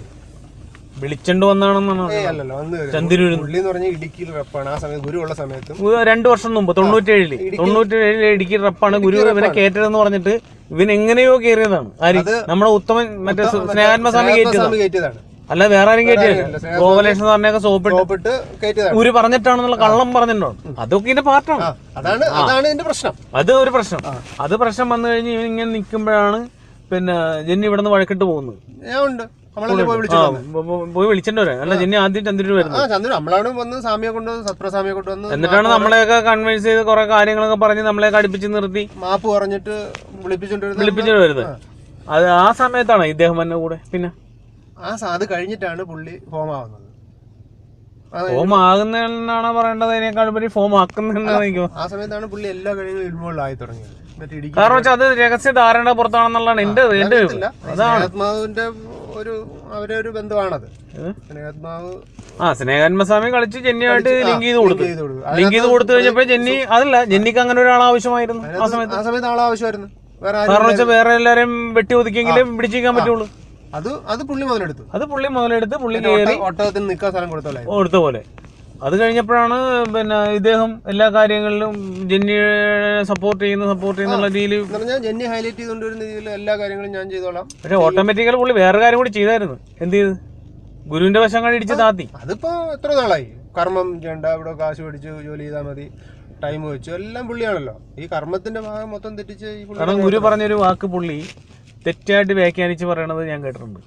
വിളിച്ചോണ്ട് വന്നാണെന്നാണ്. അല്ലല്ലോ, വന്ന് ചന്ദ്രൂർ പുള്ളി എന്ന് പറഞ്ഞാൽ ഇടുക്കിയിൽ റപ്പാണ്. ആ സമയത്ത് ഗുരു ഉള്ള സമയത്തും 2 വർഷം മുമ്പ് 97 ഇടുക്കി റപ്പാണ് ഗുരു ഇവനെ കയറ്റതെന്ന് പറഞ്ഞിട്ട് ഇവൻ എങ്ങനെയോ കയറിയതാണ്. ആര്? നമ്മുടെ ഉത്തമൻ മറ്റേ സ്നേഹാത്മസ്വാമി കയറ്റിയതാണ്, അല്ല വേറെ ആരും കയറ്റിയല്ല. ഗോപാലകൃഷ്ണൻ സാറിനെയൊക്കെ സോപ്പിട്ട് ഗുരു പറഞ്ഞിട്ടാണെന്നുള്ള കള്ളം പറഞ്ഞിട്ടുണ്ടോ? അതൊക്കെ ഇതിന്റെ പാർട്ടാണ്. അതാണ് ഇതിന്റെ പ്രശ്നം. അത് ഒരു പ്രശ്നം. അത് പ്രശ്നം വന്നു കഴിഞ്ഞ് ഇവൻ ഇങ്ങനെ നിൽക്കുമ്പോഴാണ് പിന്നെ ജെന്നി ഇവിടെ നിന്ന് വഴക്കിട്ട് പോകുന്നത്. പോയി വിളിച്ചിട്ട് വരാം. അല്ല ജെന്നി ആദ്യം ചന്ദ്രൂർ വരുന്നത്. നമ്മളാണ് വന്ന് സ്വാമിയെ കൊണ്ടുവന്ന്, സത്പ്രസ്വാമിയെ കൊണ്ടുവന്ന്, എന്നിട്ടാണ് നമ്മളെയൊക്കെ കൺവിൻസ് ചെയ്ത് കുറെ കാര്യങ്ങളൊക്കെ പറഞ്ഞ് നമ്മളെയൊക്കെ അടുപ്പിച്ച് നിർത്തി മാപ്പ് പറഞ്ഞിട്ട് വിളിപ്പിച്ചിട്ട് വരുന്നത്. അത് ആ സമയത്താണ് ഇദ്ദേഹം എന്നെ കൂടെ. പിന്നെ അത് കഴിഞ്ഞിട്ടാണ് പുള്ളി ഫോം ആവുന്നത്. ഫോം ആകുന്നതെന്നാണോ പറയേണ്ടത്, അതിനേക്കാൾ ഉപരി ഫോം ആക്കുന്നതെന്നാണ്. ആ സമയത്താണ് പുള്ളി എല്ലാ കാര്യങ്ങളും ഇൻവോൾവ് ആയി തുടങ്ങിയത്. കാരണം വെച്ചാൽ അത് രഹസ്യ ധാരണ പുറത്താണെന്നുള്ളതാണ് എന്റെ അതാണ് ആത്മാവിന്റെ അവരെ ഒരു ബന്ധമാണത്. സ്നേഹാത്മാവ് സ്നേഹാത്മസ്വാമി കളിച്ച് ജെന്നിയായിട്ട് ലിങ്ക് ചെയ്ത് കൊടുത്തു കഴിഞ്ഞപ്പോ ജെന്നി അതല്ല, ജെന്നിക്ക് അങ്ങനെ ഒരാൾ ആവശ്യമായിരുന്നു. ആ സമയത്ത് ആളാവശ്യമായിരുന്നു. കാരണം വെച്ചാൽ വേറെ എല്ലാരും വെട്ടി ഒതുക്കിയെങ്കിലും പിടിച്ചിരിക്കാൻ പറ്റുള്ളൂ. അത് പുള്ളി മുതലെടുത്ത് പുള്ളി കയറി ഒട്ടകത്തിന് നിൽക്കാൻ സ്ഥലം കൊടുത്ത പോലെ. അത് കഴിഞ്ഞപ്പോഴാണ് പിന്നെ ഇദ്ദേഹം എല്ലാ കാര്യങ്ങളിലും ജെന്നിയെ സപ്പോർട്ട് ചെയ്യുന്ന രീതിയിൽ ജെന്നി ഹൈലൈറ്റ് ചെയ്തുകൊണ്ടിരുന്ന രീതിയിൽ എല്ലാ കാര്യങ്ങളും ഞാൻ ചെയ്തോളാം. പക്ഷെ ഓട്ടോമാറ്റിക്കലി പുള്ളി വേറെ കാര്യം കൂടി ചെയ്തായിരുന്നു. എന്ത് ചെയ്ത്? ഗുരുവിന്റെ വശം കണ്ടിടിച്ച് താത്തി. അതിപ്പോ എത്ര നാളായി കർമ്മം ചെയ്യണ്ട, ഇവിടെ കാശ് മേടിച്ച് ജോലി ചെയ്താൽ മതി, ടൈം വെച്ചു, എല്ലാം പുള്ളിയാണല്ലോ. ഈ കർമ്മത്തിന്റെ ഭാഗം മൊത്തം തെറ്റിച്ച്. കാരണം ഗുരു പറഞ്ഞൊരു വാക്ക് പുള്ളി തെറ്റായിട്ട് വ്യാഖ്യാനിച്ച് പറയണത് ഞാൻ കേട്ടിട്ടുണ്ട്.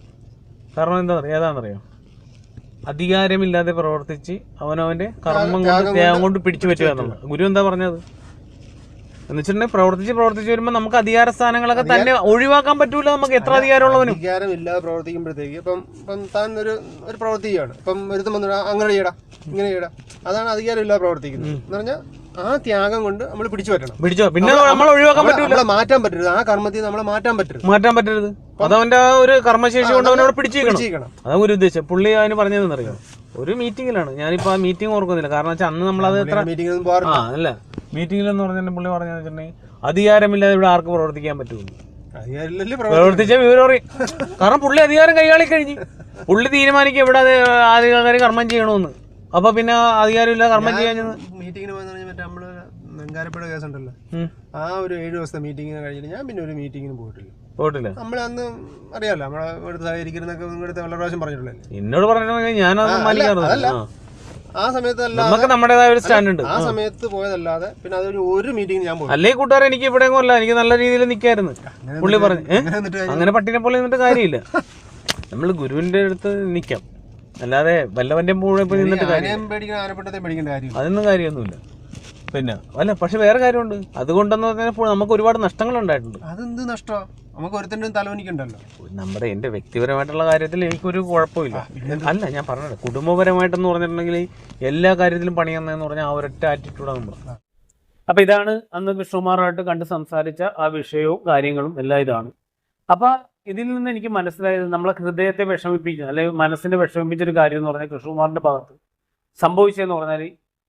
കാരണം എന്താ പറയുക, ഏതാണെന്നറിയോ? അധികാരമില്ലാതെ പ്രവർത്തിച്ച് അവനവന്റെ കർമ്മം കൊണ്ട് ത്യാഗം കൊണ്ട് പിടിച്ചു പറ്റുക എന്നുള്ളത്. ഗുരു എന്താ പറഞ്ഞത് എന്ന് വെച്ചിട്ടുണ്ടെങ്കിൽ പ്രവർത്തിച്ച് വരുമ്പോൾ നമുക്ക് അധികാര സ്ഥാനങ്ങളൊക്കെ തന്നെ ഒഴിവാക്കാൻ പറ്റൂല. നമുക്ക് എത്ര അധികാരമുള്ളവനും അധികാരമില്ലാതെ പ്രവർത്തിക്കുമ്പോഴത്തേക്ക് ഇപ്പം താൻ ഒരു പ്രവൃത്തി ചെയ്യാണ്, ഇപ്പം ഒരുത്തം വന്നിട്ട് അങ്ങനെ ചെയ്യടാ ഇങ്ങനെ ചെയ്യടാ, അതാണ് അധികാരമില്ലാതെ പ്രവർത്തിക്കുന്നത് എന്ന് പറഞ്ഞാൽ ആ ത്യാഗം കൊണ്ട് നമ്മൾ പിടിച്ചു പിന്നെ നമ്മൾ ഒഴിവാക്കാൻ പറ്റൂല, മാറ്റാൻ പറ്റരുത്. ആ കർമ്മത്തിൽ നമ്മളെ മാറ്റാൻ പറ്റരുത്. അതവന്റെ ആ ഒരു കർമ്മശേഷി കൊണ്ട് അവനോട് പിടിച്ചിരിക്കണം. അതാണ് ഒരു ഉദ്ദേശം. പുള്ളി അതിന് പറഞ്ഞതെന്നറിയാം, ഒരു മീറ്റിംഗിലാണ്, ഞാനിപ്പോ ആ മീറ്റിംഗ് ഓർക്കുന്നില്ല. കാരണം വെച്ചാൽ അന്ന് നമ്മളത് എത്ര അല്ല മീറ്റിംഗിലെന്ന് പറഞ്ഞാൽ പുള്ളി പറഞ്ഞതെന്ന് വെച്ചിട്ടുണ്ടെങ്കിൽ അധികാരമില്ലാതെ ഇവിടെ ആർക്ക് പ്രവർത്തിക്കാൻ പറ്റുള്ളൂ. പ്രവർത്തിച്ച വിവരം അറിയും. കാരണം പുള്ളി അധികാരം കൈകാളി കഴിഞ്ഞ് പുള്ളി തീരുമാനിക്കും ഇവിടെ ആധികാരിക കർമ്മം ചെയ്യണമെന്ന്. അപ്പൊ പിന്നെ അധികാരമില്ല കർമ്മം ചെയ്യാൻ മീറ്റിംഗിന് നമ്മള് വെങ്കാരപ്പുഴ കേസുണ്ടല്ലോ, ആ ഒരു 7 ദിവസത്തെ മീറ്റിംഗ് കഴിഞ്ഞിട്ട് ഞാൻ പിന്നെ ഒരു മീറ്റിംഗിന് പോയിട്ടില്ല. നമ്മളന്ന് അറിയാലോ, നമ്മളെ ഇവിടുത്തെ സഹകരിക്കുന്നൊക്കെ നിങ്ങളുടെ വളരെ പ്രാവശ്യം പറഞ്ഞിട്ടുള്ളൂ. എന്നോട് പറഞ്ഞിട്ടുണ്ടെങ്കിൽ ഞാനത് ആ സമയത്ത് നമുക്ക് നമ്മുടേതായ ഒരു സ്റ്റാൻഡ് ഉണ്ട്. ആ സമയത്ത് പോയതല്ലാതെ പിന്നെ അതൊരു ഒരു മീറ്റിംഗ് ഞാൻ പോയി. അല്ലേ കൂട്ടുകാരെ, എനിക്ക് ഇവിടെ അല്ല, എനിക്ക് നല്ല രീതിയിൽ നിൽക്കായിരുന്നു. പുള്ളി പറഞ്ഞു അങ്ങനെ പട്ടിനെ പോലെ നിന്നിട്ട് കാര്യമില്ല. നമ്മൾ ഗുരുവിന്റെ അടുത്ത് നിൽക്കാം, അല്ലാതെ വല്ലവന്റെ കൂടെ പോയി നിന്നിട്ട് അതൊന്നും കാര്യമൊന്നുമില്ല. പിന്നെ അല്ല, പക്ഷെ വേറെ കാര്യമുണ്ട്. അതുകൊണ്ടെന്ന് പറഞ്ഞാൽ നമുക്ക് ഒരുപാട് നഷ്ടങ്ങൾ ഉണ്ടായിട്ടുണ്ട്. അതെന്ത് നഷ്ടമാണ്? നമുക്ക് ഒരുത്തന്റെ തലവനിക്കുണ്ടല്ലോ. എന്റെ വ്യക്തിപരമായിട്ടുള്ള കാര്യത്തിൽ എനിക്കൊരു കുഴപ്പമില്ല. അല്ല, ഞാൻ പറഞ്ഞത് കുടുംബപരമായിട്ടെന്ന് പറഞ്ഞിട്ടുണ്ടെങ്കിൽ എല്ലാ കാര്യത്തിലും പണിയെന്നു പറഞ്ഞാൽ ആ ഒരൊറ്റ ആറ്റിറ്റ്യൂഡാണ് നമ്മൾ. അപ്പൊ ഇതാണ് അന്ന് കൃഷ്ണകുമാറുമായിട്ട് കണ്ട് സംസാരിച്ച ആ വിഷയവും കാര്യങ്ങളും എല്ലാം ഇതാണ്. അപ്പൊ ഇതിൽ നിന്ന് എനിക്ക് മനസ്സിലായത്, നമ്മളെ ഹൃദയത്തെ വിഷമിപ്പിക്കുന്ന അല്ലെങ്കിൽ മനസ്സിനെ വിഷമിപ്പിച്ചൊരു കാര്യം എന്ന് പറഞ്ഞാൽ കൃഷ്ണകുമാറിന്റെ ഭാഗത്ത് സംഭവിച്ചതെന്ന് പറഞ്ഞാൽ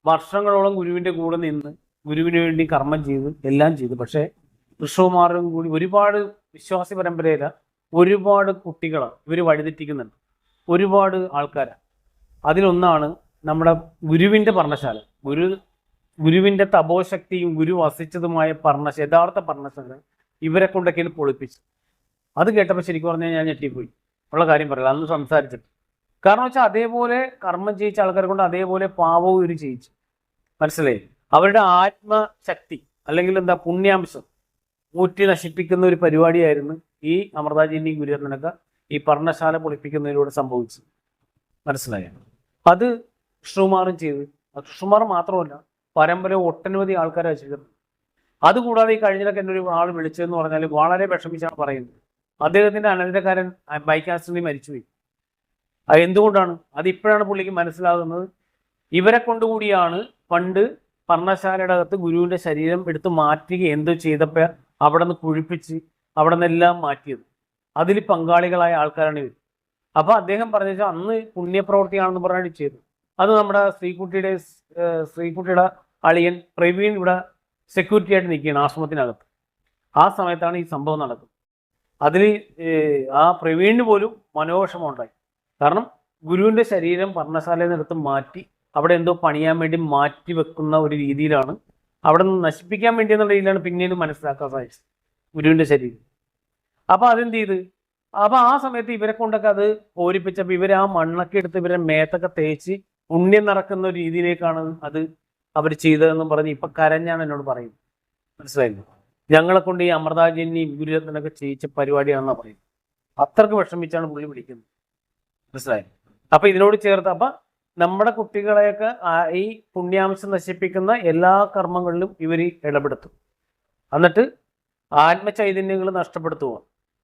വർഷങ്ങളോളം ഗുരുവിന്റെ കൂടെ നിന്ന് ഗുരുവിന് വേണ്ടി കർമ്മം ചെയ്ത് എല്ലാം ചെയ്തു. പക്ഷേ കൃഷ്ണകുമാറും കൂടി ഒരുപാട് വിശ്വാസി പരമ്പരയില ഒരുപാട് കുട്ടികളാണ് ഇവർ വഴിതെറ്റിക്കുന്നുണ്ട്, ഒരുപാട് ആൾക്കാരാണ്. അതിലൊന്നാണ് നമ്മുടെ ഗുരുവിന്റെ പർണശാല. ഗുരുവിന്റെ തപോശക്തിയും ഗുരു വസിച്ചതുമായ യഥാർത്ഥ പർണശാല ഇവരെ കൊണ്ടൊക്കെ പൊളിപ്പിച്ചു. അത് കേട്ടപ്പോൾ ശരിക്കും പറഞ്ഞാൽ ഞാൻ ഞെട്ടിപ്പോയി. ഉള്ള കാര്യം പറയില്ല, അന്ന് സംസാരിച്ചിട്ട്. കാരണം വെച്ചാൽ അതേപോലെ കർമ്മം ചെയ്യിച്ച ആൾക്കാരെ കൊണ്ട് അതേപോലെ പാവവും ഇവർ ചെയ്യിച്ചു. മനസ്സിലായി? അവരുടെ ആത്മശക്തി അല്ലെങ്കിൽ എന്താ പുണ്യാംശം ഊറ്റി നശിപ്പിക്കുന്ന ഒരു പരിപാടിയായിരുന്നു ഈ അമൃതാജിന്റെയും ഗുരുരത്നൊക്കെ ഈ പർണശാല പൊളിപ്പിക്കുന്നതിലൂടെ സംഭവിച്ചു. മനസ്സിലായ? അത് കൃഷ്ണകുമാറും ചെയ്ത്, കൃഷ്ണകുമാർ മാത്രമല്ല പരമ്പര ഒട്ടനവധി ആൾക്കാരെ ചെയ്തിട്ടുണ്ട്. അതുകൂടാതെ ഈ കഴിഞ്ഞിടയ്ക്ക് എന്നെ ഒരു ആൾ വിളിച്ചതെന്ന് പറഞ്ഞാൽ വളരെ വിഷമിച്ചാണ് പറയുന്നത്. അദ്ദേഹത്തിന്റെ അനന്തരക്കാരൻ ബൈക്ക് ആക്സിഡന്റിൽ മരിച്ചുപോയി. അത് എന്തുകൊണ്ടാണ്? അതിപ്പോഴാണ് പുള്ളിക്ക് മനസ്സിലാകുന്നത്. ഇവരെ കൊണ്ടുകൂടിയാണ് പണ്ട് പർണശാലയുടെ അകത്ത് ഗുരുവിന്റെ ശരീരം എടുത്ത് മാറ്റുക എന്തോ ചെയ്തപ്പോൾ അവിടെ നിന്ന് കുഴിപ്പിച്ച് അവിടെ നിന്നെല്ലാം മാറ്റിയത്. അതിൽ പങ്കാളികളായ ആൾക്കാരാണ് ഇവർ. അപ്പോൾ അദ്ദേഹം പറഞ്ഞു വെച്ചാൽ അന്ന് പുണ്യപ്രവൃത്തിയാണെന്ന് പറഞ്ഞാൽ ചെയ്തു. അത് നമ്മുടെ ശ്രീകുട്ടിയുടെ അളിയൻ പ്രവീൺ ഇവിടെ സെക്യൂരിറ്റി ആയിട്ട് നിൽക്കുകയാണ് ആശ്രമത്തിനകത്ത്. ആ സമയത്താണ് ഈ സംഭവം നടക്കുന്നത്. അതിൽ ആ പ്രവീണിന് പോലും മനോവിഷമം ഉണ്ടായി. കാരണം ഗുരുവിൻ്റെ ശരീരം പർണശാലയിൽ നിന്നെടുത്ത് മാറ്റി അവിടെ എന്തോ പണിയാൻ വേണ്ടി മാറ്റി വെക്കുന്ന ഒരു രീതിയിലാണ്, അവിടെ നിന്ന് നശിപ്പിക്കാൻ വേണ്ടി എന്നുള്ള രീതിയിലാണ് പിന്നീട് മനസ്സിലാക്കാൻ സാധിച്ചത് ഗുരുവിൻ്റെ ശരീരം. അപ്പോൾ അതെന്ത് ചെയ്ത്, അപ്പോൾ ആ സമയത്ത് ഇവരെ കൊണ്ടൊക്കെ അത് പോരിപ്പിച്ചപ്പോൾ ഇവർ ആ മണ്ണൊക്കെ എടുത്ത് ഇവരെ മേത്തൊക്കെ തേച്ച് പുണ്യം നടക്കുന്ന ഒരു രീതിയിലേക്കാണ് അത് അവർ ചെയ്തതെന്നും പറഞ്ഞ് ഇപ്പം കരഞ്ഞാണ് എന്നോട് പറയുന്നത്. മനസ്സിലായില്ലേ? ഞങ്ങളെ കൊണ്ട് ഈ അമൃതാജന്യം ഗുരുരത്നൊക്കെ ചെയ്യിച്ച പരിപാടിയാണെന്നാണ് പറയുന്നത്. അത്രക്ക് വിഷമിച്ചാണ് പുള്ളി വിളിക്കുന്നത്. മനസ്സിലായി? അപ്പം ഇതിനോട് ചേർത്ത് അപ്പം നമ്മുടെ കുട്ടികളെയൊക്കെ ഈ പുണ്യാംശം നശിപ്പിക്കുന്ന എല്ലാ കർമ്മങ്ങളിലും ഇവർ ഇടപെടുത്തും. എന്നിട്ട് ആത്മചൈതന്യങ്ങൾ നഷ്ടപ്പെടുത്തുക.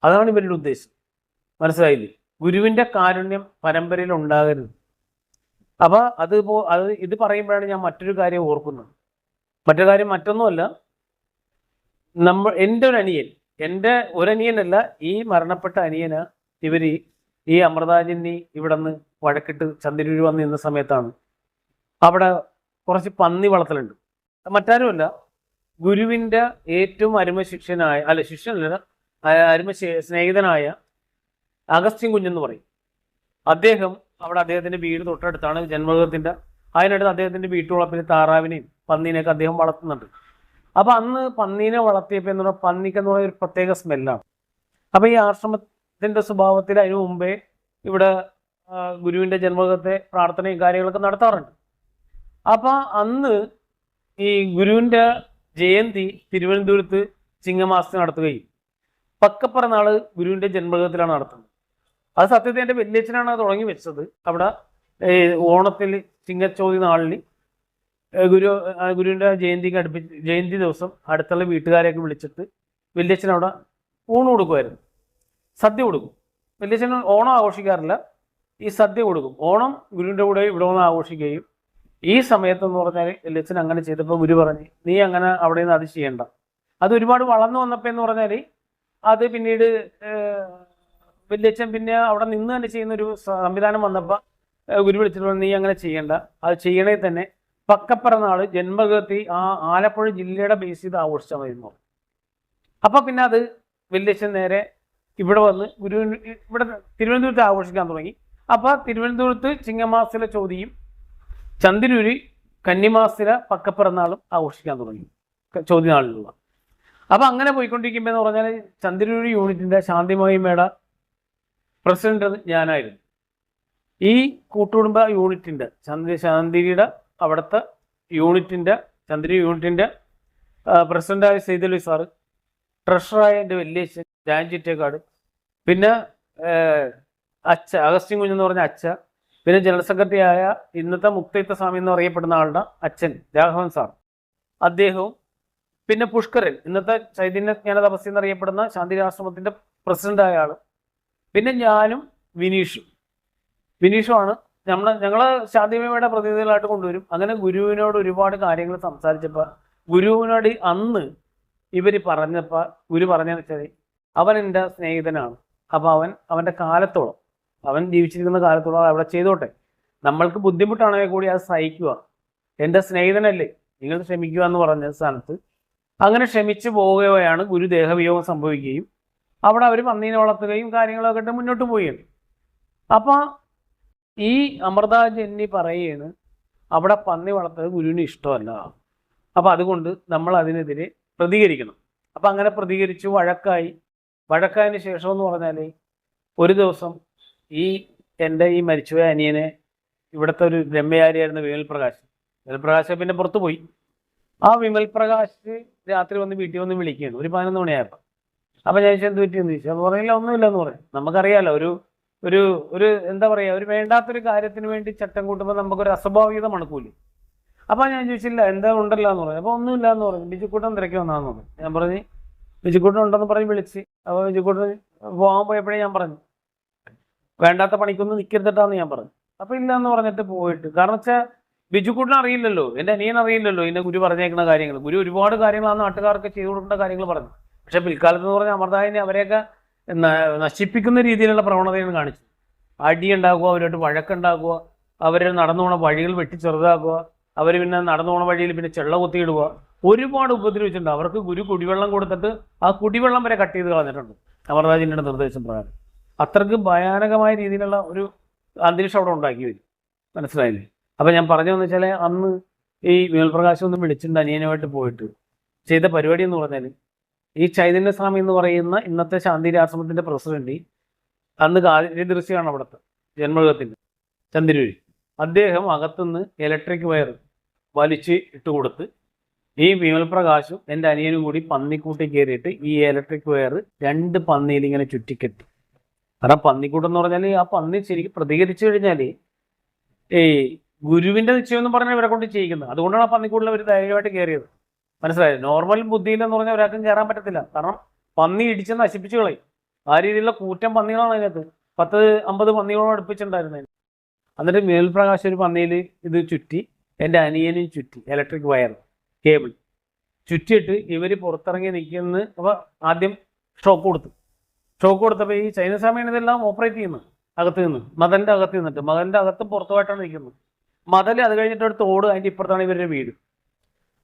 അതാണ് ഇവരുടെ ഉദ്ദേശം. മനസ്സിലായില്ലേ? ഗുരുവിൻ്റെ കാരുണ്യം പരമ്പരയിൽ ഉണ്ടാകരുത്. അപ്പം ഇത് പറയുമ്പോഴാണ് ഞാൻ മറ്റൊരു കാര്യം ഓർക്കുന്നത്. മറ്റൊരു കാര്യം മറ്റൊന്നുമല്ല, എൻ്റെ ഒരനിയനല്ല, ഈ മരണപ്പെട്ട അനിയന് ഇവർ ഈ അമൃതാജന്യ ഇവിടെ നിന്ന് വഴക്കിട്ട് ചന്ദ്രൂര് വന്ന് നിന്ന സമയത്താണ് അവിടെ കുറച്ച് പന്നി വളർത്തലുണ്ട്. മറ്റാരുമല്ല, ഗുരുവിൻ്റെ ഏറ്റവും സ്നേഹിതനായ അഗസ്ത്യൻ കുഞ്ഞെന്ന് പറയും. അദ്ദേഹം അവിടെ അദ്ദേഹത്തിൻ്റെ വീട് തൊട്ടടുത്താണ് ജന്മഗൃഹത്തിൻ്റെ. അതിനടുത്ത് അദ്ദേഹത്തിൻ്റെ വീട്ടുവളപ്പിൽ താറാവിനെയും പന്നീനെയൊക്കെ അദ്ദേഹം വളർത്തുന്നുണ്ട്. അപ്പം അന്ന് പന്നീനെ വളർത്തിയപ്പോൾ എന്ന് പറഞ്ഞാൽ പന്നിക്കെന്ന് പറയുന്ന ഒരു പ്രത്യേക സ്മെല്ലാണ്. അപ്പം ഈ ആശ്രമത്തിൻ്റെ സ്വഭാവത്തിൽ അതിനു മുമ്പേ ഇവിടെ ഗുരുവിൻ്റെ ജന്മഗൃഹത്തെ പ്രാർത്ഥനയും കാര്യങ്ങളൊക്കെ നടത്താറുണ്ട്. അപ്പം അന്ന് ഈ ഗുരുവിൻ്റെ ജയന്തി തിരുവനന്തപുരത്ത് ചിങ്ങമാസത്തിൽ നടത്തുകയും പക്കപ്പിറന്നാൾ ഗുരുവിൻ്റെ ജന്മഗൃഹത്തിലാണ് നടത്തുന്നത്. അത് സത്യത്തിൽ എൻ്റെ വല്യച്ഛനാണ് അത് തുടങ്ങി വെച്ചത്. അവിടെ ഓണത്തിൽ ചിങ്ങച്ചോതി നാളിന് ഗുരുവിൻ്റെ ജയന്തി ദിവസം അടുത്തുള്ള വീട്ടുകാരെയൊക്കെ വിളിച്ചിട്ട് വല്യച്ഛൻ അവിടെ ഊണ് കൊടുക്കുമായിരുന്നു, സദ്യ കൊടുക്കും. വല്യച്ഛൻ ഓണം ആഘോഷിക്കാറില്ല, ഈ സദ്യ കൊടുക്കും. ഓണം ഗുരുവിൻ്റെ കൂടെ ഇവിടെ വന്ന് ആഘോഷിക്കുകയും ഈ സമയത്തെന്ന് പറഞ്ഞാൽ വല്യച്ഛൻ അങ്ങനെ ചെയ്തപ്പോൾ ഗുരു പറഞ്ഞ് നീ അങ്ങനെ അവിടെ നിന്ന് അത് ചെയ്യണ്ട. അത് ഒരുപാട് വളർന്നു വന്നപ്പോൾ എന്ന് പറഞ്ഞാൽ അത് പിന്നീട് വല്യച്ഛൻ പിന്നെ അവിടെ നിന്ന് തന്നെ ചെയ്യുന്നൊരു സംവിധാനം വന്നപ്പോൾ ഗുരു വിളിച്ചിട്ട് നീ അങ്ങനെ ചെയ്യണ്ട, അത് ചെയ്യണേ തന്നെ പക്കപ്പിറന്നാൾ ജന്മഗൃഹത്തിൽ ആ ആലപ്പുഴ ജില്ലയുടെ ബേസ് ചെയ്ത് ആഘോഷിച്ചാൽ മതി. അപ്പം പിന്നെ അത് വല്യച്ഛൻ നേരെ ഇവിടെ വന്ന് ഇവിടെ തിരുവനന്തപുരത്ത് ആഘോഷിക്കാൻ തുടങ്ങി. അപ്പോൾ തിരുവനന്തപുരത്ത് ചിങ്ങമാസത്തിലെ ചോതിയും ചന്ദ്രൂര് കന്നിമാസത്തിലെ പക്കപ്പിറന്നാളും ആഘോഷിക്കാൻ തുടങ്ങി, ചോതി നാളിലുള്ള. അപ്പം അങ്ങനെ പോയിക്കൊണ്ടിരിക്കുമ്പോൾ എന്ന് പറഞ്ഞാൽ ചന്ദ്രൂര് യൂണിറ്റിൻ്റെ ശാന്തിമഹിമയുടെ പ്രസിഡന്റ് ഞാനായിരുന്നു. ഈ കൂട്ടുകുടുംബ യൂണിറ്റിൻ്റെ ശാന്തിയുടെ അവിടുത്തെ ചന്ദ്രൂര് യൂണിറ്റിൻ്റെ പ്രസിഡന്റായ സെയ്തലി സാറ്, ട്രഷറായ എൻ്റെ വല്യച്ഛൻ രാഞ്ചിറ്റേക്കാട്, പിന്നെ അഗസ്റ്റിൻ കുഞ്ഞെന്ന് പറഞ്ഞ അച്ഛ, പിന്നെ ജനറൽ സെക്രട്ടറി ആയ ഇന്നത്തെ മുക്തയുക്ത സ്വാമി എന്ന് അറിയപ്പെടുന്ന ആളുടെ അച്ഛൻ രാഘവൻ സാർ, അദ്ദേഹവും പിന്നെ പുഷ്കരൻ ഇന്നത്തെ ചൈതന്യ ജ്ഞാന തപസ്യ എന്നറിയപ്പെടുന്ന ശാന്തിരാശ്രമത്തിൻ്റെ പ്രസിഡന്റായ ആൾ, പിന്നെ ഞാനും വിനീഷുമാണ് ഞങ്ങൾ ശാന്തിമയുടെ പ്രതിനിധികളായിട്ട് കൊണ്ടുവരും. അങ്ങനെ ഗുരുവിനോട് ഒരുപാട് കാര്യങ്ങൾ സംസാരിച്ചപ്പോൾ ഗുരുവിനോട് അന്ന് ഇവർ പറഞ്ഞപ്പോൾ ഗുരു പറഞ്ഞതെന്ന് വെച്ചാൽ അവൻ എൻ്റെ സ്നേഹിതനാണ്. അപ്പോൾ അവൻ്റെ കാലത്തോളം, അവൻ ജീവിച്ചിരിക്കുന്ന കാലത്തോളം അവിടെ ചെയ്തോട്ടെ, നമ്മൾക്ക് ബുദ്ധിമുട്ടാണെങ്കിൽ കൂടി അത് സഹിക്കുക, എൻ്റെ സ്നേഹിതനല്ലേ, നിങ്ങൾ ക്ഷമിക്കുക എന്ന് പറഞ്ഞ സ്ഥാനത്ത് അങ്ങനെ ക്ഷമിച്ച് പോവുകയാണ്. ഗുരു ദേഹവിയോഗം സംഭവിക്കുകയും അവിടെ അവർ പന്നീനെ വളർത്തുകയും കാര്യങ്ങളൊക്കെ ഇട്ട് മുന്നോട്ട് പോവുകയാണ്. അപ്പോൾ ഈ അമൃതാജന്യ പറയുകയാണ് അവിടെ പന്നി വളർത്തുന്നത് ഗുരുവിന് ഇഷ്ടമല്ല, അപ്പോൾ അതുകൊണ്ട് നമ്മൾ അതിനെതിരെ പ്രതികരിക്കണം. അപ്പം അങ്ങനെ പ്രതികരിച്ചു, വഴക്കായതിന് ശേഷം എന്ന് പറഞ്ഞാൽ ഒരു ദിവസം എൻ്റെ ഈ മരിച്ചുപോയ അനിയനെ ഇവിടുത്തെ ഒരു ബ്രഹ്മചാരിയായിരുന്ന വിമൽപ്രകാശ് പിന്നെ പുറത്തു പോയി. ആ വിമൽപ്രകാശ് രാത്രി വന്ന് വീട്ടിൽ വന്ന് വിളിക്കുകയാണ് ഒരു 11 മണിയായപ്പോൾ. അപ്പം ഞാൻ എന്ത് പറ്റിയെന്ന് ചോദിച്ചു. അപ്പോൾ പറയില്ല ഒന്നുമില്ലെന്ന് പറയും. നമുക്കറിയാമല്ലോ ഒരു എന്താ പറയുക, ഒരു വേണ്ടാത്തൊരു കാര്യത്തിന് വേണ്ടി ചട്ടം കൂട്ടുമ്പോൾ നമുക്കൊരു അസ്വാഭാവികത മണക്കൂല്ലേ. അപ്പോൾ ഞാൻ ചോദിച്ചില്ല എന്താ ഉണ്ടല്ലോ എന്ന് പറഞ്ഞു. അപ്പോൾ ഒന്നുമില്ല എന്ന് പറഞ്ഞു. ബിജുക്കൂട്ടൻ തിരക്കി വന്നാന്ന് പറഞ്ഞു. ഞാൻ പറഞ്ഞ് ബിജുക്കൂട്ടൻ ഉണ്ടെന്ന് പറഞ്ഞ് വിളിച്ച്. അപ്പോൾ ബിജുക്കൂട്ടൻ പോകാൻ പോയപ്പോഴേ ഞാൻ പറഞ്ഞു വേണ്ടാത്ത പണിക്കൊന്നും നിൽക്കരുതട്ടാന്ന് ഞാൻ പറഞ്ഞു. അപ്പോൾ ഇല്ല എന്ന് പറഞ്ഞിട്ട് പോയിട്ട്, കാരണം വെച്ചാൽ ബിജുക്കൂട്ടിനെ അറിയില്ലല്ലോ, എൻ്റെ അനിയൻ അറിയില്ലല്ലോ എൻ്റെ ഗുരു പറഞ്ഞേക്കുന്ന കാര്യങ്ങൾ. ഗുരു ഒരുപാട് കാര്യങ്ങൾ ആ നാട്ടുകാർക്ക് ചെയ്തു കൊടുക്കേണ്ട കാര്യങ്ങൾ പറഞ്ഞു. പക്ഷെ പിൽക്കാലത്ത് എന്ന് പറഞ്ഞാൽ അമൃതായനെ അവരെയൊക്കെ നശിപ്പിക്കുന്ന രീതിയിലുള്ള പ്രവണതയാണ് കാണിച്ചത്. അടി ഉണ്ടാക്കുക, അവരോട്ട് വഴക്കുണ്ടാക്കുക, അവർ നടന്നു പോണ വഴികൾ വെട്ടി ചെറുതാക്കുക, അവർ പിന്നെ നടന്നു പോണ വഴിയിൽ പിന്നെ ചെള്ള കുത്തിയിടുക, ഒരുപാട് ഉപദ്രവിച്ചിട്ടുണ്ട്. അവർക്ക് ഗുരു കുടിവെള്ളം കൊടുത്തിട്ട് ആ കുടിവെള്ളം വരെ കട്ട് ചെയ്ത് കളഞ്ഞിട്ടുണ്ട് അമർദാജിൻ്റെ നിർദ്ദേശം പ്രകാരം. അത്രയ്ക്ക് ഭയാനകമായ രീതിയിലുള്ള ഒരു അന്തരീക്ഷം അവിടെ ഉണ്ടാക്കി വരും. മനസ്സിലായില്ലേ? അപ്പം ഞാൻ പറഞ്ഞതെന്ന് വെച്ചാൽ അന്ന് ഈ വിമൽപ്രകാശം ഒന്നും വിളിച്ചിട്ടുണ്ട് അനിയനുമായിട്ട് പോയിട്ട് ചെയ്ത പരിപാടി എന്ന് പറഞ്ഞാൽ, ഈ ചൈതന്യസ്വാമി എന്ന് പറയുന്ന ഇന്നത്തെ ശാന്തിരി ആശ്രമത്തിൻ്റെ പ്രസിഡന്റ്, അന്ന് കാര്യദൃശ്യമാണ് അവിടുത്തെ ജന്മഗൃഹത്തിൻ്റെ ചന്ദ്രൂരി. അദ്ദേഹം അകത്തുനിന്ന് ഇലക്ട്രിക് വയർ വലിച്ച് ഇട്ട് കൊടുത്ത് ഈ വിമൽപ്രകാശും എൻ്റെ അനിയനും കൂടി പന്നിക്കൂട്ടി കയറിയിട്ട് ഈ ഇലക്ട്രിക് വയർ 2 പന്നിയിൽ ഇങ്ങനെ ചുറ്റിക്കെട്ടി. കാരണം പന്നിക്കൂട്ടെന്ന് പറഞ്ഞാൽ ആ പന്നി ശരിക്കും പ്രതികരിച്ചു കഴിഞ്ഞാൽ ഈ ഗുരുവിൻ്റെ നിശ്ചയം എന്ന് പറഞ്ഞാൽ ഇവരെ കൊണ്ട് ചെയ്യിക്കുന്നത്. അതുകൊണ്ടാണ് ആ പന്നിക്കൂട്ടിൽ അവർ ധൈര്യമായിട്ട് കയറിയത്. മനസ്സിലായത്? നോർമൽ ബുദ്ധിയിലെന്ന് പറഞ്ഞാൽ ഒരാൾക്കും കയറാൻ പറ്റത്തില്ല. കാരണം പന്നി ഇടിച്ച് നശിപ്പിച്ചു കളയും. ആ രീതിയിലുള്ള കൂറ്റം പന്നികളാണ് അതിനകത്ത്. 10-50 പന്നികളോട് അടുപ്പിച്ചിട്ടുണ്ടായിരുന്നത്. എന്നിട്ട് മേൽപ്രകാശം ഒരു പന്നിയിൽ ഇത് ചുറ്റി, എൻ്റെ അനിയനും ചുറ്റി ഇലക്ട്രിക് വയർ കേബിൾ ചുറ്റിയിട്ട് ഇവർ പുറത്തിറങ്ങി നിൽക്കുന്നത്. അപ്പോൾ ആദ്യം ഷോക്ക് കൊടുത്തപ്പോൾ ഈ ചൈനസ്വാമിയാണ് ഇതെല്ലാം ഓപ്പറേറ്റ് ചെയ്യുന്നത്. അകത്ത് നിന്ന് മതൻ്റെ അകത്ത് നിന്നിട്ട്, മകൻ്റെ അകത്ത് പുറത്തുമായിട്ടാണ് നിൽക്കുന്നത്. മതൽ അത് കഴിഞ്ഞിട്ട് ഒരു തോട്, അതിൻ്റെ ഇപ്പുറത്താണ് ഇവരുടെ വീട്.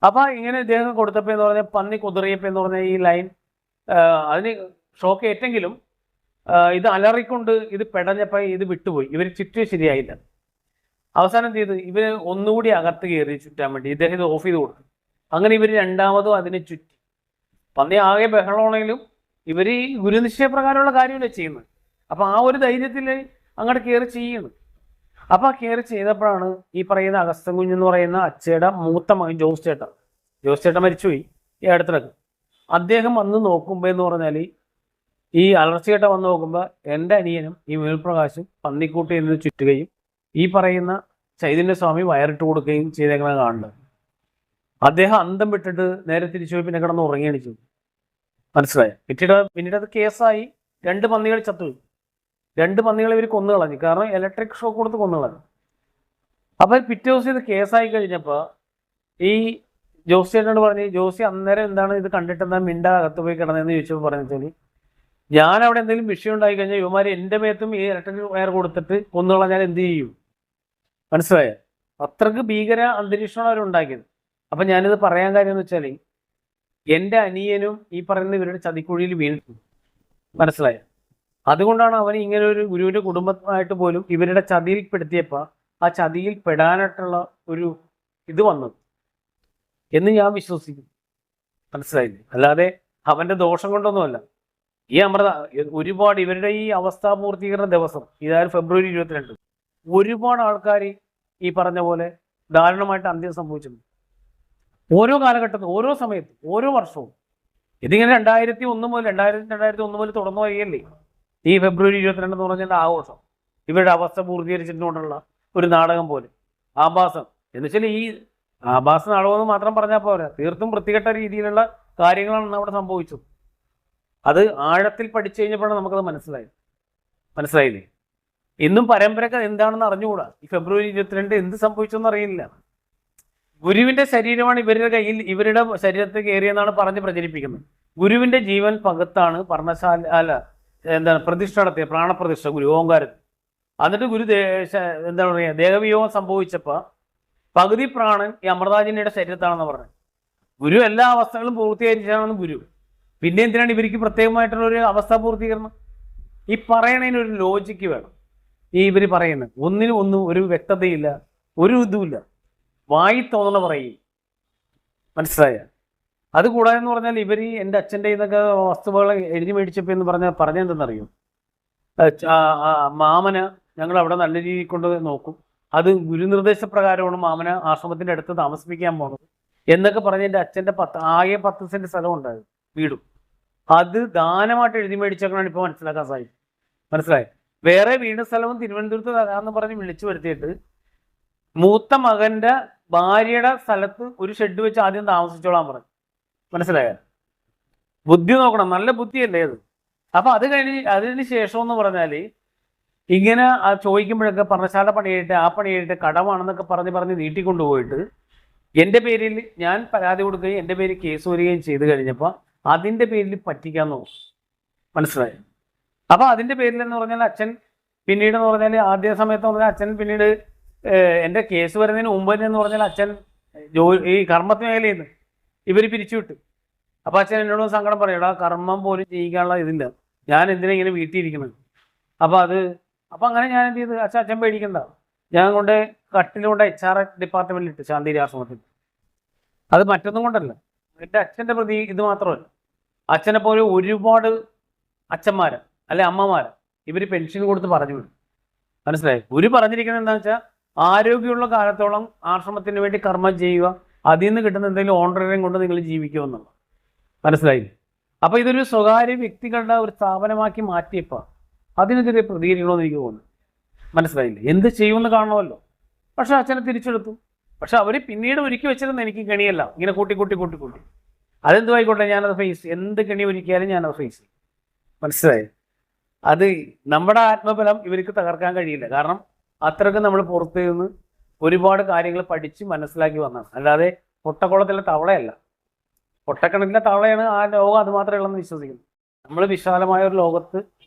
അപ്പോൾ ഇങ്ങനെ ഇദ്ദേഹം കൊടുത്തപ്പോൾ എന്ന് പറഞ്ഞാൽ പന്നി കുതിറിയപ്പോൾ എന്ന് പറഞ്ഞാൽ ഈ ലൈൻ അതിന് ഷോക്ക് ഏറ്റെങ്കിലും ഇത് അലറിക്കൊണ്ട് ഇത് പെടഞ്ഞപ്പോൾ ഇത് വിട്ടുപോയി. ഇവർ ചുറ്റും ശരിയായില്ല. അവസാനം ചെയ്ത് ഇവർ ഒന്നുകൂടി അകത്ത് കയറി ചുറ്റാൻ വേണ്ടി ഇദ്ദേഹം ഇത് ഓഫ് ചെയ്ത് കൊടുത്തു. അങ്ങനെ ഇവർ രണ്ടാമതും അതിനെ ചുറ്റി. പന്നി ആകെ ബഹളമാണെങ്കിലും ഇവർ ഈ ഗുരുനിശ്ചയപ്രകാരമുള്ള കാര്യമല്ലേ ചെയ്യുന്നത്. അപ്പോൾ ആ ഒരു ധൈര്യത്തിൽ അങ്ങോട്ട് കയറി ചെയ്യുന്നു. അപ്പോൾ ആ കയറി ചെയ്തപ്പോഴാണ് ഈ പറയുന്ന അഗസ്തൻ കുഞ്ഞെന്ന് പറയുന്ന അച്ഛയുടെ മൂത്ത മകൻ ജോസ് ചേട്ടൻ മരിച്ചുപോയി ഈ അടുത്തിടക്ക്. അദ്ദേഹം വന്ന് നോക്കുമ്പോൾ എന്ന് പറഞ്ഞാൽ ഈ അലർച്ചയേട്ട വന്ന് നോക്കുമ്പോൾ എൻ്റെ അനിയനും ഈ മേൽപ്രകാശും പന്നിക്കൂട്ടിൽ നിന്ന് ചുറ്റുകയും ഈ പറയുന്ന ചൈതന്യസ്വാമി വയറിട്ട് കൊടുക്കുകയും ചെയ്തേക്കുന്നത് കാണുന്നത്. അദ്ദേഹം അന്തം വിട്ടിട്ട് നേരെ തിരിച്ചു പോയി പിന്നെ കിടന്ന് ഉറങ്ങിയാണ് ചെയ്തു. മനസ്സിലായോ? പിന്നീട് അത് കേസായി. 2 പന്നികൾ ചത്തുപോയി. 2 പന്നികളെ ഇവർ കൊന്നു കളഞ്ഞു. കാരണം ഇലക്ട്രിക് ഷോക്ക് കൊടുത്ത് കൊന്നു കളഞ്ഞു. അപ്പോൾ പിറ്റേ ദിവസം ഇത് കേസായി കഴിഞ്ഞപ്പോൾ ഈ ജോസി ചേട്ടനോട് പറഞ്ഞ്, ജോസി അന്നേരം എന്താണ് ഇത് കണ്ടിട്ട് എന്താ മിണ്ട അകത്ത് പോയി കിടന്നതെന്ന് ചോദിച്ചപ്പോൾ പറഞ്ഞു, ഞാൻ അവിടെ എന്തെങ്കിലും വിഷയം ഉണ്ടായി കഴിഞ്ഞാൽ ഇവന്മാർ എൻ്റെ മേത്തും ഈ ഇലക്ട്രിക് വയർ കൊടുത്തിട്ട് കൊന്നു കളഞ്ഞാൽ എന്ത് ചെയ്യും? മനസ്സിലായോ? അത്രക്ക് ഭീകര അന്തരീക്ഷമാണ് അവരുണ്ടാക്കിയത്. അപ്പം ഞാനിത് പറയാൻ കാര്യം എന്ന് വെച്ചാൽ എൻ്റെ അനിയനും ഈ പറയുന്ന ഇവരുടെ ചതിക്കുഴിയിൽ വീണിട്ടുണ്ട്. മനസ്സിലായോ? അതുകൊണ്ടാണ് അവൻ ഇങ്ങനെ ഒരു ഗുരുവിൻ്റെ കുടുംബമായിട്ട് പോലും ഇവരുടെ ചതിയിൽപ്പെടുത്തിയപ്പോൾ ആ ചതിയിൽ പെടാനായിട്ടുള്ള ഒരു ഇത് വന്നത് എന്ന് ഞാൻ വിശ്വസിക്കുന്നു. മനസ്സിലായില്ലേ? അല്ലാതെ അവൻ്റെ ദോഷം കൊണ്ടൊന്നുമല്ല. ഈ അമൃത ഒരുപാട് ഇവരുടെ ഈ അവസ്ഥാപൂർത്തീകരണ ദിവസം, ഇതായത് ഫെബ്രുവരി 22, ഒരുപാട് ആൾക്കാർ ഈ പറഞ്ഞ പോലെ ദാരുണമായിട്ട് അന്ത്യം സംഭവിച്ചിട്ടുണ്ട്. ഓരോ കാലഘട്ടത്തിൽ, ഓരോ സമയത്തും, ഓരോ വർഷവും. ഇതിങ്ങനെ 2001 മുതൽ തുടർന്നു വരികയല്ലേ ഈ ഫെബ്രുവരി 22 എന്ന് പറഞ്ഞതിൻ്റെ ആഘോഷം. ഇവരുടെ അവസ്ഥ പൂർത്തീകരിച്ചിട്ടുകൊണ്ടുള്ള ഒരു നാടകം പോലെ ആഭാസം. എന്ന് വെച്ചാൽ ഈ ആഭാസ നാടകമെന്ന് മാത്രം പറഞ്ഞാൽ പോരാ, തീർത്തും വൃത്തികെട്ട രീതിയിലുള്ള കാര്യങ്ങളാണ് അവിടെ സംഭവിച്ചത്. അത് ആഴത്തിൽ പഠിച്ചു കഴിഞ്ഞപ്പോഴാണ് നമുക്കത് മനസ്സിലായില്ലേ? ഇന്നും പരമ്പരക്ക് എന്താണെന്ന് അറിഞ്ഞുകൂടാ. ഈ ഫെബ്രുവരി 22 എന്ത് സംഭവിച്ചെന്ന് അറിയില്ല. ഗുരുവിന്റെ ശരീരമാണ് ഇവരുടെ കയ്യിൽ, ഇവരുടെ ശരീരത്തിൽ കയറിയെന്നാണ് പറഞ്ഞ് പ്രചരിപ്പിക്കുന്നത്. ഗുരുവിന്റെ ജീവൻ പകത്താണ് പ്രതിഷ്ഠ നടത്തിയ പ്രാണപ്രതിഷ്ഠ ഗുരു ഓങ്കാരത്തിൽ. എന്നിട്ട് ഗുരു എന്താണ് പറയുക, ദേഹവിയോഗം സംഭവിച്ചപ്പോൾ പകുതി പ്രാണൻ ഈ അമൃതാജിനിയുടെ ശരീരത്താണെന്ന് പറഞ്ഞു. ഗുരു എല്ലാ അവസ്ഥകളും പൂർത്തീകരിച്ചാണെന്ന് ഗുരു. പിന്നെ എന്തിനാണ് ഇവർക്ക് പ്രത്യേകമായിട്ടുള്ള ഒരു അവസ്ഥ പൂർത്തീകരണം? ഈ പറയണതിനൊരു ലോജിക്ക് വേണം. ഈ ഇവർ പറയുന്നത് ഒന്നും ഒരു വ്യക്തതയില്ല, ഒരു ഇതുമില്ല, വായി തോന്നണ പറയും. മനസ്സിലായ? അതുകൂടാതെ എന്ന് പറഞ്ഞാൽ ഇവർ എൻ്റെ അച്ഛൻ്റെ ഇതൊക്കെ വസ്തുവകൾ എഴുതി മേടിച്ചപ്പോൾ എന്ന് പറഞ്ഞെന്തെന്നറിയും, മാമന ഞങ്ങൾ അവിടെ നല്ല രീതിയിൽ കൊണ്ട് നോക്കും, അത് ഗുരുനിർദ്ദേശപ്രകാരമാണ് മാമന ആശ്രമത്തിൻ്റെ അടുത്ത് താമസിപ്പിക്കാൻ പോകുന്നത് എന്നൊക്കെ പറഞ്ഞ് എൻ്റെ അച്ഛൻ്റെ 10 സെൻറ്റ് സ്ഥലം ഉണ്ടായത്, വീടും. അത് ദാനമായിട്ട് എഴുതി മേടിച്ചേക്കണാണ് ഇപ്പോൾ മനസ്സിലാക്കാൻ സാധിക്കും. മനസ്സിലായി? വേറെ വീട് സ്ഥലവും തിരുവനന്തപുരത്ത് തരാമെന്ന് പറഞ്ഞ് വിളിച്ചു വരുത്തിയിട്ട് മൂത്ത മകൻ്റെ ഭാര്യയുടെ സ്ഥലത്ത് ഒരു ഷെഡ് വെച്ച് ആദ്യം താമസിച്ചോളാൻ പറഞ്ഞു. മനസ്സിലായ? ബുദ്ധി നോക്കണം, നല്ല ബുദ്ധിയല്ലേ അത്. അപ്പം അതിന് ശേഷം എന്ന് പറഞ്ഞാൽ ഇങ്ങനെ ചോദിക്കുമ്പോഴൊക്കെ പർണശാല പണിയായിട്ട് ആ പണിയായിട്ട് കടമാണെന്നൊക്കെ പറഞ്ഞ് നീട്ടിക്കൊണ്ടുപോയിട്ട് എൻ്റെ പേരിൽ ഞാൻ പരാതി കൊടുക്കുകയും എൻ്റെ പേരിൽ കേസ് വരികയും ചെയ്ത് കഴിഞ്ഞപ്പോൾ അതിൻ്റെ പേരിൽ പറ്റിക്കാൻ നോക്കും. മനസ്സിലായി? അപ്പോൾ അതിൻ്റെ പേരിൽ എന്ന് പറഞ്ഞാൽ അച്ഛൻ പിന്നീട് എന്ന് പറഞ്ഞാൽ ആദ്യ സമയത്ത് പറഞ്ഞാൽ അച്ഛൻ പിന്നീട് എൻ്റെ കേസ് വരുന്നതിന് മുമ്പ് തന്നെ എന്ന് പറഞ്ഞാൽ അച്ഛൻ ഈ കർമ്മത്ത് മേഖലയിൽ നിന്ന് ഇവർ പിരിച്ചുവിട്ടു. അപ്പോൾ അച്ഛൻ എന്നോട് സങ്കടം പറയടാ, കർമ്മം പോലും ചെയ്യിക്കാനുള്ള ഇതില്ല, ഞാൻ എന്തിനാ ഇങ്ങനെ വീട്ടിൽ ഇരിക്കുന്നത്. അപ്പോൾ അങ്ങനെ ഞാൻ എന്ത് ചെയ്ത്, അച്ഛൻ പേടിക്കണ്ട, ഞാൻ കൊണ്ട് കട്ടിലുകൊണ്ട് HR ഡിപ്പാർട്ട്മെൻറ്റിൽ ഇട്ട് ശാന്തിരി ആശ്രമത്തിൽ. അത് മറ്റൊന്നും കൊണ്ടല്ല, എൻ്റെ അച്ഛൻ്റെ പ്രതി ഇത് മാത്രമല്ല, അച്ഛനെ പോലെ ഒരുപാട് അച്ഛന്മാർ അല്ലെ അമ്മമാർ ഇവർ പെൻഷൻ കൊടുത്ത് പറഞ്ഞു വിടും. മനസ്സിലായി? ഗുരു പറഞ്ഞിരിക്കുന്നത് എന്താണെന്ന് വെച്ചാൽ ആരോഗ്യമുള്ള കാലത്തോളം ആശ്രമത്തിന് വേണ്ടി കർമ്മം ചെയ്യുക, അതിൽ നിന്ന് കിട്ടുന്ന എന്തെങ്കിലും ഓണറേറിയം കൊണ്ട് നിങ്ങൾ ജീവിക്കുമെന്നുള്ളത്. മനസ്സിലായില്ലേ? അപ്പോൾ ഇതൊരു സ്വകാര്യ വ്യക്തികളുടെ ഒരു സ്ഥാപനമാക്കി മാറ്റിയപ്പോൾ അതിനെതിരെ പ്രതികരിക്കണമെന്ന് എനിക്ക് തോന്നുന്നു. മനസ്സിലായില്ലേ? എന്ത് ചെയ്യുമെന്ന് കാണണമല്ലോ. പക്ഷെ അച്ഛനെ തിരിച്ചെടുത്തു. പക്ഷെ അവർ പിന്നീട് ഒരുക്കി വെച്ചിരുന്ന എനിക്ക് കെണിയല്ല, ഇങ്ങനെ കൂട്ടി അതെന്തുമായിക്കോട്ടെ, ഞാനത് ഫേസ്, എന്ത് കെണി ഒരുക്കിയാലും ഞാനത് ഫേസ് ചെയ്യും. മനസ്സിലായി? അത് നമ്മുടെ ആത്മബലം ഇവർക്ക് തകർക്കാൻ കഴിയില്ല. കാരണം അത്രയ്ക്ക് നമ്മൾ പുറത്തു നിന്ന് ഒരുപാട് കാര്യങ്ങൾ പഠിച്ച് മനസ്സിലാക്കി വന്നതാണ്. അല്ലാതെ പൊട്ടക്കുളത്തിലെ തവളയല്ല. പൊട്ടക്കിണറ്റിലെ തവളയാണ് ആ ലോകം, അത് മാത്രമേ ഉള്ളെന്ന് വിശ്വസിക്കുന്നു. നമ്മൾ വിശാലമായ ഒരു ലോകത്ത്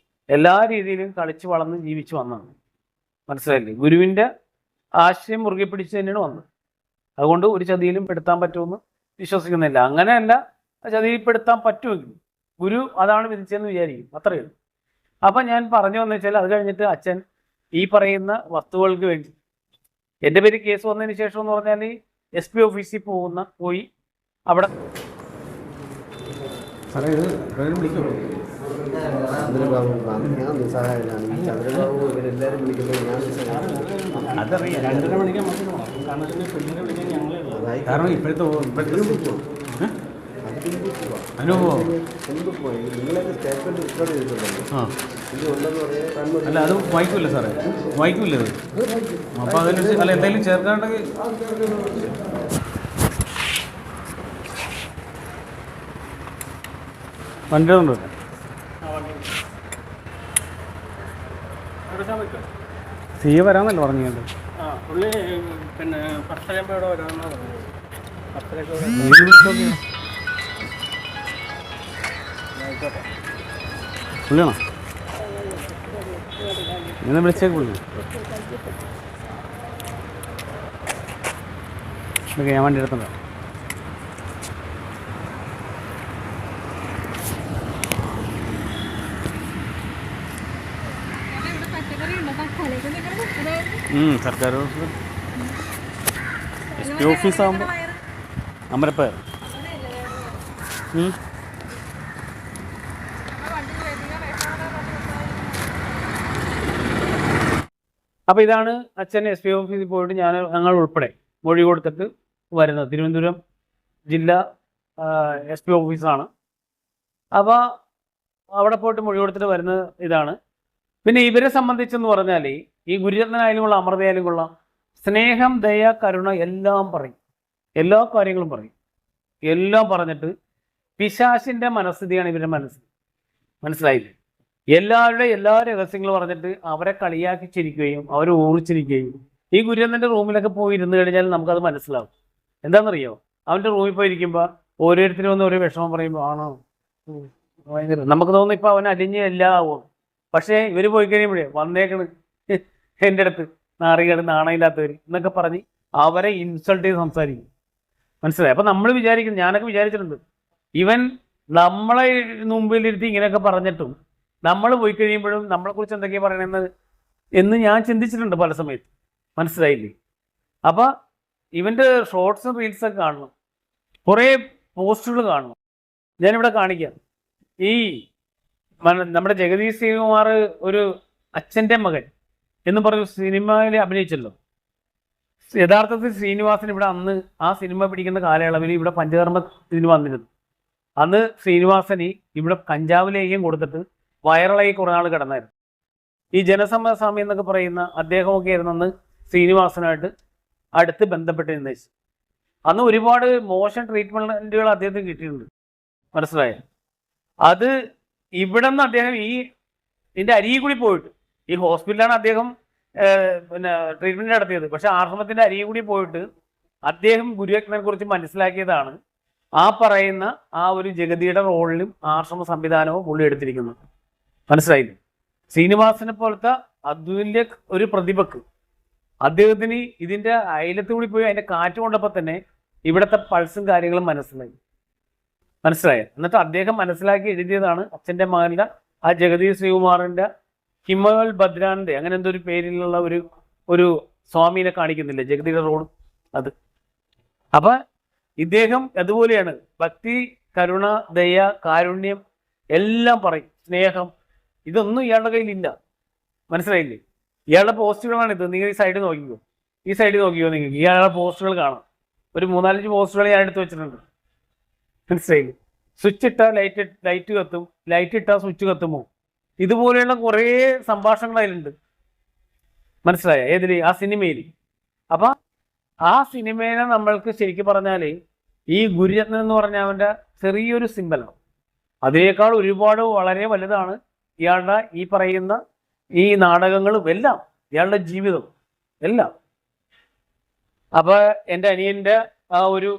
എല്ലാ രീതിയിലും കളിച്ച് വളർന്ന് ജീവിച്ച് വന്നതാണ്. മനസ്സിലായില്ലേ? ഗുരുവിൻ്റെ ആശയം മുറുകെ പിടിച്ച് തന്നെയാണ് വന്നത്. അതുകൊണ്ട് ഒരു ചതിയിലും പെടുത്താൻ പറ്റുമെന്ന് വിശ്വസിക്കുന്നില്ല. അങ്ങനെയല്ല, ചതിയിൽപ്പെടുത്താൻ പറ്റുമെങ്കിൽ ഗുരു അതാണ് വിധിച്ചതെന്ന് വിചാരിക്കും, അത്രയേ ഉള്ളൂ. അപ്പം ഞാൻ പറഞ്ഞു വന്നു വെച്ചാൽ, അത് കഴിഞ്ഞിട്ട് അച്ഛൻ ഈ പറയുന്ന വസ്തുക്കൾക്ക് വേണ്ടി എൻ്റെ പേര് കേസ് വന്നതിന് ശേഷം എന്ന് പറഞ്ഞാൽ SP ഓഫീസിൽ പോയി അവിടെ അതറിയാം 2:30 മണിക്ക് നമുക്ക് പോകണം. കാരണം ഇപ്പോഴത്തെ അനുഭവം അല്ല, അത് വായിക്കില്ല സാറേ, വായിക്കില്ല ഇത്. അപ്പോൾ അതിന് അല്ല എന്തെങ്കിലും ചേർക്കാണ്ടെങ്കിൽ വണ്ടി ഉണ്ട്. സി വരാമെന്നല്ല പറഞ്ഞു. പുള്ളി പിന്നെ 10:30 വരാമെന്നാണ് പറഞ്ഞത്. പുള്ളിയാണോ? ഇങ്ങനെ വിളിച്ചേക്ക് പുള്ളി. ഓക്കെ, ഞാൻ വണ്ടി എടുത്തുണ്ടോ? സർക്കാർ SP ഓഫീസാകുമ്പോൾ അമരപ്പയർ. അപ്പോൾ ഇതാണ് അച്ഛൻ SP ഓഫീസിൽ പോയിട്ട് ഞങ്ങൾ ഉൾപ്പെടെ മൊഴി കൊടുത്തിട്ട് വരുന്നത്. തിരുവനന്തപുരം ജില്ലാ SP ഓഫീസാണ്. അപ്പോൾ അവിടെ പോയിട്ട് മൊഴി കൊടുത്തിട്ട് വരുന്നത് ഇതാണ്. പിന്നെ ഇവരെ സംബന്ധിച്ചെന്ന് പറഞ്ഞാൽ ഈ ഗുരുരത്നായാലും കൊള്ളാം, അമൃതയായാലും കൊള്ളാം, സ്നേഹം, ദയ, കരുണ എല്ലാം പറയും, എല്ലാ കാര്യങ്ങളും പറയും. എല്ലാം പറഞ്ഞിട്ട് പിശാചിൻ്റെ മനസ്ഥിതിയാണ് ഇവരുടെ മനസ്സ്. മനസ്സിലായില്ലേ? എല്ലാവരുടെയും എല്ലാ രഹസ്യങ്ങളും പറഞ്ഞിട്ട് അവരെ കളിയാക്കി ചിരിക്കുകയും അവരെ ഊറിച്ചിരിക്കുകയും. ഈ ഗുരുരത്നൻ്റെ റൂമിലൊക്കെ പോയി ഇരുന്ന് കഴിഞ്ഞാൽ നമുക്കത് മനസ്സിലാവും. എന്താണെന്നറിയോ? അവൻ്റെ റൂമിൽ പോയിരിക്കുമ്പോൾ ഓരോരുത്തരും വന്ന് ഓരോ വിഷമം പറയുമ്പോൾ ആണോ ഭയങ്കര നമുക്ക് തോന്നുന്നു ഇപ്പോൾ അവൻ അലിഞ്ഞ് എല്ലാം ആവും. പക്ഷേ ഇവർ പോയി കഴിയുമ്പോഴേ വന്നേക്കണ് എൻ്റെ അടുത്ത് നാറികേട്, നാണയില്ലാത്തവർ എന്നൊക്കെ പറഞ്ഞ് അവരെ ഇൻസൾട്ട് ചെയ്ത് സംസാരിക്കും. മനസ്സിലായി? അപ്പം നമ്മൾ വിചാരിക്കുന്നു, ഞാനൊക്കെ വിചാരിച്ചിട്ടുണ്ട്, ഇവൻ നമ്മളെ മുമ്പിലിരുത്തി ഇങ്ങനെയൊക്കെ പറഞ്ഞിട്ടും നമ്മൾ പോയി കഴിയുമ്പോഴും നമ്മളെക്കുറിച്ച് എന്തൊക്കെയാണ് പറയണമെന്ന് എന്ന് ഞാൻ ചിന്തിച്ചിട്ടുണ്ട് പല സമയത്ത്. മനസ്സിലായില്ലേ? അപ്പോൾ ഇവൻ്റെ ഷോർട്സും റീൽസൊക്കെ കാണണം, കുറേ പോസ്റ്റുകൾ കാണണം. ഞാനിവിടെ കാണിക്കാം. ഈ നമ്മുടെ ജഗദീഷ് ശ്രീകുമാർ ഒരു അച്ഛൻ്റെ മകൻ എന്ന് പറഞ്ഞ സിനിമയിൽ അഭിനയിച്ചല്ലോ. യഥാർത്ഥത്തിൽ ശ്രീനിവാസൻ ഇവിടെ അന്ന് ആ സിനിമ പിടിക്കുന്ന കാലയളവിൽ ഇവിടെ പഞ്ചകർമ്മത്തിന് വന്നിരുന്നു. അന്ന് ശ്രീനിവാസന് ഇവിടെ കഞ്ചാവ് ലേഹ്യം കൊടുത്തിട്ട് വൈറലായി കുറേ നാൾ കിടന്നായിരുന്നു. ഈ ജനസമ്മതസ്വാമി എന്നൊക്കെ പറയുന്ന അദ്ദേഹമൊക്കെ ആയിരുന്നു അന്ന് ശ്രീനിവാസനായിട്ട് അടുത്ത് ബന്ധപ്പെട്ട് നിർദ്ദേശിച്ചു. അന്ന് ഒരുപാട് മോശം ട്രീറ്റ്മെൻറ്റുകൾ അദ്ദേഹത്തിന് കിട്ടിയിട്ടുണ്ട്. മനസ്സിലായ? അത് ഇവിടെ നിന്ന് അദ്ദേഹം ഇതിൻ്റെ അരികിൽ കൂടി പോയിട്ട്, ഈ ഹോസ്പിറ്റലാണ് അദ്ദേഹം പിന്നെ ട്രീറ്റ്മെൻറ്റ് നടത്തിയത്, പക്ഷെ ആശ്രമത്തിൻ്റെ അരികിൽ കൂടി പോയിട്ട് അദ്ദേഹം ഗുരുരത്നെ കുറിച്ച് മനസ്സിലാക്കിയതാണ് ആ പറയുന്ന ആ ഒരു ജഗതിയുടെ റോളിലും ആശ്രമ സംവിധാനവും പുള്ളി എടുത്തിരിക്കുന്നത്. മനസ്സിലായില്ലേ? ശ്രീനിവാസനെ പോലത്തെ അതുല്യ ഒരു പ്രതിഭക്ക് അദ്ദേഹത്തിന് ഇതിന്റെ അയലത്ത് കൂടി പോയി അതിന്റെ കാറ്റ് കൊണ്ടപ്പോൾ തന്നെ ഇവിടുത്തെ പൾസും കാര്യങ്ങളും മനസ്സിലായ എന്നിട്ട് അദ്ദേഹം മനസ്സിലാക്കി എഴുതിയതാണ് അച്ഛൻ്റെ മകൻ്റെ ആ ജഗദീഷ് ശ്രീകുമാറിൻ്റെ ഹിമവൽ ഭദ്രാനന്ദ അങ്ങനെ എന്തോ ഒരു പേരിലുള്ള ഒരു സ്വാമീനെ കാണിക്കുന്നില്ലേ ജഗദീഷ് റോഡ് അത്. അപ്പൊ ഇദ്ദേഹം അതുപോലെയാണ്. ഭക്തി, കരുണ, ദയ, കാരുണ്യം എല്ലാം പറയും, സ്നേഹം, ഇതൊന്നും ഇയാളുടെ കയ്യിലില്ല. മനസ്സിലായില്ലേ? ഇയാളുടെ പോസ്റ്റുകളാണ് ഇത്. നിങ്ങൾ ഈ സൈഡിൽ നോക്കിക്കോ, നിങ്ങൾക്ക് ഇയാളുടെ പോസ്റ്റുകൾ കാണാം. ഒരു 3-4 പോസ്റ്റുകൾ ഞാൻ എടുത്ത് വെച്ചിട്ടുണ്ട്. മനസ്സിലായില്ലേ? സ്വിച്ച് ഇട്ടാൽ ലൈറ്റ് കത്തും, ലൈറ്റ് ഇട്ടാൽ സ്വിച്ച് കത്തുമോ, ഇതുപോലെയുള്ള കുറേ സംഭാഷണങ്ങൾ അതിലുണ്ട്. മനസ്സിലായ? ഏതില്? ആ സിനിമയിൽ. അപ്പൊ ആ സിനിമേനെ നമ്മൾക്ക് ശരിക്കും പറഞ്ഞാല് ഈ ഗുരുരത്നം എന്ന് പറഞ്ഞ അവന്റെ ചെറിയൊരു സിമ്പലാണ്. അതിനേക്കാൾ ഒരുപാട് വളരെ വലുതാണ് ഇയാളുടെ ഈ പറയുന്ന ഈ നാടകങ്ങളും എല്ലാം, ഇയാളുടെ ജീവിതം എല്ലാം. അപ്പൊ എൻ്റെ അനിയൻ്റെ ആ ഒരു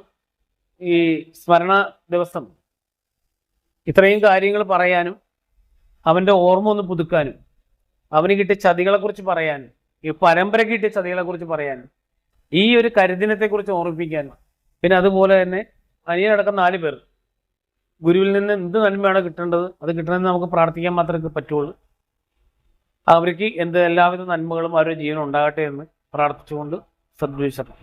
ഈ സ്മരണ ദിവസം ഇത്രയും കാര്യങ്ങൾ പറയാനും അവൻ്റെ ഓർമ്മ ഒന്ന് പുതുക്കാനും അവന് കിട്ടിയ ചതികളെക്കുറിച്ച് പറയാനും ഈ പരമ്പരയ്ക്ക് കിട്ടിയ ചതികളെക്കുറിച്ച് പറയാനും ഈ ഒരു കരിദിനത്തെക്കുറിച്ച് ഓർമ്മിപ്പിക്കാനും പിന്നെ അതുപോലെ തന്നെ അനിയനടക്കം 4 പേർ ഗുരുവിൽ നിന്ന് എന്ത് നന്മയാണ് കിട്ടേണ്ടത് അത് കിട്ടണമെന്ന് നമുക്ക് പ്രാർത്ഥിക്കാൻ മാത്രമേ പറ്റുള്ളൂ. അവർക്ക് എല്ലാവിധ നന്മകളും അവരുടെ ജീവൻ ഉണ്ടാകട്ടെ എന്ന് പ്രാർത്ഥിച്ചുകൊണ്ട് സദ്വിശരണം.